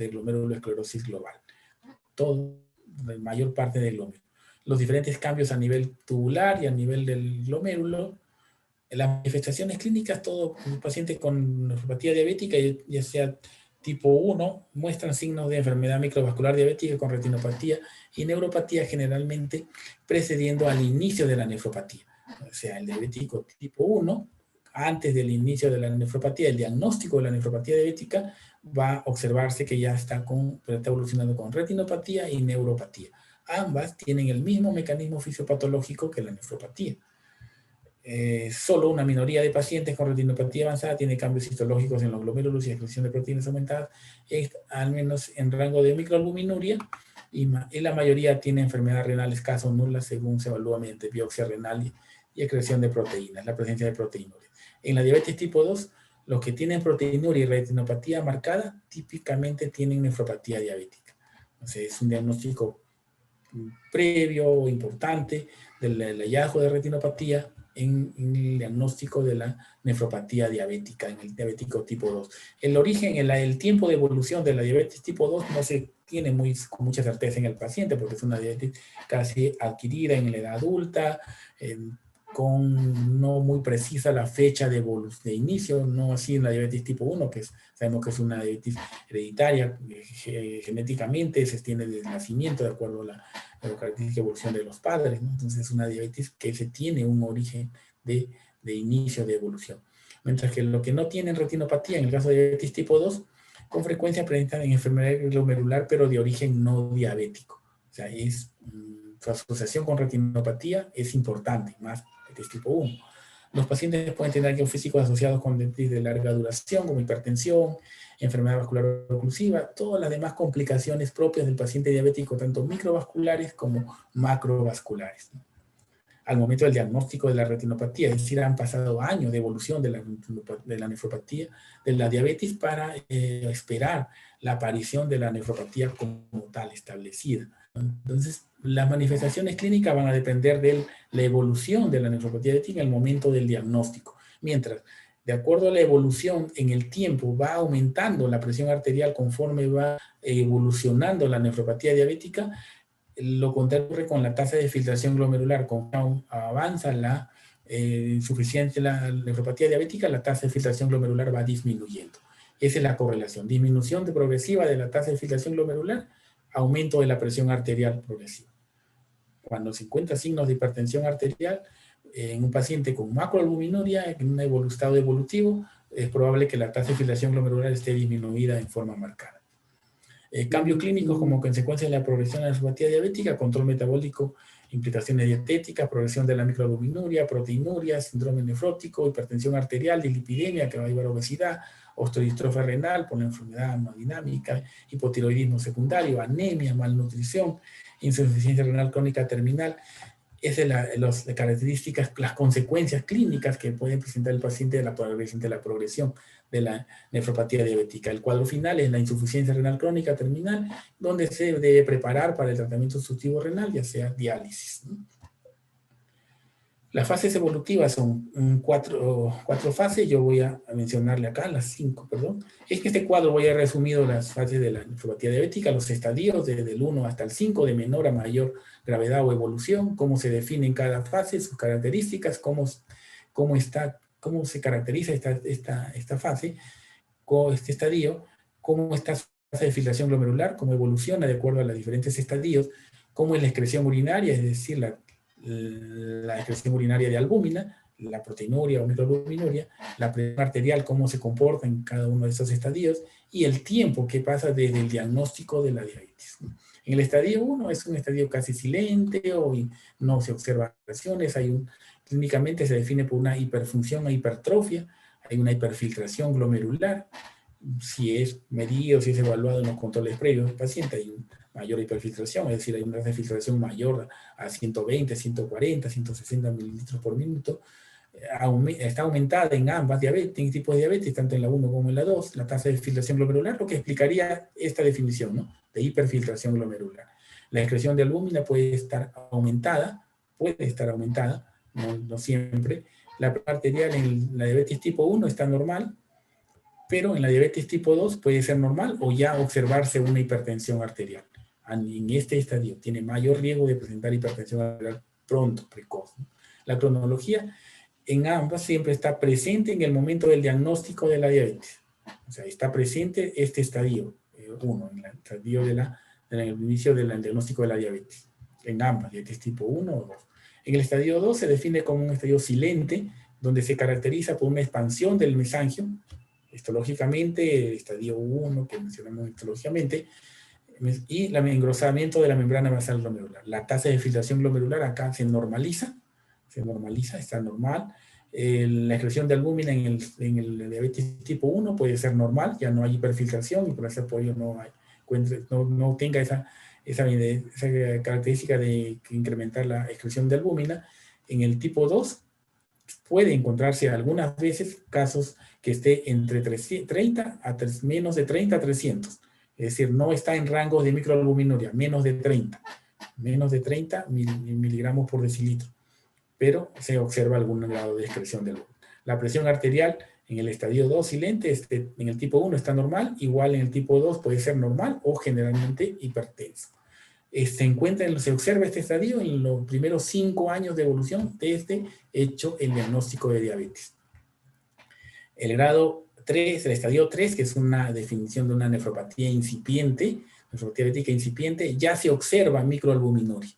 [SPEAKER 1] glomerulosclerosis global. Todo, la mayor parte del glomérulo. Los diferentes cambios a nivel tubular y a nivel del glomérulo, las manifestaciones clínicas, todo paciente con nefropatía diabética, ya sea tipo 1, muestran signos de enfermedad microvascular diabética con retinopatía y neuropatía generalmente precediendo al inicio de la nefropatía. O sea, el diabético tipo 1, antes del inicio de la nefropatía, el diagnóstico de la nefropatía diabética, va a observarse que ya está evolucionando con retinopatía y neuropatía. Ambas tienen el mismo mecanismo fisiopatológico que la nefropatía. Solo una minoría de pacientes con retinopatía avanzada tiene cambios histológicos en los glomérulos y excreción de proteínas aumentadas, al menos en rango de microalbuminuria, y la mayoría tiene enfermedad renal escasa o nula según se evalúa mediante biopsia renal y excreción de proteínas, la presencia de proteinuria. En la diabetes tipo 2, los que tienen proteinuria y retinopatía marcada típicamente tienen nefropatía diabética. Entonces es un diagnóstico previo o importante del hallazgo de retinopatía en el diagnóstico de la nefropatía diabética, en el diabético tipo 2. El origen, el tiempo de evolución de la diabetes tipo 2 no se tiene con mucha certeza en el paciente, porque es una diabetes casi adquirida en la edad adulta, con no muy precisa la fecha de inicio, no así en la diabetes tipo 1, que sabemos que es una diabetes hereditaria, genéticamente se tiene desde el nacimiento de acuerdo a la característica evolución de los padres, ¿no? Entonces es una diabetes que se tiene un origen de inicio de evolución. Mientras que lo que no tienen retinopatía, en el caso de diabetes tipo 2, con frecuencia presentan en enfermedad glomerular, pero de origen no diabético. O sea, su asociación con retinopatía es importante, más diabetes tipo 1. Los pacientes pueden tener algunos físicos asociados con diabetes de larga duración, como hipertensión, enfermedad vascular oclusiva, todas las demás complicaciones propias del paciente diabético, tanto microvasculares como macrovasculares. Al momento del diagnóstico de la retinopatía, es decir, han pasado años de evolución de la nefropatía, de la diabetes, para esperar la aparición de la nefropatía como tal establecida. Entonces, las manifestaciones clínicas van a depender de la evolución de la nefropatía diabética en el momento del diagnóstico. Mientras, de acuerdo a la evolución en el tiempo, va aumentando la presión arterial conforme va evolucionando la nefropatía diabética. Lo contrario con la tasa de filtración glomerular. Conforme avanza la insuficiencia, la nefropatía diabética, la tasa de filtración glomerular va disminuyendo. Esa es la correlación. Disminución progresiva de la tasa de filtración glomerular, aumento de la presión arterial progresiva. Cuando se encuentran signos de hipertensión arterial en un paciente con macroalbuminuria, en un estado evolutivo, es probable que la tasa de filtración glomerular esté disminuida en forma marcada. Cambios clínicos como consecuencia de la progresión de la nefropatía diabética, control metabólico, implicaciones dietéticas, progresión de la microalbuminuria, proteinuria, síndrome nefrótico, hipertensión arterial, dislipidemia que va a llevar a obesidad, osteodistrofia renal por la enfermedad hemodinámica, hipotiroidismo secundario, anemia, malnutrición, insuficiencia renal crónica terminal. Esas son las características, las consecuencias clínicas que puede presentar el paciente de la progresión de la nefropatía diabética. El cuadro final es la insuficiencia renal crónica terminal, donde se debe preparar para el tratamiento sustitutivo renal, ya sea diálisis. Las fases evolutivas son cuatro fases, yo voy a mencionarle acá, las 5, perdón. Es que este cuadro voy a resumir las fases de la nefropatía diabética, los estadios desde el 1 hasta el 5, de menor a mayor gravedad o evolución, cómo se define en cada fase, sus características, cómo se caracteriza esta fase, este estadio, cómo está su tasa de filtración glomerular, cómo evoluciona de acuerdo a los diferentes estadios, cómo es la excreción urinaria, es decir, la excreción urinaria de albúmina, la proteinuria o microalbuminuria, la presión arterial, cómo se comporta en cada uno de estos estadios, y el tiempo que pasa desde el diagnóstico de la diabetes. En el estadio 1 es un estadio casi silente o no se observan lesiones, clínicamente se define por una hiperfunción o hipertrofia, hay una hiperfiltración glomerular, si es medido, si es evaluado en los controles previos del paciente, hay una mayor hiperfiltración, es decir, hay una tasa de filtración mayor a 120, 140, 160 mililitros por minuto. Está aumentada en ambas tipos de diabetes, tanto en la 1 como en la 2, la tasa de filtración glomerular, lo que explicaría esta definición, ¿no?, de hiperfiltración glomerular. La excreción de albúmina puede estar aumentada, no siempre. La presión arterial en la diabetes tipo 1 está normal, pero en la diabetes tipo 2 puede ser normal o ya observarse una hipertensión arterial. En este estadio tiene mayor riesgo de presentar hipertensión arterial pronto, precoz. La cronología en ambas siempre está presente en el momento del diagnóstico de la diabetes. O sea, está presente este estadio 1, en el estadio del inicio del diagnóstico de la diabetes. En ambas, diabetes tipo 1 o 2. En el estadio 2 se define como un estadio silente, donde se caracteriza por una expansión del mesangio. Histológicamente, el estadio 1, que mencionamos histológicamente, y el engrosamiento de la membrana basal glomerular. La tasa de filtración glomerular acá se normaliza, está normal. La excreción de albúmina en el diabetes tipo 1 puede ser normal, ya no hay hiperfiltración y por ese apoyo no tenga esa característica de incrementar la excreción de albúmina. En el tipo 2 puede encontrarse algunas veces casos que esté entre menos de 30 a 300. Es decir, no está en rangos de microalbuminuria, menos de 30 miligramos por decilitro, pero se observa algún grado de excreción de albúmina. La presión arterial en el estadio 2 silente, en el tipo 1 está normal, igual en el tipo 2 puede ser normal o generalmente hipertenso. Se observa este estadio en los primeros 5 años de evolución desde hecho el diagnóstico de diabetes. El grado 3, el estadio 3, que es una definición de una nefropatía incipiente, nefropatía diabética incipiente, ya se observa microalbuminuria.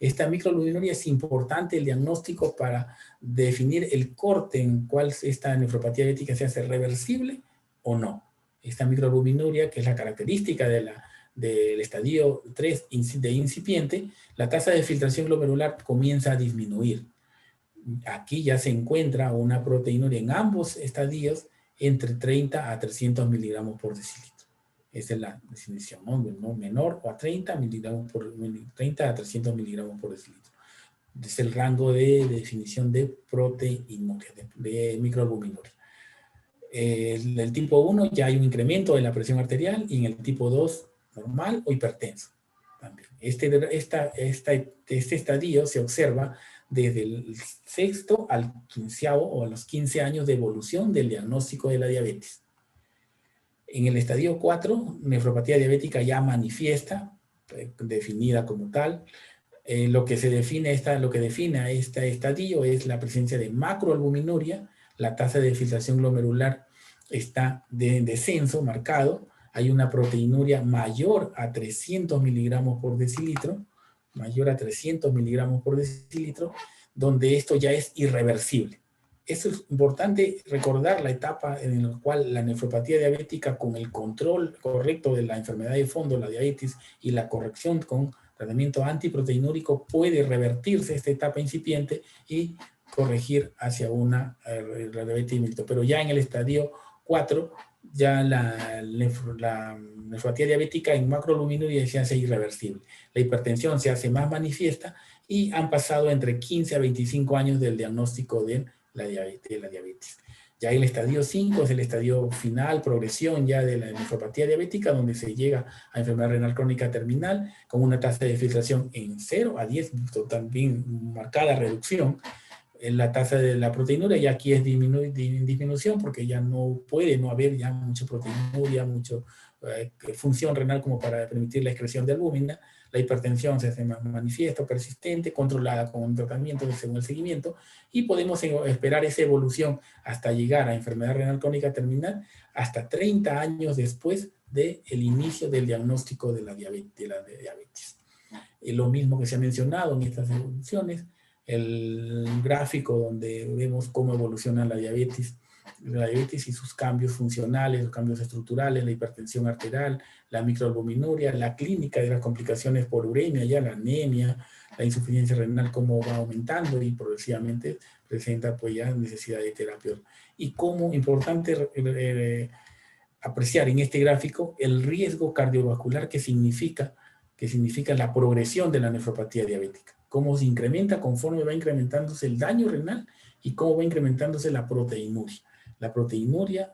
[SPEAKER 1] Esta microalbuminuria es importante el diagnóstico para definir el corte en cual esta nefropatía diabética se hace reversible o no. Esta microalbuminuria, que es la característica del estadio 3 de incipiente, la tasa de filtración glomerular comienza a disminuir. Aquí ya se encuentra una proteinuria en ambos estadios entre 30 a 300 miligramos por decilitro. Esa es la definición, ¿no? Menor o a 30 a 300 miligramos por decilitro. Es el rango de definición de proteinuria, de microalbuminuria. En el tipo 1 ya hay un incremento de la presión arterial y en el tipo 2 normal o hipertenso. También. Este estadio se observa desde el sexto al 15º o a los 15 años de evolución del diagnóstico de la diabetes. En el estadio 4, nefropatía diabética ya manifiesta, definida como tal. Lo que define a este estadio es la presencia de macroalbuminuria, la tasa de filtración glomerular está en descenso marcado, hay una proteinuria mayor a 300 miligramos por decilitro, donde esto ya es irreversible. Eso es importante recordar la etapa en la cual la nefropatía diabética, con el control correcto de la enfermedad de fondo, la diabetes, y la corrección con tratamiento antiproteinúrico, puede revertirse esta etapa incipiente y corregir hacia una diabetes mellitus. Pero ya en el estadio 4, ya la nefropatía diabética en macroalbuminuria se hace irreversible. La hipertensión se hace más manifiesta y han pasado entre 15 a 25 años del diagnóstico de la diabetes. Ya el estadio 5 es el estadio final, progresión ya de la nefropatía diabética, donde se llega a enfermedad renal crónica terminal con una tasa de filtración en 0 a 10, también marcada reducción. La tasa de la proteinuria ya aquí es disminución porque ya no puede no haber ya mucha proteinuria, mucha función renal como para permitir la excreción de albúmina. La hipertensión se hace más manifiesta, persistente, controlada con un tratamiento según el seguimiento, y podemos esperar esa evolución hasta llegar a enfermedad renal crónica terminal hasta 30 años después del inicio del diagnóstico de la diabetes. Lo mismo que se ha mencionado en estas evoluciones, el gráfico donde vemos cómo evoluciona la diabetes y sus cambios funcionales, los cambios estructurales, la hipertensión arterial, la microalbuminuria, la clínica de las complicaciones por uremia, ya la anemia, la insuficiencia renal, cómo va aumentando y progresivamente presenta pues ya necesidad de terapia. Y como importante apreciar en este gráfico el riesgo cardiovascular que significa la progresión de la nefropatía diabética. Cómo se incrementa conforme va incrementándose el daño renal y cómo va incrementándose la proteinuria. La proteinuria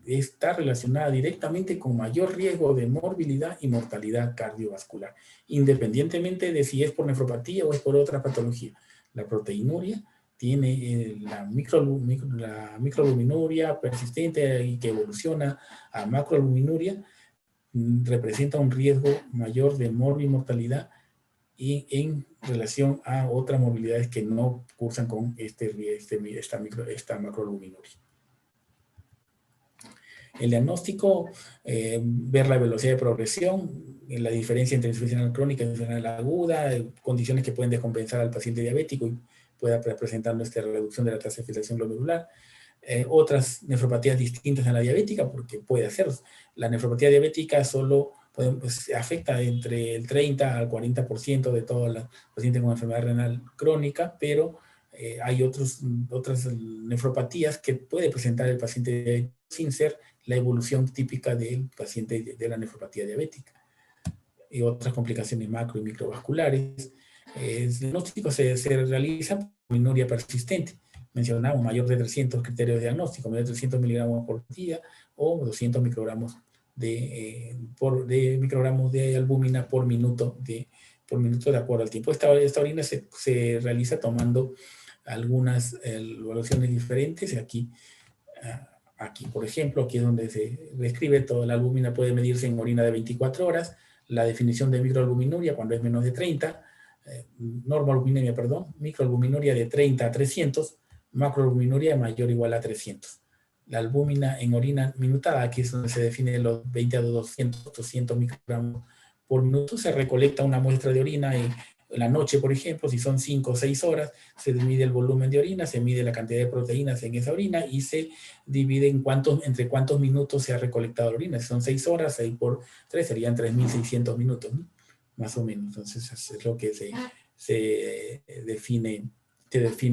[SPEAKER 1] está relacionada directamente con mayor riesgo de morbilidad y mortalidad cardiovascular, independientemente de si es por nefropatía o es por otra patología. La proteinuria tiene la microalbuminuria persistente y que evoluciona a macroalbuminuria, representa un riesgo mayor de mortalidad y en relación a otras morbilidades que no cursan con esta macroalbuminuria. El diagnóstico, ver la velocidad de progresión, la diferencia entre insuficiencia renal crónica y insuficiencia renal aguda, condiciones que pueden descompensar al paciente diabético y pueda presentar esta reducción de la tasa de filtración glomerular. Otras nefropatías distintas a la diabética, porque puede hacer. La nefropatía diabética solo afecta entre el 30 al 40% de todos los pacientes con enfermedad renal crónica, pero hay otras nefropatías que puede presentar el paciente sin ser la evolución típica del paciente de la nefropatía diabética. Y otras complicaciones macro y microvasculares. El diagnóstico se realiza por albuminuria persistente. Mencionamos mayor de 300 criterios de diagnóstico, mayor de 300 miligramos por día o 200 microgramos de microgramos de albúmina por minuto de acuerdo al tiempo. Esta orina se realiza tomando algunas evaluaciones diferentes. Aquí, por ejemplo, aquí es donde se describe toda la albúmina puede medirse en orina de 24 horas, la definición de microalbuminuria cuando es menos de 30, normalbuminemia, perdón, microalbuminuria de 30 a 300, macroalbuminuria mayor o igual a 300. La albúmina en orina minutada, aquí es donde se define los 20 a 200 microgramos por minuto, se recolecta una muestra de orina en la noche, por ejemplo, si son 5 o 6 horas, se mide el volumen de orina, se mide la cantidad de proteínas en esa orina y se divide entre cuántos minutos se ha recolectado la orina. Si son 6 horas, 6 por 3 serían 3.600 minutos, ¿no? Más o menos. Entonces, eso es lo que se define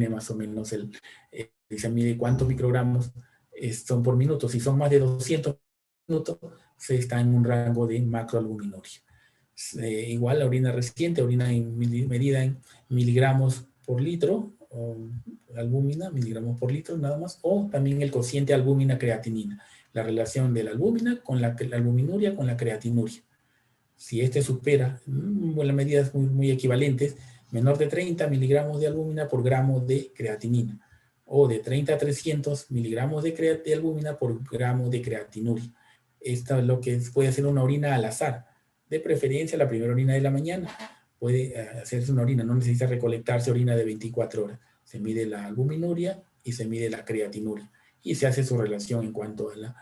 [SPEAKER 1] más o menos se mide cuántos microgramos son por minuto. Si son más de 200 minutos, se está en un rango de macroalbuminuria. Igual la orina reciente, orina medida en miligramos por litro, o albúmina, miligramos por litro nada más, o también el cociente albúmina-creatinina, la relación de la albúmina con la albuminuria con la creatinuria. Si este supera, las medidas muy equivalentes, menor de 30 miligramos de albúmina por gramo de creatinina, o de 30 a 300 miligramos de albúmina por gramo de creatinuria. Esto es lo que puede ser una orina al azar. De preferencia, la primera orina de la mañana puede hacerse una orina, no necesita recolectarse orina de 24 horas. Se mide la albuminuria y se mide la creatinuria. Y se hace su relación en cuanto a la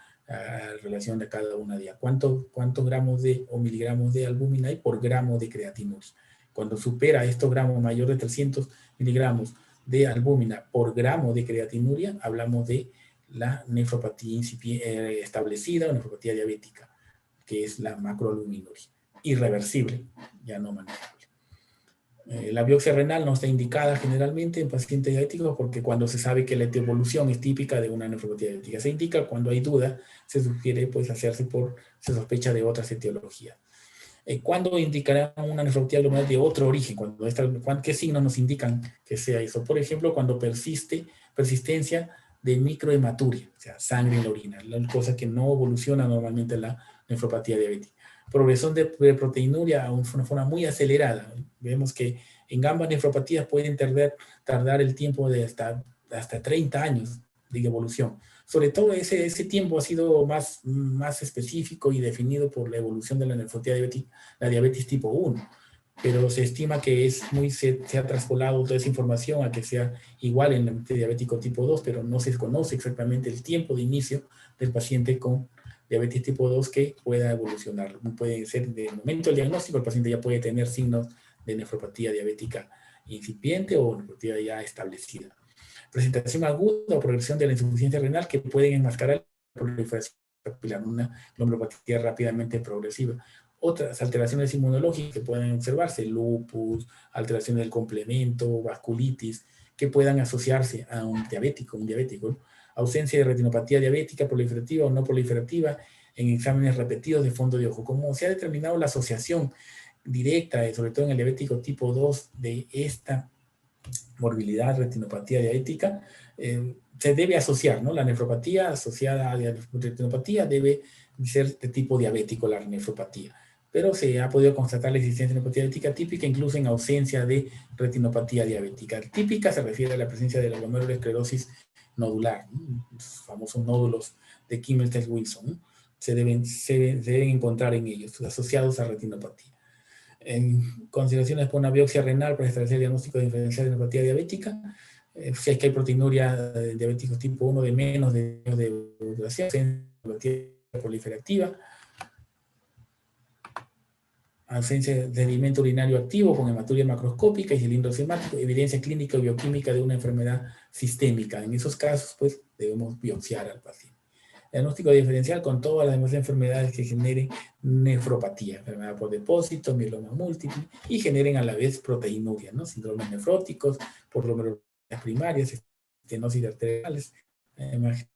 [SPEAKER 1] relación de cada una de ellas. ¿Cuántos gramos o miligramos de albúmina hay por gramo de creatinuria? Cuando supera estos gramos mayor de 300 miligramos de albúmina por gramo de creatinuria, hablamos de la nefropatía establecida o nefropatía diabética, que es la macroalbuminuria. Irreversible, ya no manejable. La biopsia renal no está indicada generalmente en pacientes diabéticos porque cuando se sabe que la etivolución es típica de una nefropatía diabética. Se indica cuando hay duda, se sugiere pues hacerse se sospecha de otras etiologías. ¿Cuándo indicará una nefropatía glomerular de otro origen? ¿Qué signos nos indican que sea eso? Por ejemplo, cuando persistencia de microhematuria, o sea, sangre en la orina, la cosa que no evoluciona normalmente en la nefropatía diabética. Progresión de proteinuria a una forma muy acelerada. Vemos que en ambas nefropatías pueden tardar el tiempo de hasta 30 años de evolución. Sobre todo ese tiempo ha sido más específico y definido por la evolución de la nefropatía diabética, la diabetes tipo 1. Pero se estima que se ha traspolado toda esa información a que sea igual en el diabético tipo 2, pero no se conoce exactamente el tiempo de inicio del paciente con diabetes tipo 2 que pueda evolucionar. Puede ser de momento del diagnóstico, el paciente ya puede tener signos de nefropatía diabética incipiente o nefropatía ya establecida. Presentación aguda o progresión de la insuficiencia renal que pueden enmascarar la proliferación capilar, una glomerulopatía rápidamente progresiva. Otras alteraciones inmunológicas que pueden observarse, lupus, alteraciones del complemento, vasculitis, que puedan asociarse a un diabético, ¿no? Ausencia de retinopatía diabética proliferativa o no proliferativa en exámenes repetidos de fondo de ojo. Como se ha determinado la asociación directa, sobre todo en el diabético tipo 2, de esta morbilidad, retinopatía diabética, se debe asociar, ¿no? La nefropatía asociada a la retinopatía debe ser de tipo diabético, la nefropatía. Pero se ha podido constatar la existencia de nefropatía diabética típica, incluso en ausencia de retinopatía diabética. Típica se refiere a la presencia de la glomerulosclerosis nodular, ¿no? Los famosos nódulos de Kimmel-Wilson, ¿no? Se deben encontrar en ellos, asociados a retinopatía. En consideraciones por una biopsia renal para establecer el diagnóstico diferencial de nefropatía diabética, si es que hay proteinuria de diabéticos tipo 1 de menos de duración, proliferativa, ausencia de sedimento urinario activo con hematuria macroscópica y cilindro semático, evidencia clínica o bioquímica de una enfermedad sistémica. En esos casos, pues, debemos biopsiar al paciente. Diagnóstico diferencial con todas las demás enfermedades que generen nefropatía, enfermedad por depósito, mieloma múltiple, y generen a la vez proteinuria, ¿no? Síndromes nefróticos, por glomerulopatía primarias, estenosis arteriales,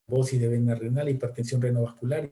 [SPEAKER 1] trombosis de vena renal, hipertensión renovascular,